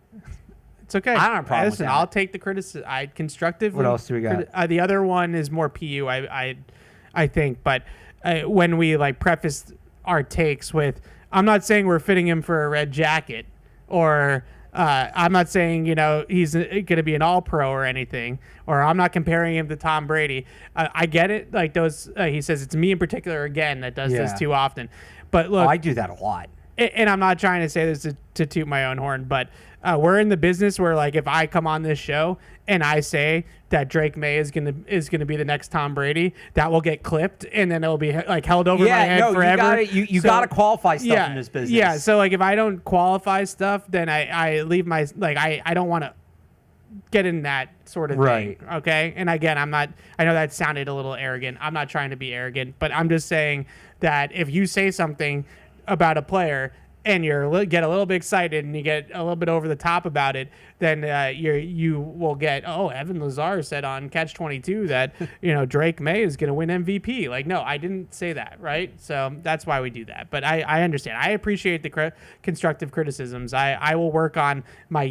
It's okay. I don't have a problem with that. I'll take the criticism. Constructive. What else do we got? The other one is more PU. I think, but when we preface our takes with, I'm not saying we're fitting him for a red jacket, or I'm not saying he's going to be an all-pro or anything, or I'm not comparing him to Tom Brady. I get it. Like those, he says it's me in particular again that does this too often. But look, I do that a lot. And I'm not trying to say this to toot my own horn, but we're in the business where, like, if I come on this show and I say that Drake May is gonna be the next Tom Brady, that will get clipped, and then it'll be held over my head forever. You gotta qualify stuff in this business. Yeah. So if I don't qualify stuff, then I leave my I don't want to get in that sort of thing. Okay. And again, I know that sounded a little arrogant. I'm not trying to be arrogant, but I'm just saying that if you say something about a player and get a little bit excited and you get a little bit over the top about it, then you will get, Evan Lazar said on Catch-22 that Drake May is going to win MVP. Like, no, I didn't say that, right? So that's why we do that. But I understand. I appreciate the constructive criticisms. I will work on my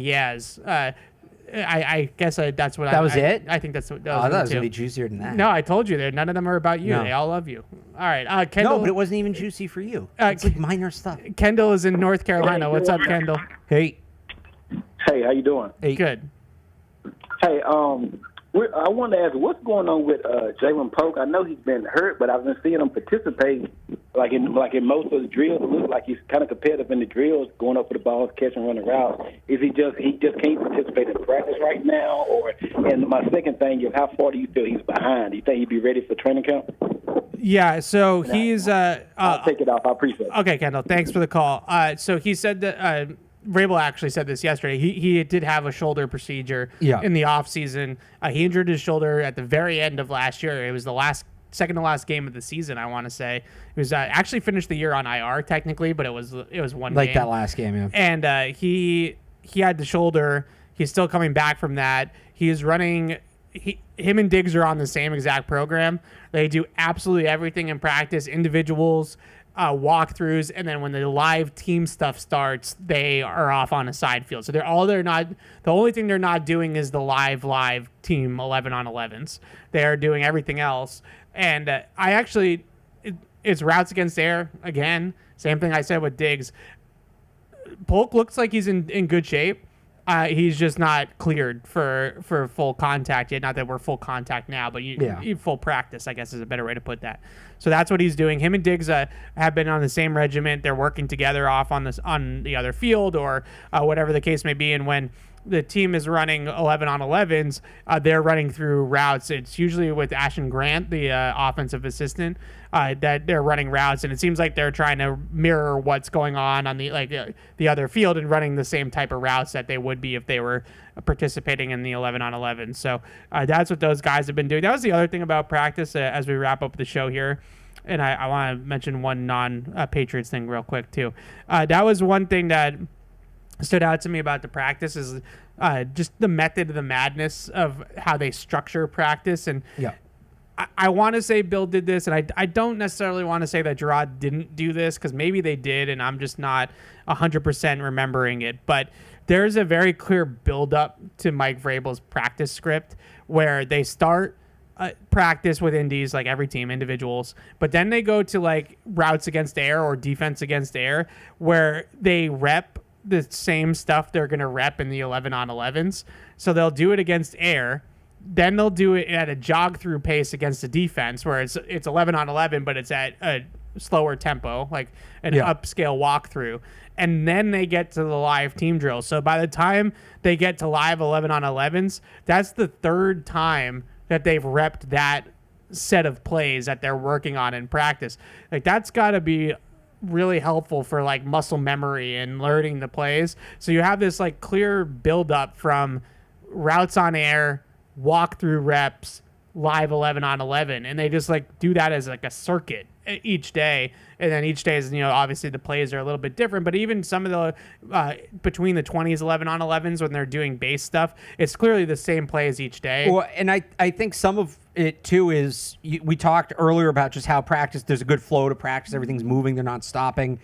I guess that's what that was it. I think that's what. I thought it was gonna be juicier than that. No, I told you none of them are about you. No. They all love you. All right, Kendall. No, but it wasn't even juicy for you. It's like minor stuff. Kendall is in North Carolina. What's up, Kendall? Hey. Hey, how you doing? Hey. Good. Hey, I wanted to ask, what's going on with Jalen Polk? I know he's been hurt, but I've been seeing him participate like in most of the drills. It looks like he's kind of competitive in the drills, going up for the balls, catching, running routes. Is he just can't participate in practice right now? And my second thing is, how far do you feel he's behind? Do you think he'd be ready for training camp? Yeah, so he's I'll take it off. I appreciate it. okay, Kendall. Thanks for the call. So he said that Vrabel actually said this yesterday. He did have a shoulder procedure in the offseason. He injured his shoulder at the very end of last year. It was the second to last game of the season, I want to say. He was actually finished the year on IR technically, but it was one Like game. that last game, yeah. And he had the shoulder. He's still coming back from that. He is running. Him and Diggs are on the same exact program. They do absolutely everything in practice, individuals, walkthroughs, and then when the live team stuff starts, they are off on a side field. So the only thing they're not doing is the live team 11 on 11s. They are doing everything else. And it's routes against air again. Same thing I said with Diggs. Polk looks like he's in good shape. He's just not cleared for full contact yet. Not that we're full contact now, but full practice, I guess, is a better way to put that. So that's what he's doing. Him and Diggs have been on the same regiment. They're working together off on the other field or whatever the case may be. And when the team is running 11 on 11s, they're running through routes. It's usually with Ashton Grant, the offensive assistant, that they're running routes, and it seems like they're trying to mirror what's going on the other field and running the same type of routes that they would be if they were participating in the 11 on 11. So that's what those guys have been doing. That was the other thing about practice as we wrap up the show here. And I want to mention one non-Patriots thing real quick too. That was one thing that stood out to me about the practice is just the method of the madness of how they structure practice. And I want to say Bill did this, and I don't necessarily want to say that Gerard didn't do this, because maybe they did, and I'm just not 100% remembering it. But there's a very clear build-up to Mike Vrabel's practice script where they start practice with indies, like every team, individuals, but then they go to like routes against air or defense against air, where they rep the same stuff they're going to rep in the 11 on 11s. So they'll do it against air. Then they'll do it at a jog through pace against the defense where it's 11 on 11, but it's at a slower tempo, like an upscale walkthrough. And then they get to the live team drill. So by the time they get to live 11 on 11s, that's the third time that they've repped that set of plays that they're working on in practice. Like that's got to be really helpful for like muscle memory and learning the plays. So you have this like clear build up from routes on air, walk through reps, live 11 on 11, and they just like do that as like a circuit each day. And then each day is, obviously the plays are a little bit different, but even some of the between the 20s 11 on 11s when they're doing base stuff, it's clearly the same plays each day. Well, and I think some of it too is we talked earlier about just how practice, there's a good flow to practice, everything's moving, they're not stopping.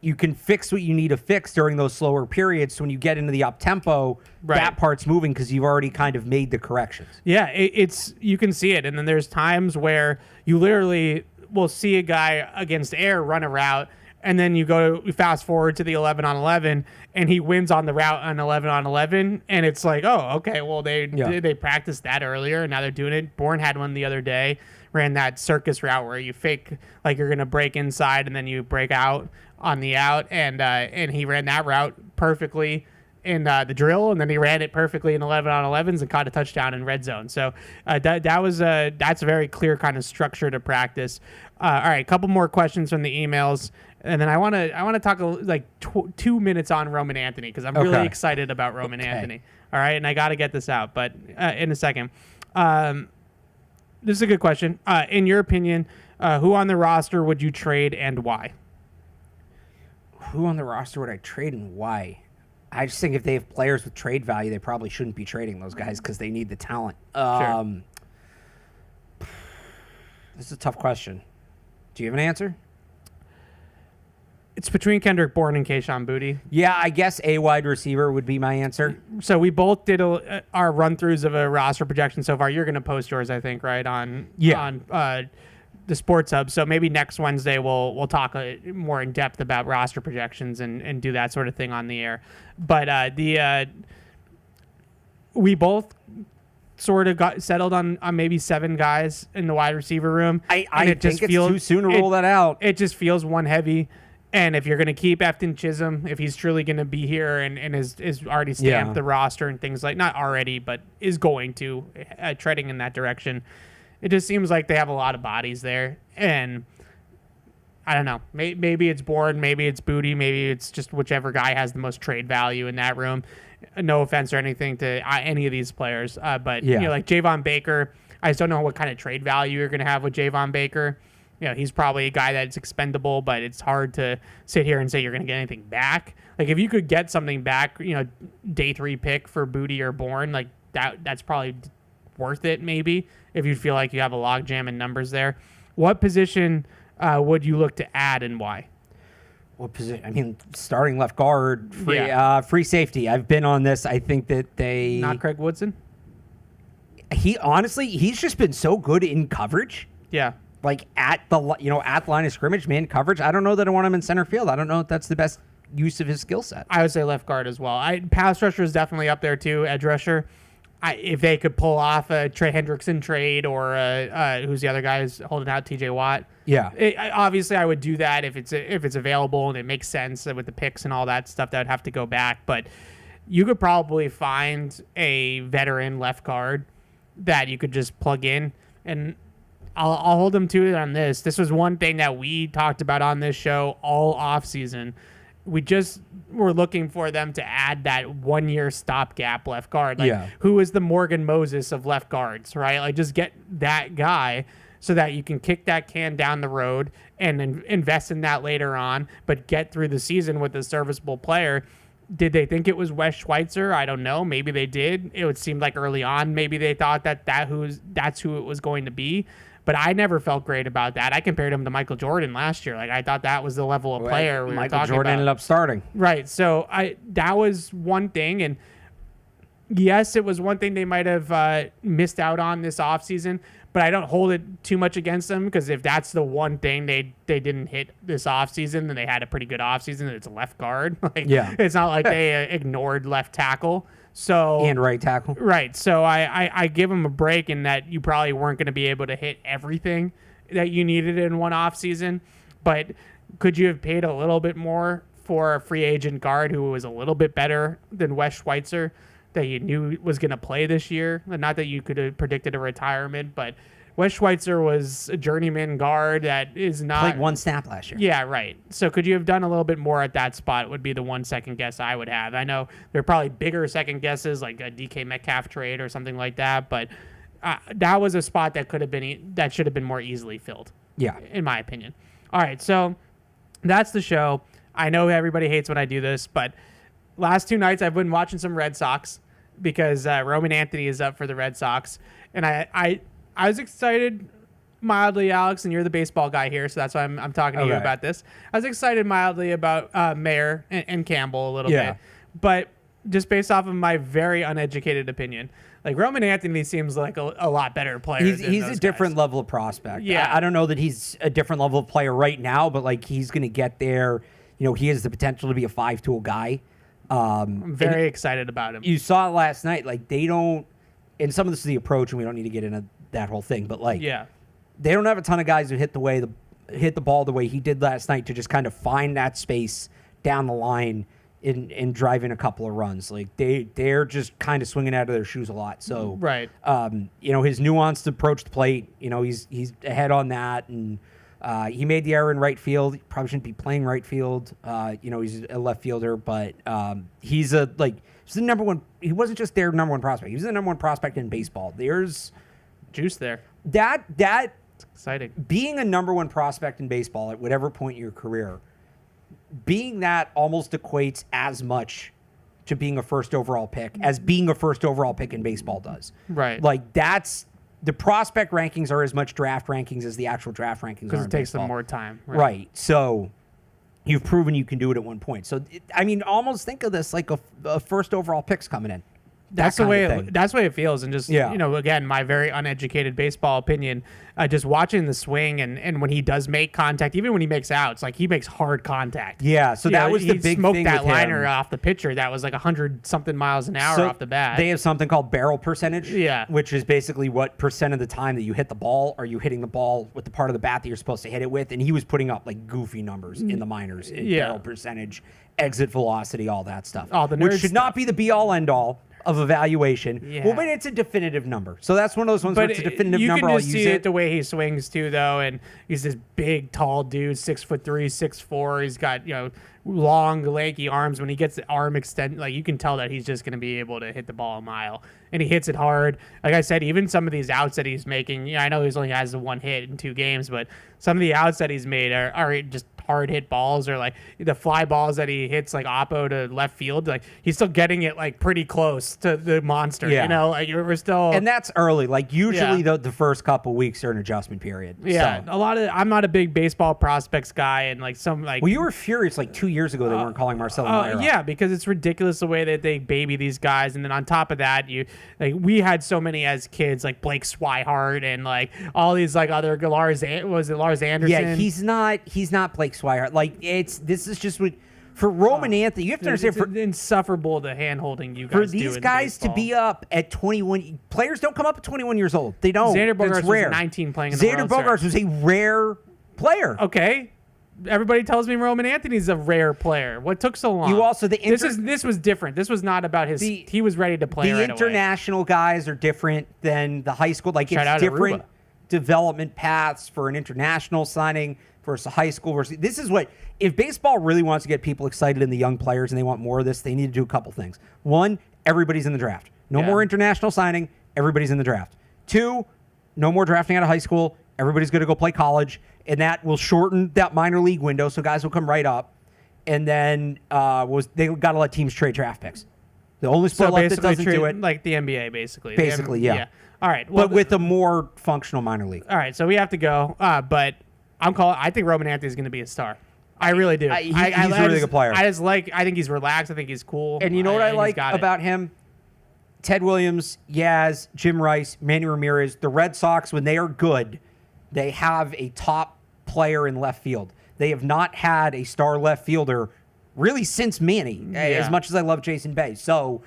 You can fix what you need to fix during those slower periods. So when you get into the up tempo, that part's moving because you've already kind of made the corrections. Yeah, it's you can see it. And then there's times where you literally will see a guy against air run a route, and then you fast forward to the 11 on 11, and he wins on the route on 11 on 11, and it's like, oh, okay, well they practiced that earlier, and now they're doing it. Bourne had one the other day, ran that circus route where you fake like you're gonna break inside and then you break out on the out, and he ran that route perfectly in the drill, and then he ran it perfectly in 11 on 11s and caught a touchdown in red zone. So that's a very clear kind of structure to practice. All right, a couple more questions from the emails, and then I want to talk 2 minutes on Roman Anthony, because I'm really excited about Roman Anthony. All right, and I got to get this out, but in a second. This is a good question. In your opinion, who on the roster would you trade and why? Who on the roster would I trade and why? I just think if they have players with trade value, they probably shouldn't be trading those guys because they need the talent. Sure. This is a tough question. Do you have an answer? It's between Kendrick Bourne and Kayshon Boutte. Yeah, I guess a wide receiver would be my answer. So we both did our run-throughs of a roster projection so far. You're going to post yours, I think, right, on the Sports Hub. So maybe next Wednesday we'll talk more in depth about roster projections and do that sort of thing on the air. But we both sort of got settled on maybe 7 guys in the wide receiver room. I think it's too soon to rule that out. It just feels one heavy. And if you're going to keep Efton Chisholm, if he's truly going to be here and is already stamped the roster and things like, not already, but is going to, treading in that direction, It just seems like they have a lot of bodies there, and I don't know. Maybe it's Bourne, maybe it's Booty, maybe it's just whichever guy has the most trade value in that room. No offense or anything to any of these players, but like Javon Baker, I just don't know what kind of trade value you're going to have with Javon Baker. He's probably a guy that's expendable, but it's hard to sit here and say you're going to get anything back. Like if you could get something back, day 3 pick for Booty or Bourne, like that's probably worth it. Maybe if you feel like you have a logjam in numbers there. What position would you look to add and why? What position? I mean, starting left guard, free safety. I've been on this. I think that they not Craig Woodson. He's just been so good in coverage. Yeah. Like at the line of scrimmage, man, coverage. I don't know that I want him in center field. I don't know if that's the best use of his skill set. I would say left guard as well. Pass rusher is definitely up there too. Edge rusher. If they could pull off a Trey Hendrickson trade or who's the other guy who's holding out, T.J. Watt. Yeah. Obviously, I would do that if it's available and it makes sense with the picks and all that stuff. That would have to go back, but you could probably find a veteran left guard that you could just plug in, and I'll hold them to it on this. This was one thing that we talked about on this show all offseason. We just were looking for them to add that 1-year stopgap left guard. Who is the Morgan Moses of left guards, right? Like, just get that guy so that you can kick that can down the road and invest in that later on, but get through the season with a serviceable player. Did they think it was Wes Schweitzer? I don't know. Maybe they did. It would seem like early on, maybe they thought that's who it was going to be. But I never felt great about that. I compared him to Michael Jordan last year. Like, I thought that was the level of player we were talking about. Michael Jordan ended up starting. Right. So that was one thing. And yes, it was one thing they might have missed out on this offseason. But I don't hold it too much against them, because if that's the one thing they didn't hit this offseason, then they had a pretty good offseason. It's left guard. It's not like they ignored left tackle. And right tackle. Right. So I give them a break in that you probably weren't going to be able to hit everything that you needed in one offseason. But could you have paid a little bit more for a free agent guard who was a little bit better than Wes Schweitzer that you knew was going to play this year? Not that you could have predicted a retirement, but Wes Schweitzer was a journeyman guard that is not... Played 1 snap last year. Yeah, right. So could you have done a little bit more at that spot would be the one second guess I would have. I know there are probably bigger second guesses, like a DK Metcalf trade or something like that, but that was a spot that should have been more easily filled. Yeah. In my opinion. All right, so that's the show. I know everybody hates when I do this, but last 2 nights I've been watching some Red Sox because Roman Anthony is up for the Red Sox, and I was excited mildly, Alex, and you're the baseball guy here, so that's why I'm talking to you about this. I was excited mildly about Mayer and Campbell a little bit, but just based off of my very uneducated opinion, like Roman Anthony seems like a lot better player. He's a different level of prospect. Yeah, I don't know that he's a different level of player right now, but like he's going to get there. He has the potential to be a 5-tool guy. I'm very excited about him. You saw it last night. Like they don't, and some of this is the approach, and we don't need to get into that whole thing, but they don't have a ton of guys who hit the ball the way he did last night to just kind of find that space down the line and drive in a couple of runs. Like they're just kind of swinging out of their shoes a lot. So right, his nuanced approach to plate, he's ahead on that, and he made the error in right field. He probably shouldn't be playing right field. He's a left fielder, but he's the number one. He wasn't just their number one prospect. He was the number one prospect in baseball. There's juice there. That it's exciting. Being a number one prospect in baseball at whatever point in your career, being that almost equates as much to being a first overall pick as being a first overall pick in baseball does. Right. Like that's the prospect rankings are as much draft rankings as the actual draft rankings because are. It takes baseball. them more time. Right. So you've proven you can do it at one point. So almost think of this like a first overall pick's coming in. That's the way it feels, and just again, my very uneducated baseball opinion. Just watching the swing and when he does make contact, even when he makes outs, like he makes hard contact. Yeah, so that was the big smoked thing that with liner him. off the pitcher that was like 100-something miles an hour off the bat. They have something called barrel percentage. Yeah, which is basically what percent of the time that you hit the ball are you hitting the ball with the part of the bat that you're supposed to hit it with, and he was putting up like goofy numbers in the minors in barrel percentage, exit velocity, all that stuff. Oh, the which nerd should not be the be all end all. of evaluation. Yeah. Well, but it's a definitive number. So that's one of those ones where it's a definitive you number. can I'll just use see it. the way he swings too, though, and he's this big, tall dude, 6'3", 6'4". He's got long, lanky arms. When he gets the arm extend, like you can tell that he's just going to be able to hit the ball a mile, and he hits it hard. Like I said, even some of these outs that he's making, I know he only has the one hit in 2 games, but some of the outs that he's made are just hard hit balls, or like the fly balls that he hits like oppo to left field. Like he's still getting it like pretty close to the monster. Yeah. Like we're still, And that's early. Like usually the first couple weeks are an adjustment period. yeah. So. A lot of I'm not a big baseball prospects guy, and like some like Well, you were furious like 2 years ago they weren't calling Marcelo Meyer up. yeah, because it's ridiculous the way that they baby these guys, and then on top of that, we had so many as kids like Blake Swihart and like all these like other Lars Anderson. Yeah, he's not Blake Swihart. Like this is just what for Roman Anthony. You have to understand it's insufferable the hand holding you guys for do these in guys to baseball. be up at 21. Players don't come up at 21 years old. They don't. Xander Bogaerts It's rare. was 19 playing in the Xander World Series. Bogaerts was a rare player. Okay. Everybody tells me Roman Anthony's a rare player. What took so long? You also this was different. This was not about his. He was ready to play. The right international guys are different than the high school. Like Shout out it's different Aruba. development paths for an international signing versus a high school versus. This is what if baseball really wants to get people excited in the young players and they want more of this, they need to do a couple things. One, everybody's in the draft. No more international signing. Everybody's in the draft. 2, no more drafting out of high school. Everybody's going to go play college, and that will shorten that minor league window, so guys will come right up. And then they got to let teams trade draft picks. The only sport left that doesn't do it, like the NBA, basically. Basically, yeah. All right, well, but with a more functional minor league. all right, so we have to go. But I think Roman Anthony's going to be a star. I really do. He's a really good player. I think he's relaxed. I think he's cool. And you know what I he's like got it. about him? Ted Williams, Yaz, Jim Rice, Manny Ramirez, the Red Sox, when they are good, they have a top player in left field. They have not had a star left fielder really since Manny, as much as I love Jason Bay. So,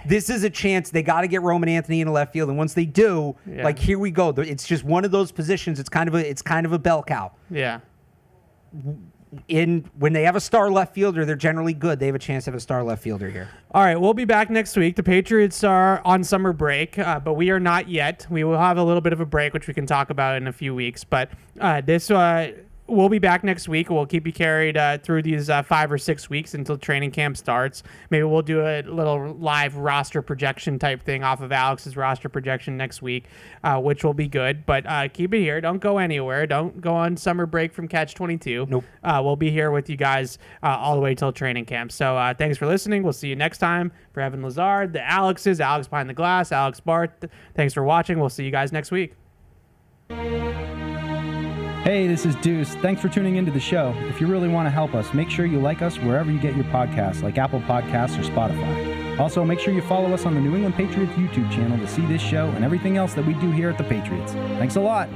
this is a chance. They got to get Roman Anthony into left field. And once they do, here we go. It's just one of those positions. It's kind of a bell cow. Yeah. When they have a star left fielder, they're generally good. They have a chance to have a star left fielder here. All right, we'll be back next week. The Patriots are on summer break, but we are not yet. We will have a little bit of a break, which we can talk about in a few weeks. But we'll be back next week. We'll keep you carried through these 5 or 6 weeks until training camp starts. Maybe we'll do a little live roster projection type thing off of Alex's roster projection next week, which will be good. But keep it here. Don't go anywhere. Don't go on summer break from Catch-22. Nope. We'll be here with you guys all the way till training camp. So thanks for listening. We'll see you next time. For Evan Lazard, the Alexes, Alex Behind the Glass, Alex Barth, thanks for watching. We'll see you guys next week. Hey, this is Deuce. Thanks for tuning into the show. If you really want to help us, make sure you like us wherever you get your podcasts, like Apple Podcasts or Spotify. Also, make sure you follow us on the New England Patriots YouTube channel to see this show and everything else that we do here at the Patriots. Thanks a lot.